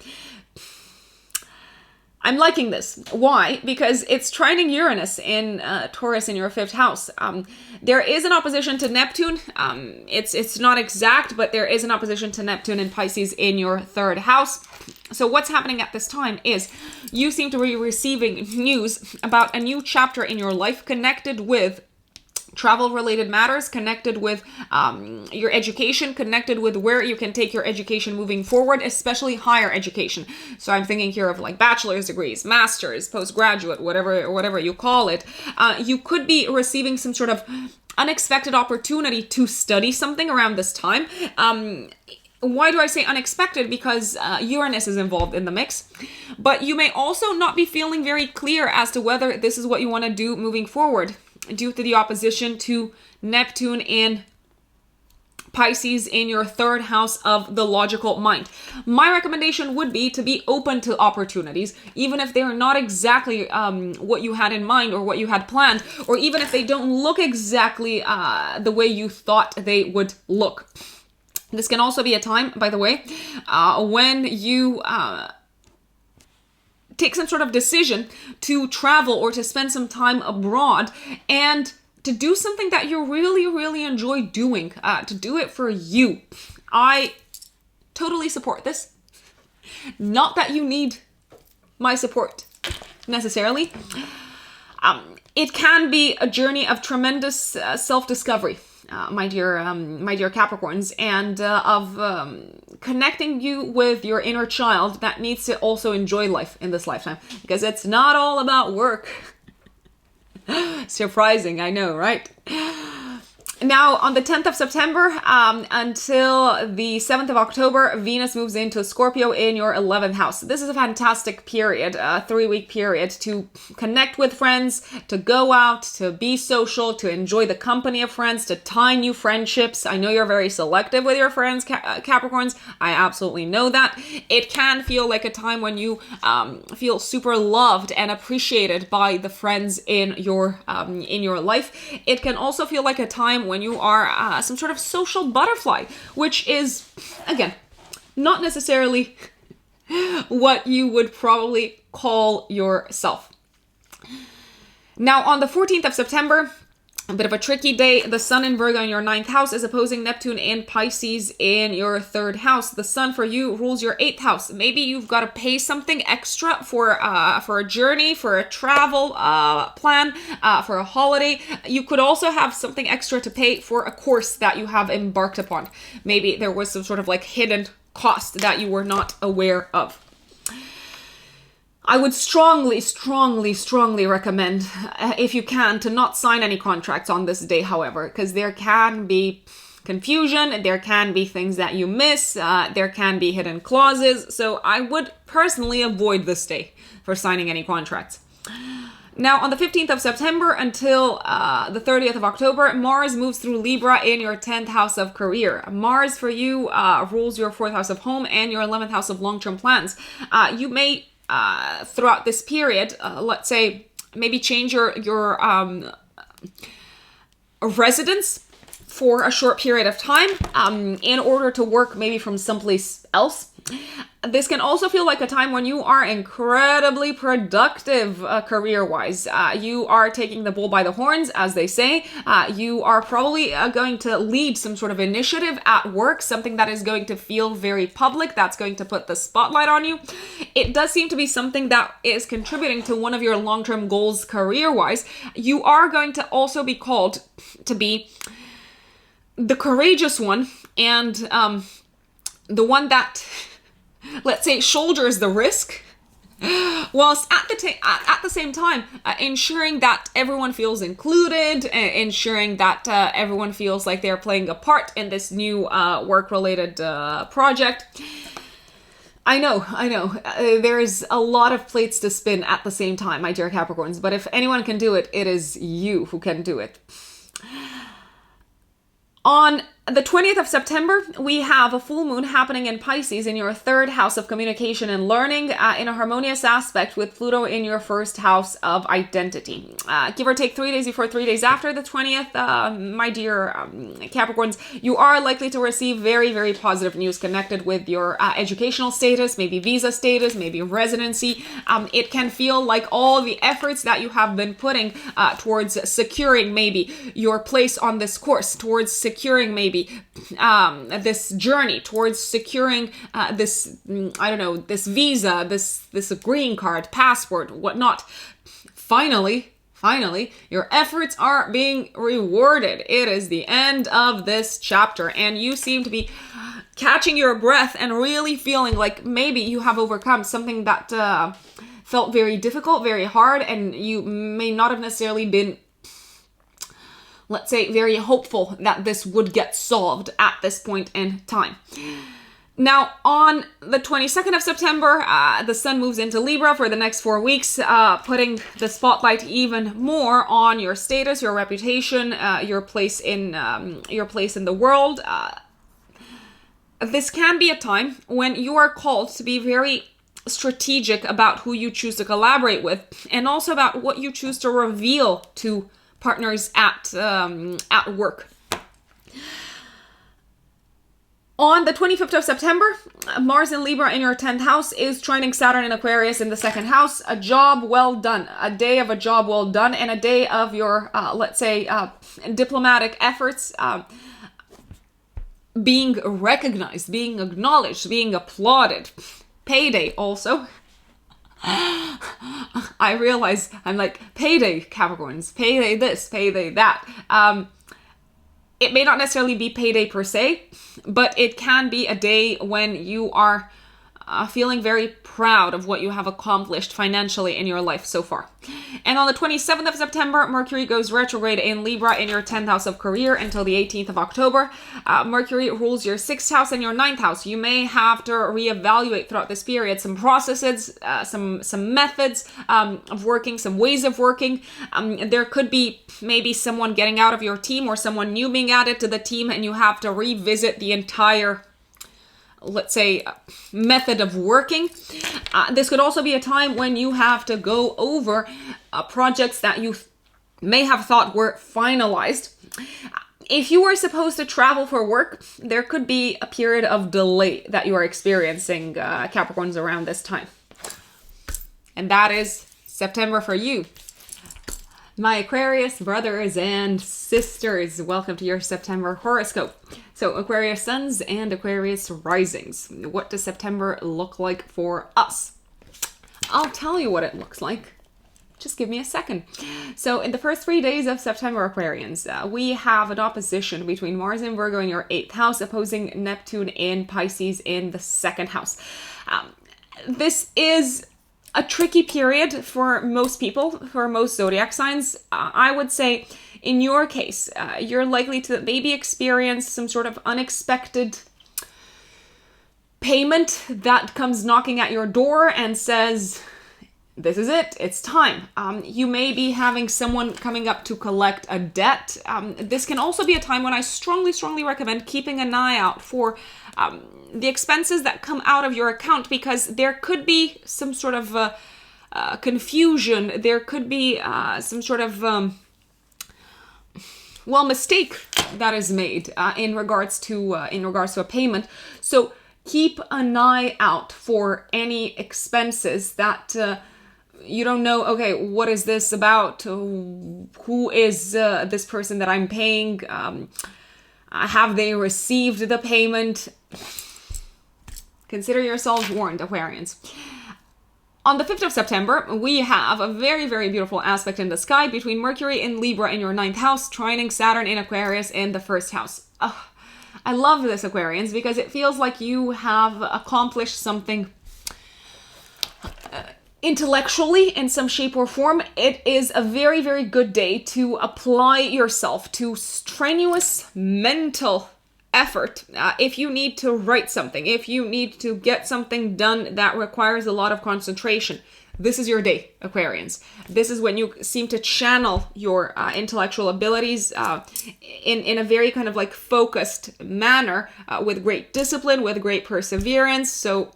S1: I'm liking this. Why? Because it's trining Uranus in Taurus in your 5th house. There is an opposition to Neptune. It's not exact, but there is an opposition to Neptune in Pisces in your 3rd house. So what's happening at this time is you seem to be receiving news about a new chapter in your life connected with travel-related matters, connected with your education, connected with where you can take your education moving forward, especially higher education. So I'm thinking here of like bachelor's degrees, master's, postgraduate, whatever you call it. You could be receiving some sort of unexpected opportunity to study something around this time. Why do I say unexpected? Because Uranus is involved in the mix. But you may also not be feeling very clear as to whether this is what you want to do moving forward, due to the opposition to Neptune in Pisces in your 3rd house of the logical mind. My recommendation would be to be open to opportunities, even if they are not exactly what you had in mind or what you had planned, or even if they don't look exactly the way you thought they would look. This can also be a time, by the way, when you take some sort of decision to travel or to spend some time abroad and to do something that you really enjoy doing, to do it for you. I totally support this. Not that you need my support necessarily. It can be a journey of tremendous self-discovery, my dear Capricorns, and of connecting you with your inner child that needs to also enjoy life in this lifetime, because it's not all about work. Surprising, I know, right? Now, on the 10th of September until the 7th of October, Venus moves into Scorpio in your 11th house. This is a fantastic period, a 3-week period to connect with friends, to go out, to be social, to enjoy the company of friends, to tie new friendships. I know you're very selective with your friends, Capricorns. I absolutely know that. It can feel like a time when you feel super loved and appreciated by the friends in your life. It can also feel like a time when you are some sort of social butterfly, which is, again, not necessarily what you would probably call yourself. Now, on the 14th of September, a bit of a tricky day. The Sun in Virgo in your 9th house is opposing Neptune in Pisces in your 3rd house. The Sun for you rules your 8th house. Maybe you've got to pay something extra for a journey, for a travel plan, for a holiday. You could also have something extra to pay for a course that you have embarked upon. Maybe there was some sort of like hidden cost that you were not aware of. I would strongly recommend, if you can, to not sign any contracts on this day, however, because there can be confusion, there can be things that you miss, there can be hidden clauses, so I would personally avoid this day for signing any contracts. Now, on the 15th of September until the 30th of October, Mars moves through Libra in your 10th house of career. Mars for you rules your 4th house of home and your 11th house of long-term plans. You may throughout this period, let's say, maybe change your residence for a short period of time in order to work maybe from someplace else. This can also feel like a time when you are incredibly productive career-wise. You are taking the bull by the horns, as they say. You are probably going to lead some sort of initiative at work, something that is going to feel very public, that's going to put the spotlight on you. It does seem to be something that is contributing to one of your long-term goals career-wise. You are going to also be called to be the courageous one and the one that, let's say, shoulders the risk whilst at the same time ensuring that everyone feels included, ensuring that everyone feels like they're playing a part in this new work-related project. I know. There's a lot of plates to spin at the same time, my dear Capricorns, but if anyone can do it, it is you who can do it. On the 20th of September, we have a full moon happening in Pisces in your third house of communication and learning, in a harmonious aspect with Pluto in your first house of identity. Give or take 3 days before, 3 days after the 20th, my dear Capricorns, you are likely to receive very, very positive news connected with your educational status, maybe visa status, maybe residency. It can feel like all the efforts that you have been putting towards securing maybe your place on this course, towards securing maybe this journey, towards securing this, I don't know, this visa, this green card, passport, whatnot. Finally, your efforts are being rewarded. It is the end of this chapter, and you seem to be catching your breath and really feeling like maybe you have overcome something that felt very difficult, very hard, and you may not have necessarily been, let's say, very hopeful that this would get solved at this point in time. Now, on the 22nd of September, the sun moves into Libra for the next 4 weeks, putting the spotlight even more on your status, your reputation, your place in the world. This can be a time when you are called to be very strategic about who you choose to collaborate with, and also about what you choose to reveal to partners at work. On the 25th of September, Mars in Libra in your 10th house is trining Saturn in Aquarius in the second house. A job well done, a day of a job well done, and a day of your, let's say, diplomatic efforts being recognized, being acknowledged, being applauded. Payday also. I realize I'm like, payday, Capricorns, payday this, payday that. It may not necessarily be payday per se, but it can be a day when you are feeling very proud of what you have accomplished financially in your life so far. And on the 27th of September, Mercury goes retrograde in Libra in your 10th house of career until the 18th of October. Mercury rules your 6th house and your 9th house. You may have to reevaluate throughout this period some processes, some methods of working, some ways of working. There could be maybe someone getting out of your team or someone new being added to the team, and you have to revisit the entire, let's say, method of working. This could also be a time when you have to go over projects that you may have thought were finalized. If you were supposed to travel for work, there could be a period of delay that you are experiencing, Capricorns, around this time. And that is September for you. My Aquarius brothers and sisters, welcome to your September horoscope. So Aquarius suns and Aquarius risings. What does September look like for us? I'll tell you what it looks like. Just give me a second. So in the first 3 days of September, Aquarians, we have an opposition between Mars and Virgo in your 8th house, opposing Neptune in Pisces in the 2nd house. This is a tricky period for most people, for most zodiac signs. I would say in your case, you're likely to maybe experience some sort of unexpected payment that comes knocking at your door and says, this is it, it's time. You may be having someone coming up to collect a debt. This can also be a time when I strongly recommend keeping an eye out for the expenses that come out of your account, because there could be some sort of confusion. There could be some sort of mistake that is made in regards to a payment. So keep an eye out for any expenses that you don't know. Okay, what is this about? Who is this person that I'm paying? Have they received the payment? Consider yourselves warned, Aquarians. On the 5th of September, we have a very, very beautiful aspect in the sky between Mercury in Libra in your 9th house, trining Saturn in Aquarius in the 1st house. I love this, Aquarians, because it feels like you have accomplished something intellectually in some shape or form, it is a very, very good day to apply yourself to strenuous mental effort. If you need to write something, if you need to get something done that requires a lot of concentration, this is your day, Aquarians. This is when you seem to channel your intellectual abilities in a very kind of like focused manner, with great discipline, with great perseverance. So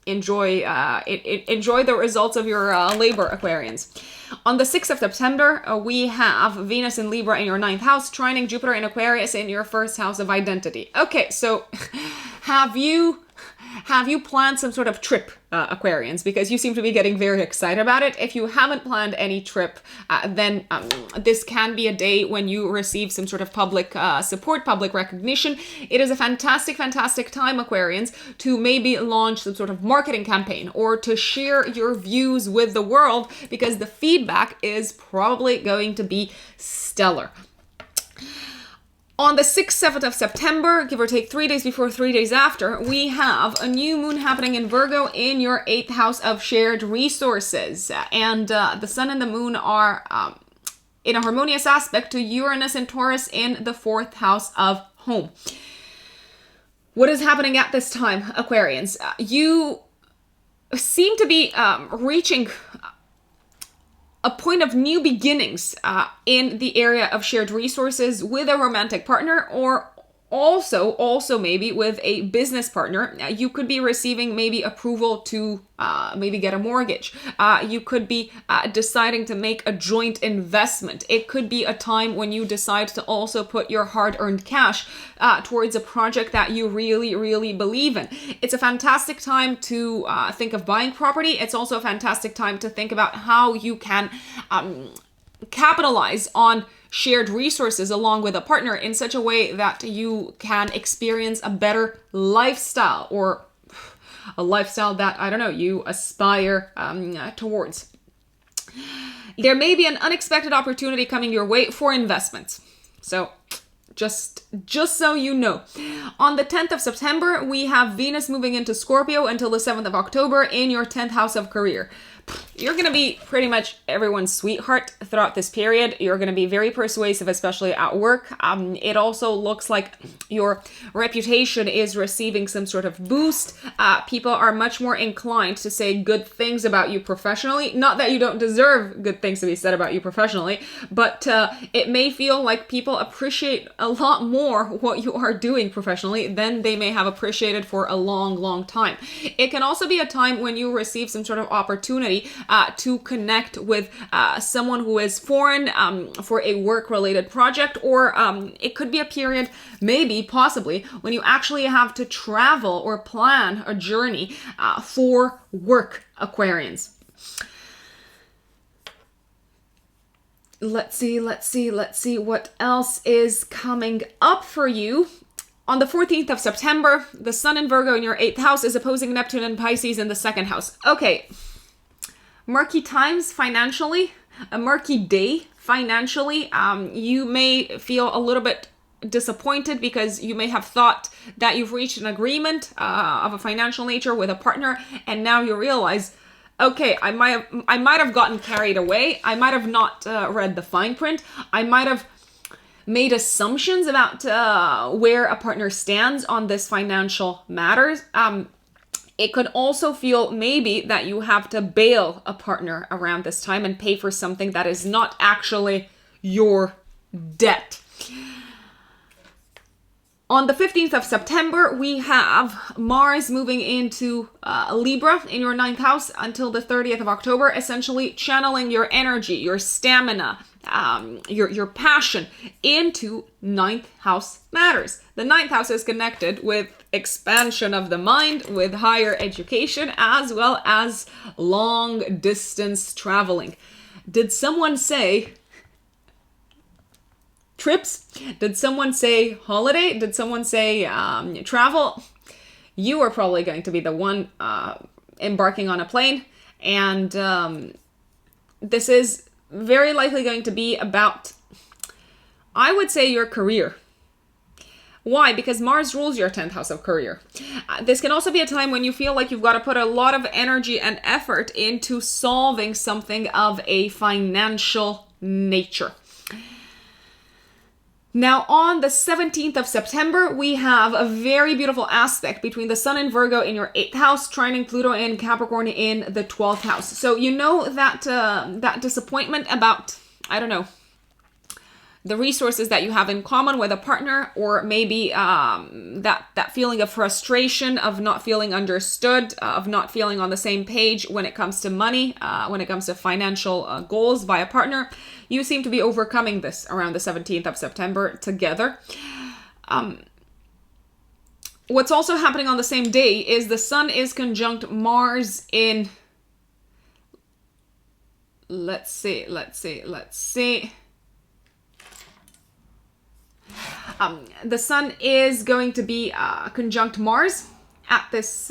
S1: enjoy the results of your labor, Aquarians. On the 6th of September, we have Venus in Libra in your 9th house, trining Jupiter in Aquarius in your 1st house of identity. Okay, so have you planned some sort of trip, Aquarians? Because you seem to be getting very excited about it. If you haven't planned any trip, then this can be a day when you receive some sort of public support, public recognition. It is a fantastic, fantastic time, Aquarians, to maybe launch some sort of marketing campaign or to share your views with the world, because the feedback is probably going to be stellar. On the 6th, 7th of September, give or take 3 days before, 3 days after, we have a new moon happening in Virgo in your 8th house of shared resources. And the sun and the moon are in a harmonious aspect to Uranus and Taurus in the 4th house of home. What is happening at this time, Aquarians? You seem to be reaching a point of new beginnings in the area of shared resources with a romantic partner, or also maybe with a business partner. You could be receiving maybe approval to maybe get a mortgage. You could be deciding to make a joint investment. It could be a time when you decide to also put your hard-earned cash towards a project that you really, really believe in. It's a fantastic time to think of buying property. It's also a fantastic time to think about how you can capitalize on shared resources along with a partner in such a way that you can experience a better lifestyle, or a lifestyle that, I don't know, you aspire towards. There may be an unexpected opportunity coming your way for investments. So just so you know. On the 10th of September, we have Venus moving into Scorpio until the 7th of October in your 10th house of career. You're going to be pretty much everyone's sweetheart throughout this period. You're going to be very persuasive, especially at work. It also looks like your reputation is receiving some sort of boost. People are much more inclined to say good things about you professionally. Not that you don't deserve good things to be said about you professionally, but it may feel like people appreciate a lot more what you are doing professionally than they may have appreciated for a long, long time. It can also be a time when you receive some sort of opportunity to connect with someone who is foreign for a work-related project, or it could be a period, maybe, possibly, when you actually have to travel or plan a journey for work, Aquarians. Let's see what else is coming up for you. On the 14th of September, the sun in Virgo in your 8th house is opposing Neptune and Pisces in the 2nd house. Okay. Murky times financially, a murky day financially. You may feel a little bit disappointed because you may have thought that you've reached an agreement of a financial nature with a partner, and now you realize, okay, I might have gotten carried away. I might have not read the fine print. I might have made assumptions about where a partner stands on this financial matters. It could also feel maybe that you have to bail a partner around this time and pay for something that is not actually your debt. On the 15th of September, we have Mars moving into Libra in your 9th house until the 30th of October, essentially channeling your energy, your stamina, your passion into 9th house matters. The 9th house is connected with expansion of the mind, with higher education, as well as long distance traveling. Did someone say trips? Did someone say holiday? Did someone say travel? You are probably going to be the one embarking on a plane, and this is very likely going to be about, I would say, your career. Why? Because Mars rules your 10th house of career. This can also be a time when you feel like you've got to put a lot of energy and effort into solving something of a financial nature. Now, on the 17th of September, we have a very beautiful aspect between the Sun in Virgo in your 8th house, trining Pluto in Capricorn in the 12th house. So you know that that disappointment about, I don't know, the resources that you have in common with a partner, or maybe that feeling of frustration, of not feeling understood, of not feeling on the same page when it comes to money, when it comes to financial goals by a partner. You seem to be overcoming this around the 17th of September together. What's also happening on the same day is the Sun is conjunct Mars in, let's see. The Sun is going to be conjunct Mars at this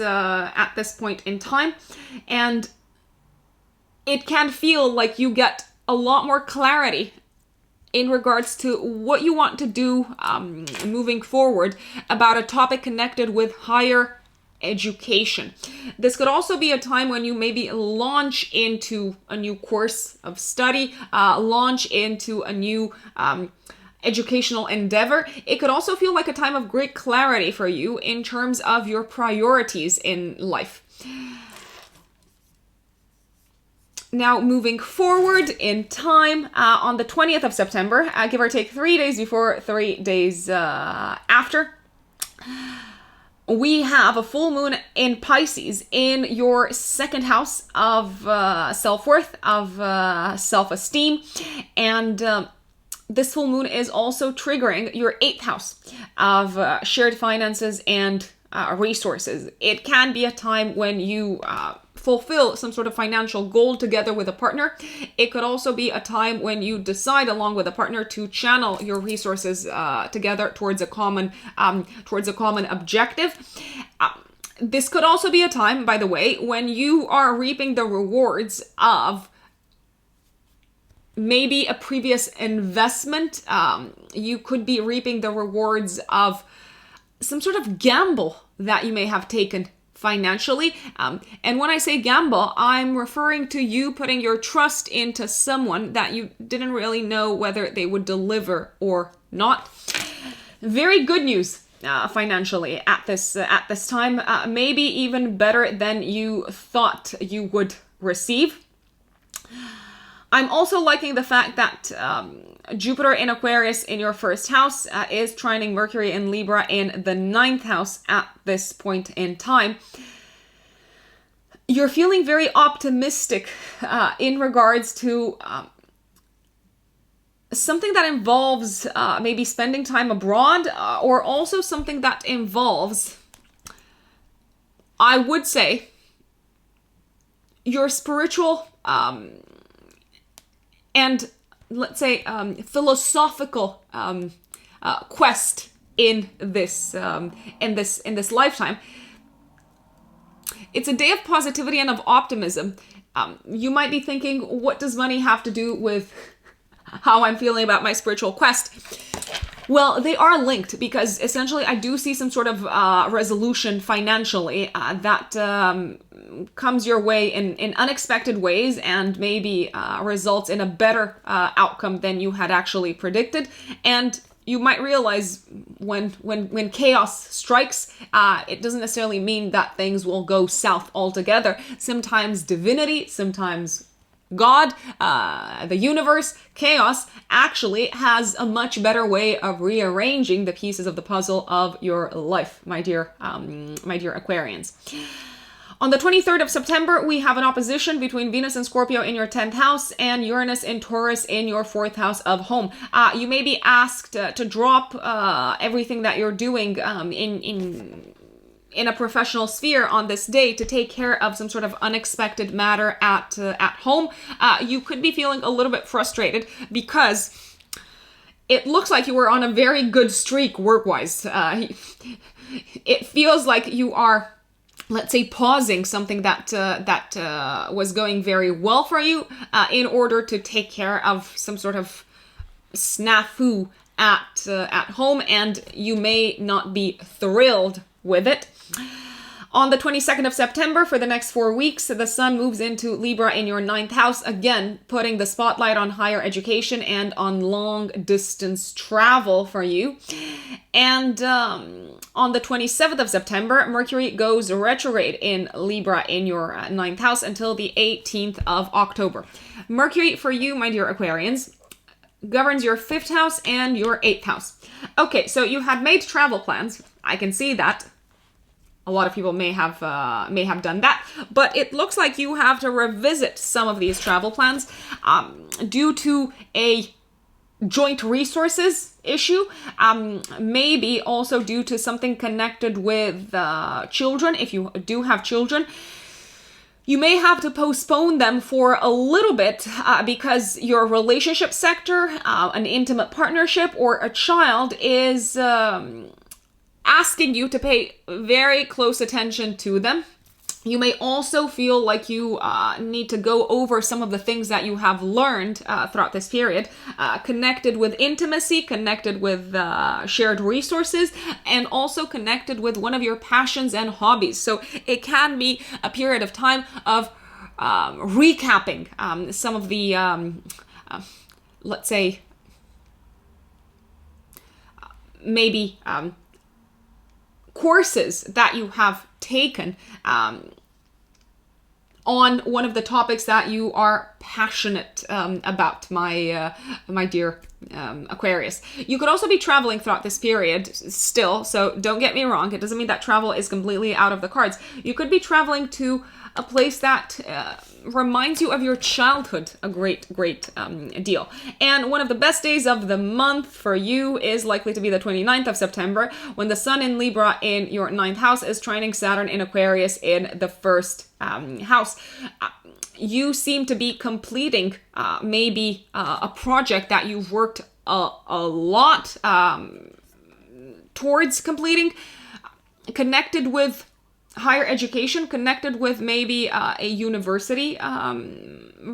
S1: point in time, and it can feel like you get a lot more clarity in regards to what you want to do moving forward about a topic connected with higher education. This could also be a time when you maybe launch into a new course of study, launch into a new educational endeavor. It could also feel like a time of great clarity for you in terms of your priorities in life. Now, moving forward in time, on the 20th of September, give or take 3 days before, 3 days after, we have a full moon in Pisces in your 2nd house of self-worth, of self-esteem, and this full moon is also triggering your 8th house of shared finances and resources. It can be a time when you fulfill some sort of financial goal together with a partner. It could also be a time when you decide along with a partner to channel your resources together towards a common objective. This could also be a time, by the way, when you are reaping the rewards of maybe a previous investment. You could be reaping the rewards of some sort of gamble that you may have taken financially. And when I say gamble, I'm referring to you putting your trust into someone that you didn't really know whether they would deliver or not. Very good news financially at this time, maybe even better than you thought you would receive. I'm also liking the fact that Jupiter in Aquarius in your 1st house is trining Mercury in Libra in the 9th house at this point in time. You're feeling very optimistic in regards to something that involves maybe spending time abroad, or also something that involves, I would say, your spiritual and let's say philosophical quest in this lifetime. It's a day of positivity and of optimism. You might be thinking, what does money have to do with how I'm feeling about my spiritual quest? Well, they are linked, because essentially I do see some sort of resolution financially that comes your way in unexpected ways, and maybe results in a better outcome than you had actually predicted. And you might realize when chaos strikes, it doesn't necessarily mean that things will go south altogether. Sometimes divinity, sometimes God, the universe, chaos actually has a much better way of rearranging the pieces of the puzzle of your life, my dear Aquarians. On the 23rd of September, we have an opposition between Venus and Scorpio in your 10th house and Uranus and Taurus in your 4th house of home. You may be asked to drop everything that you're doing in a professional sphere on this day to take care of some sort of unexpected matter at home. You could be feeling a little bit frustrated because it looks like you were on a very good streak work-wise. It feels like you are, let's say, pausing something that was going very well for you in order to take care of some sort of snafu at home, and you may not be thrilled with it. On the 22nd of September, for the next 4 weeks, the sun moves into Libra in your 9th house, again, putting the spotlight on higher education and on long distance travel for you. And on the 27th of September, Mercury goes retrograde in Libra in your 9th house until the 18th of October. Mercury, for you, my dear Aquarians, governs your 5th house and your 8th house. Okay, so you had made travel plans. I can see that. A lot of people may have done that, but it looks like you have to revisit some of these travel plans due to a joint resources issue, maybe also due to something connected with children. If you do have children, you may have to postpone them for a little bit because your relationship sector, an intimate partnership, or a child is asking you to pay very close attention to them. You may also feel like you need to go over some of the things that you have learned throughout this period, connected with intimacy, connected with shared resources, and also connected with one of your passions and hobbies. So it can be a period of time of recapping some of the, let's say, maybe courses that you have taken on one of the topics that you are passionate about, my dear Aquarius. You could also be traveling throughout this period still, so don't get me wrong. It doesn't mean that travel is completely out of the cards. You could be traveling to a place that reminds you of your childhood a great deal. And one of the best days of the month for you is likely to be the 29th of September, when the sun in Libra in your 9th house is trining Saturn in Aquarius in the 1st house. You seem to be completing maybe a project that you've worked a lot towards completing, connected with higher education, connected with maybe a university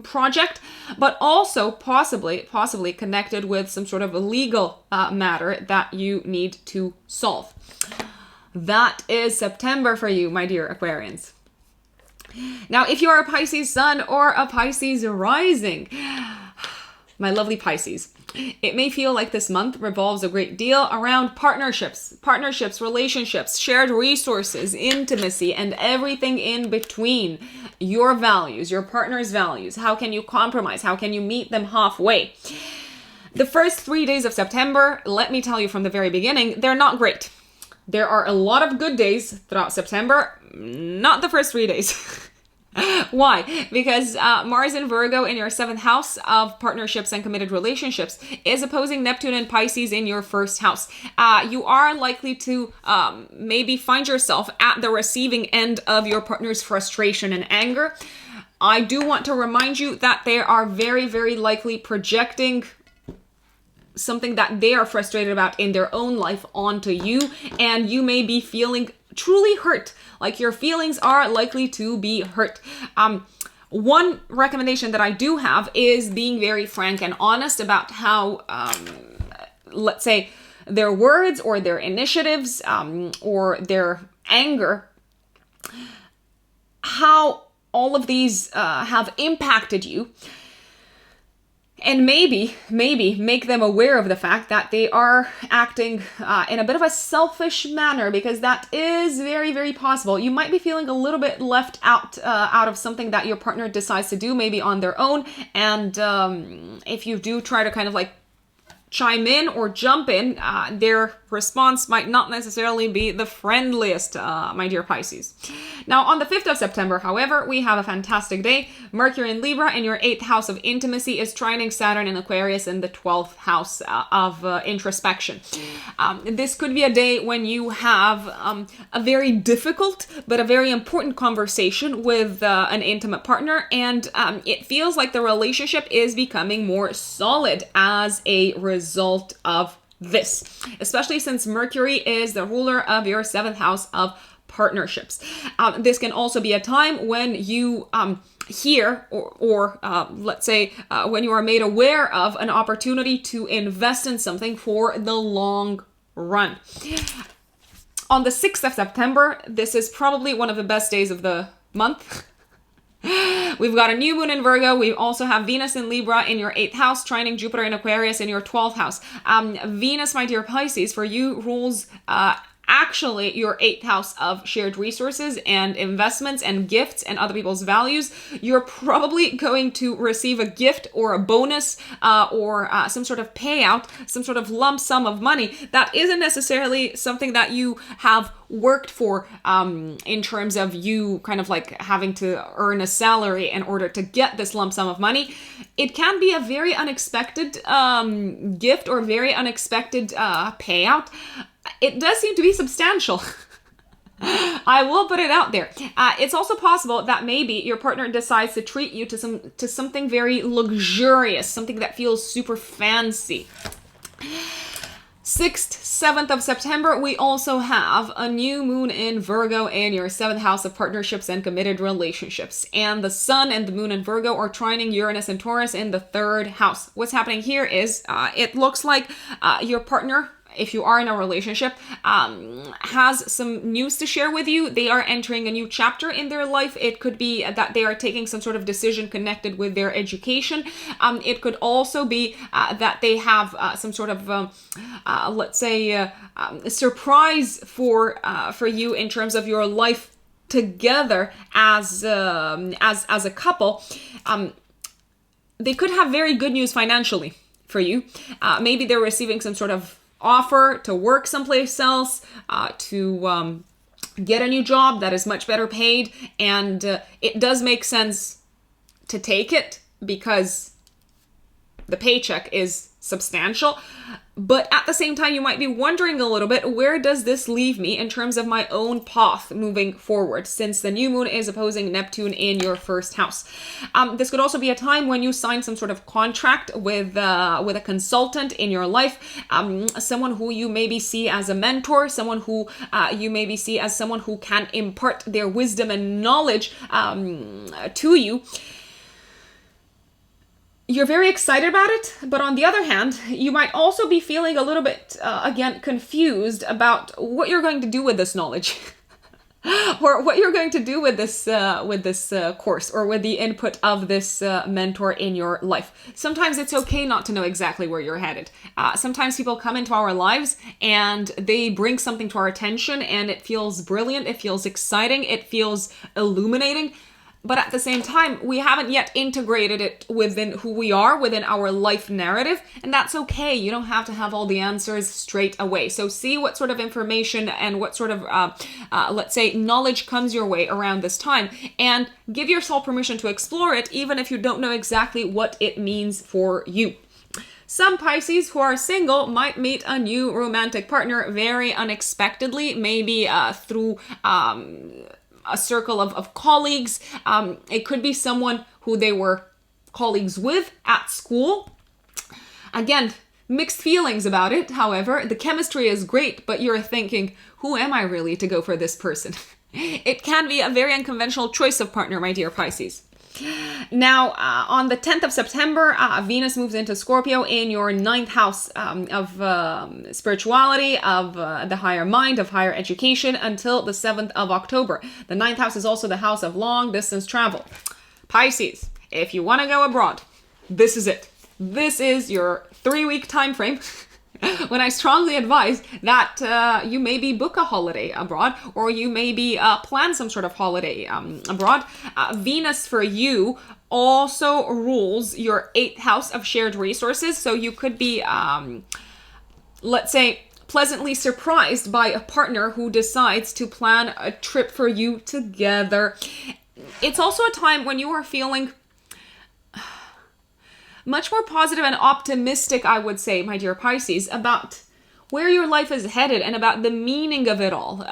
S1: project, but also possibly connected with some sort of a legal matter that you need to solve. That is September for you, my dear Aquarians. Now, if you are a Pisces sun or a Pisces rising, my lovely Pisces, it may feel like this month revolves a great deal around partnerships, relationships, shared resources, intimacy, and everything in between. Your values, your partner's values. How can you compromise? How can you meet them halfway? The first 3 days of September, let me tell you from the very beginning, they're not great. There are a lot of good days throughout September, not the first 3 days. Why? Because Mars in Virgo in your 7th house of partnerships and committed relationships is opposing Neptune and Pisces in your 1st house. You are likely to maybe find yourself at the receiving end of your partner's frustration and anger. I do want to remind you that they are very, very likely projecting something that they are frustrated about in their own life onto you, and you may be feeling truly hurt, like your feelings are likely to be hurt. One recommendation that I do have is being very frank and honest about how, let's say, their words or their initiatives or their anger, how all of these have impacted you. And maybe make them aware of the fact that they are acting in a bit of a selfish manner, because that is very, very possible. You might be feeling a little bit left out of something that your partner decides to do, maybe on their own. And if you do try to kind of like chime in or jump in, their response might not necessarily be the friendliest, my dear Pisces. Now, on the 5th of September, however, we have a fantastic day. Mercury in Libra in your 8th house of intimacy is trining Saturn in Aquarius in the 12th house of introspection. This could be a day when you have a very difficult but a very important conversation with an intimate partner, and it feels like the relationship is becoming more solid as a result of this, especially since Mercury is the ruler of your 7th house of partnerships. This can also be a time when you here, or let's say when you are made aware of an opportunity to invest in something for the long run. On the 6th of September, this is probably one of the best days of the month. We've got a new moon in Virgo. We also have Venus in Libra in your 8th house, trining Jupiter in Aquarius in your 12th house. Venus, my dear Pisces, for you rules actually your 8th house of shared resources and investments and gifts and other people's values. You're probably going to receive a gift or a bonus or some sort of payout, some sort of lump sum of money that isn't necessarily something that you have worked for, in terms of you kind of like having to earn a salary in order to get this lump sum of money. It can be a very unexpected gift or very unexpected payout. It does seem to be substantial. I will put it out there. It's also possible that maybe your partner decides to treat you to something very luxurious, something that feels super fancy. 6th, 7th of September, we also have a new moon in Virgo in your 7th house of partnerships and committed relationships. And the sun and the moon in Virgo are trining Uranus and Taurus in the 3rd house. What's happening here is it looks like your partner, if you are in a relationship, has some news to share with you. They are entering a new chapter in their life. It could be that they are taking some sort of decision connected with their education. It could also be that they have some sort of, let's say, surprise for you in terms of your life together as a couple. They could have very good news financially for you. Maybe they're receiving some sort of offer to work someplace else, to get a new job that is much better paid, and it does make sense to take it because the paycheck is substantial. But at the same time, you might be wondering a little bit, where does this leave me in terms of my own path moving forward, since the new moon is opposing Neptune in your 1st house? This could also be a time when you sign some sort of contract with a consultant in your life, someone who you maybe see as a mentor, someone who you maybe see as someone who can impart their wisdom and knowledge to you. You're very excited about it, but on the other hand, you might also be feeling a little bit, again, confused about what you're going to do with this knowledge. Or what you're going to do with this course, or with the input of this mentor in your life. Sometimes it's okay not to know exactly where you're headed. Sometimes people come into our lives and they bring something to our attention and it feels brilliant, it feels exciting, it feels illuminating. But at the same time, we haven't yet integrated it within who we are, within our life narrative, and that's okay. You don't have to have all the answers straight away. So see what sort of information and what sort of, let's say, knowledge comes your way around this time, and give yourself permission to explore it, even if you don't know exactly what it means for you. Some Pisces who are single might meet a new romantic partner very unexpectedly, maybe through a circle of colleagues. It could be someone who they were colleagues with at school. Again, mixed feelings about it. However, the chemistry is great, but you're thinking, who am I really to go for this person? It can be a very unconventional choice of partner, my dear Pisces. Now, on the 10th of September, Venus moves into Scorpio in your 9th house of spirituality, of the higher mind, of higher education, until the 7th of October. The 9th house is also the house of long distance travel. Pisces, if you want to go abroad, this is it. This is your 3-week time frame. When I strongly advise that you maybe book a holiday abroad, or you maybe plan some sort of holiday abroad. Venus for you also rules your 8th house of shared resources. So you could be, let's say, pleasantly surprised by a partner who decides to plan a trip for you together. It's also a time when you are feeling much more positive and optimistic, I would say, my dear Pisces, about where your life is headed and about the meaning of it all.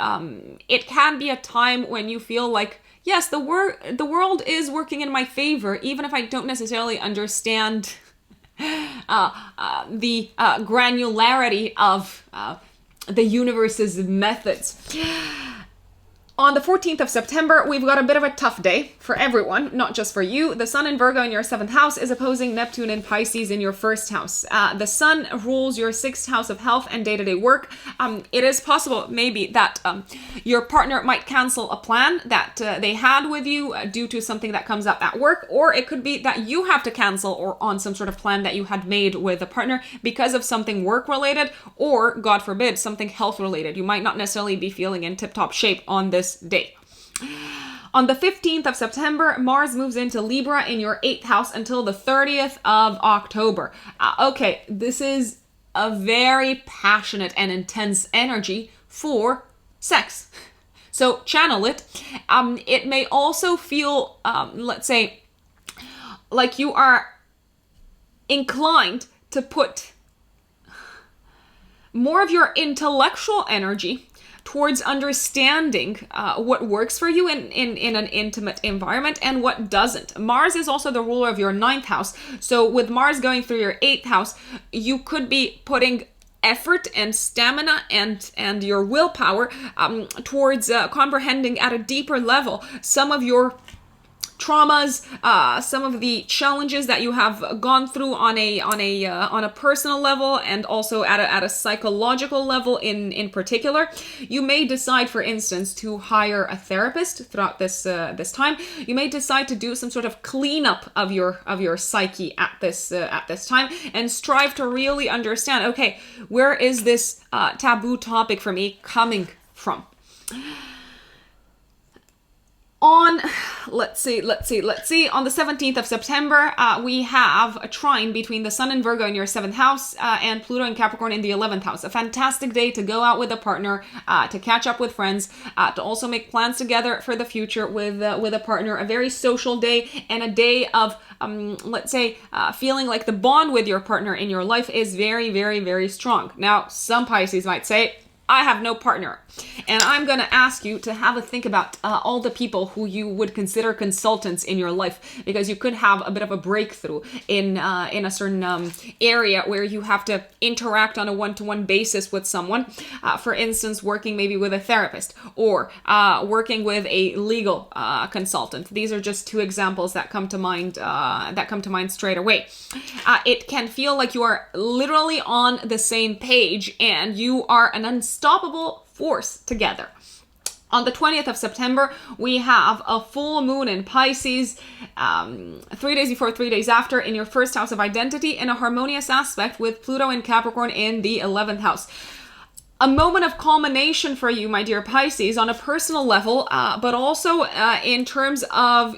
S1: It can be a time when you feel like, yes, the world is working in my favor, even if I don't necessarily understand the granularity of the universe's methods. On the 14th of September, we've got a bit of a tough day for everyone, not just for you. The Sun in Virgo in your 7th house is opposing Neptune in Pisces in your 1st house. The Sun rules your 6th house of health and day-to-day work. It is possible maybe that your partner might cancel a plan that they had with you due to something that comes up at work, or it could be that you have to cancel or on some sort of plan that you had made with a partner because of something work-related, or, God forbid, something health-related. You might not necessarily be feeling in tip-top shape on this day. On the 15th of September, Mars moves into Libra in your 8th house until the 30th of October. Okay, this is a very passionate and intense energy for sex. So channel it. It may also feel, let's say, like you are inclined to put more of your intellectual energy towards understanding what works for you in an intimate environment and what doesn't. Mars is also the ruler of your 9th house. So with Mars going through your 8th house, you could be putting effort and stamina and your willpower towards comprehending at a deeper level some of your traumas, some of the challenges that you have gone through on a personal level, and also at a psychological level in particular. You may decide, for instance, to hire a therapist throughout this time. You may decide to do some sort of cleanup of your psyche at this time, and strive to really understand, okay, where is this taboo topic for me coming from? Let's see. On the 17th of September, we have a trine between the Sun in Virgo in your 7th house and Pluto in Capricorn in the 11th house. A fantastic day to go out with a partner, to catch up with friends, to also make plans together for the future with a partner. A very social day, and a day of, let's say, feeling like the bond with your partner in your life is very, very, very strong. Now, some Pisces might say, I have no partner. And I'm going to ask you to have a think about all the people who you would consider consultants in your life, because you could have a bit of a breakthrough in a certain area where you have to interact on a one-to-one basis with someone. For instance, working maybe with a therapist, or working with a legal consultant. These are just two examples that come to mind straight away. It can feel like you are literally on the same page and you are an unstoppable force together. On the 20th of September, we have a full moon in Pisces, 3 days before, 3 days after, in your 1st house of identity, in a harmonious aspect with Pluto and Capricorn in the 11th house. A moment of culmination for you, my dear Pisces, on a personal level, but also in terms of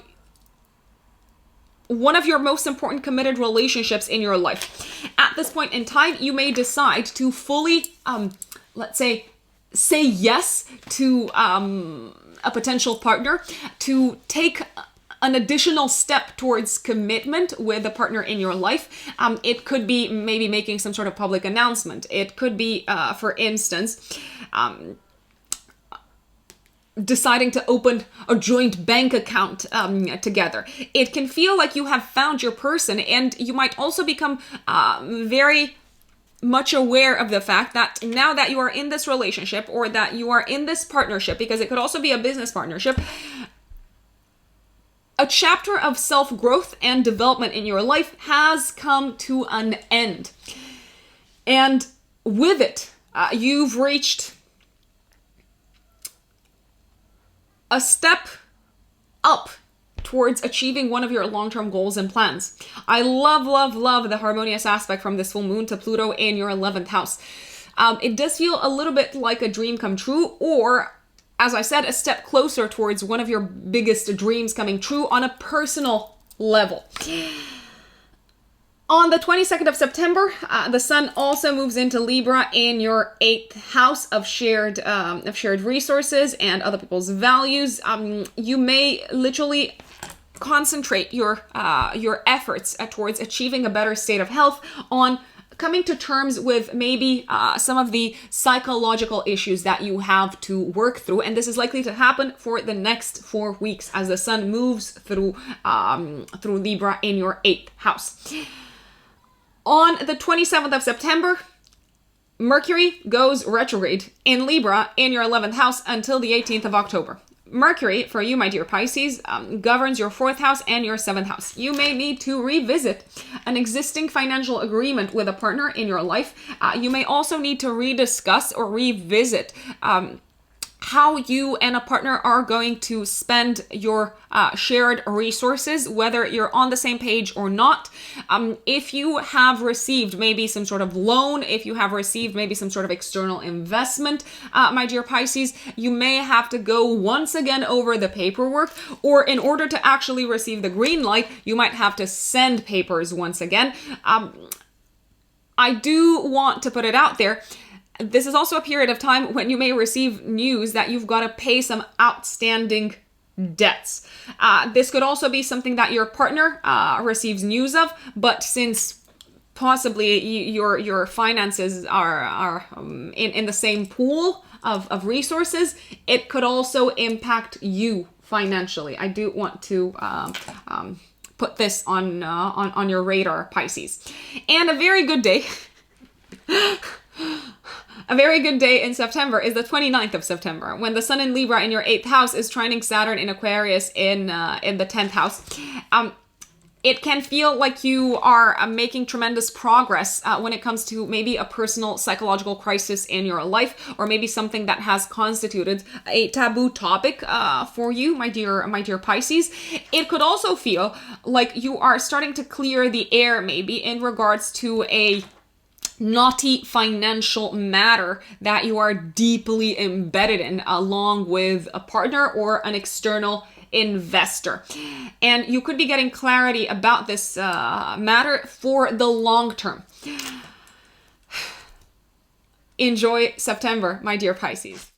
S1: one of your most important committed relationships in your life. At this point in time, you may decide to fully, let's say yes to a potential partner, to take an additional step towards commitment with a partner in your life. It could be maybe making some sort of public announcement. It could be, for instance, deciding to open a joint bank account together. It can feel like you have found your person, and you might also become very much aware of the fact that now that you are in this relationship, or that you are in this partnership, because it could also be a business partnership, a chapter of self-growth and development in your life has come to an end. And with it, you've reached a step up towards achieving one of your long-term goals and plans. I love the harmonious aspect from this full moon to Pluto in your 11th house. It does feel a little bit like a dream come true, or, as I said, a step closer towards one of your biggest dreams coming true on a personal level. On the 22nd of September, the Sun also moves into Libra in your 8th house of shared resources and other people's values. You may literally concentrate your efforts towards achieving a better state of health, on coming to terms with maybe some of the psychological issues that you have to work through. And this is likely to happen for the next 4 weeks as the Sun moves through Libra in your 8th house. On the 27th of September, Mercury goes retrograde in Libra in your 11th house until the 18th of October. Mercury, for you, my dear Pisces, governs your 4th house and your 7th house. You may need to revisit an existing financial agreement with a partner in your life. You may also need to rediscuss or revisit how you and a partner are going to spend your shared resources, whether you're on the same page or not. If you have received maybe some sort of loan, if you have received maybe some sort of external investment, my dear Pisces, you may have to go once again over the paperwork, or in order to actually receive the green light, you might have to send papers once again. I do want to put it out there. This is also a period of time when you may receive news that you've got to pay some outstanding debts. This could also be something that your partner receives news of, but since possibly your finances are in the same pool of resources, it could also impact you financially. I do want to put this on your radar, Pisces. And a very good day. A very good day in September is the 29th of September, when the Sun in Libra in your 8th house is trining Saturn in Aquarius in the 10th house. It can feel like you are making tremendous progress when it comes to maybe a personal psychological crisis in your life, or maybe something that has constituted a taboo topic for you, my dear Pisces. It could also feel like you are starting to clear the air, maybe in regards to a knotty financial matter that you are deeply embedded in, along with a partner or an external investor. And you could be getting clarity about this matter for the long term. Enjoy September, my dear Pisces.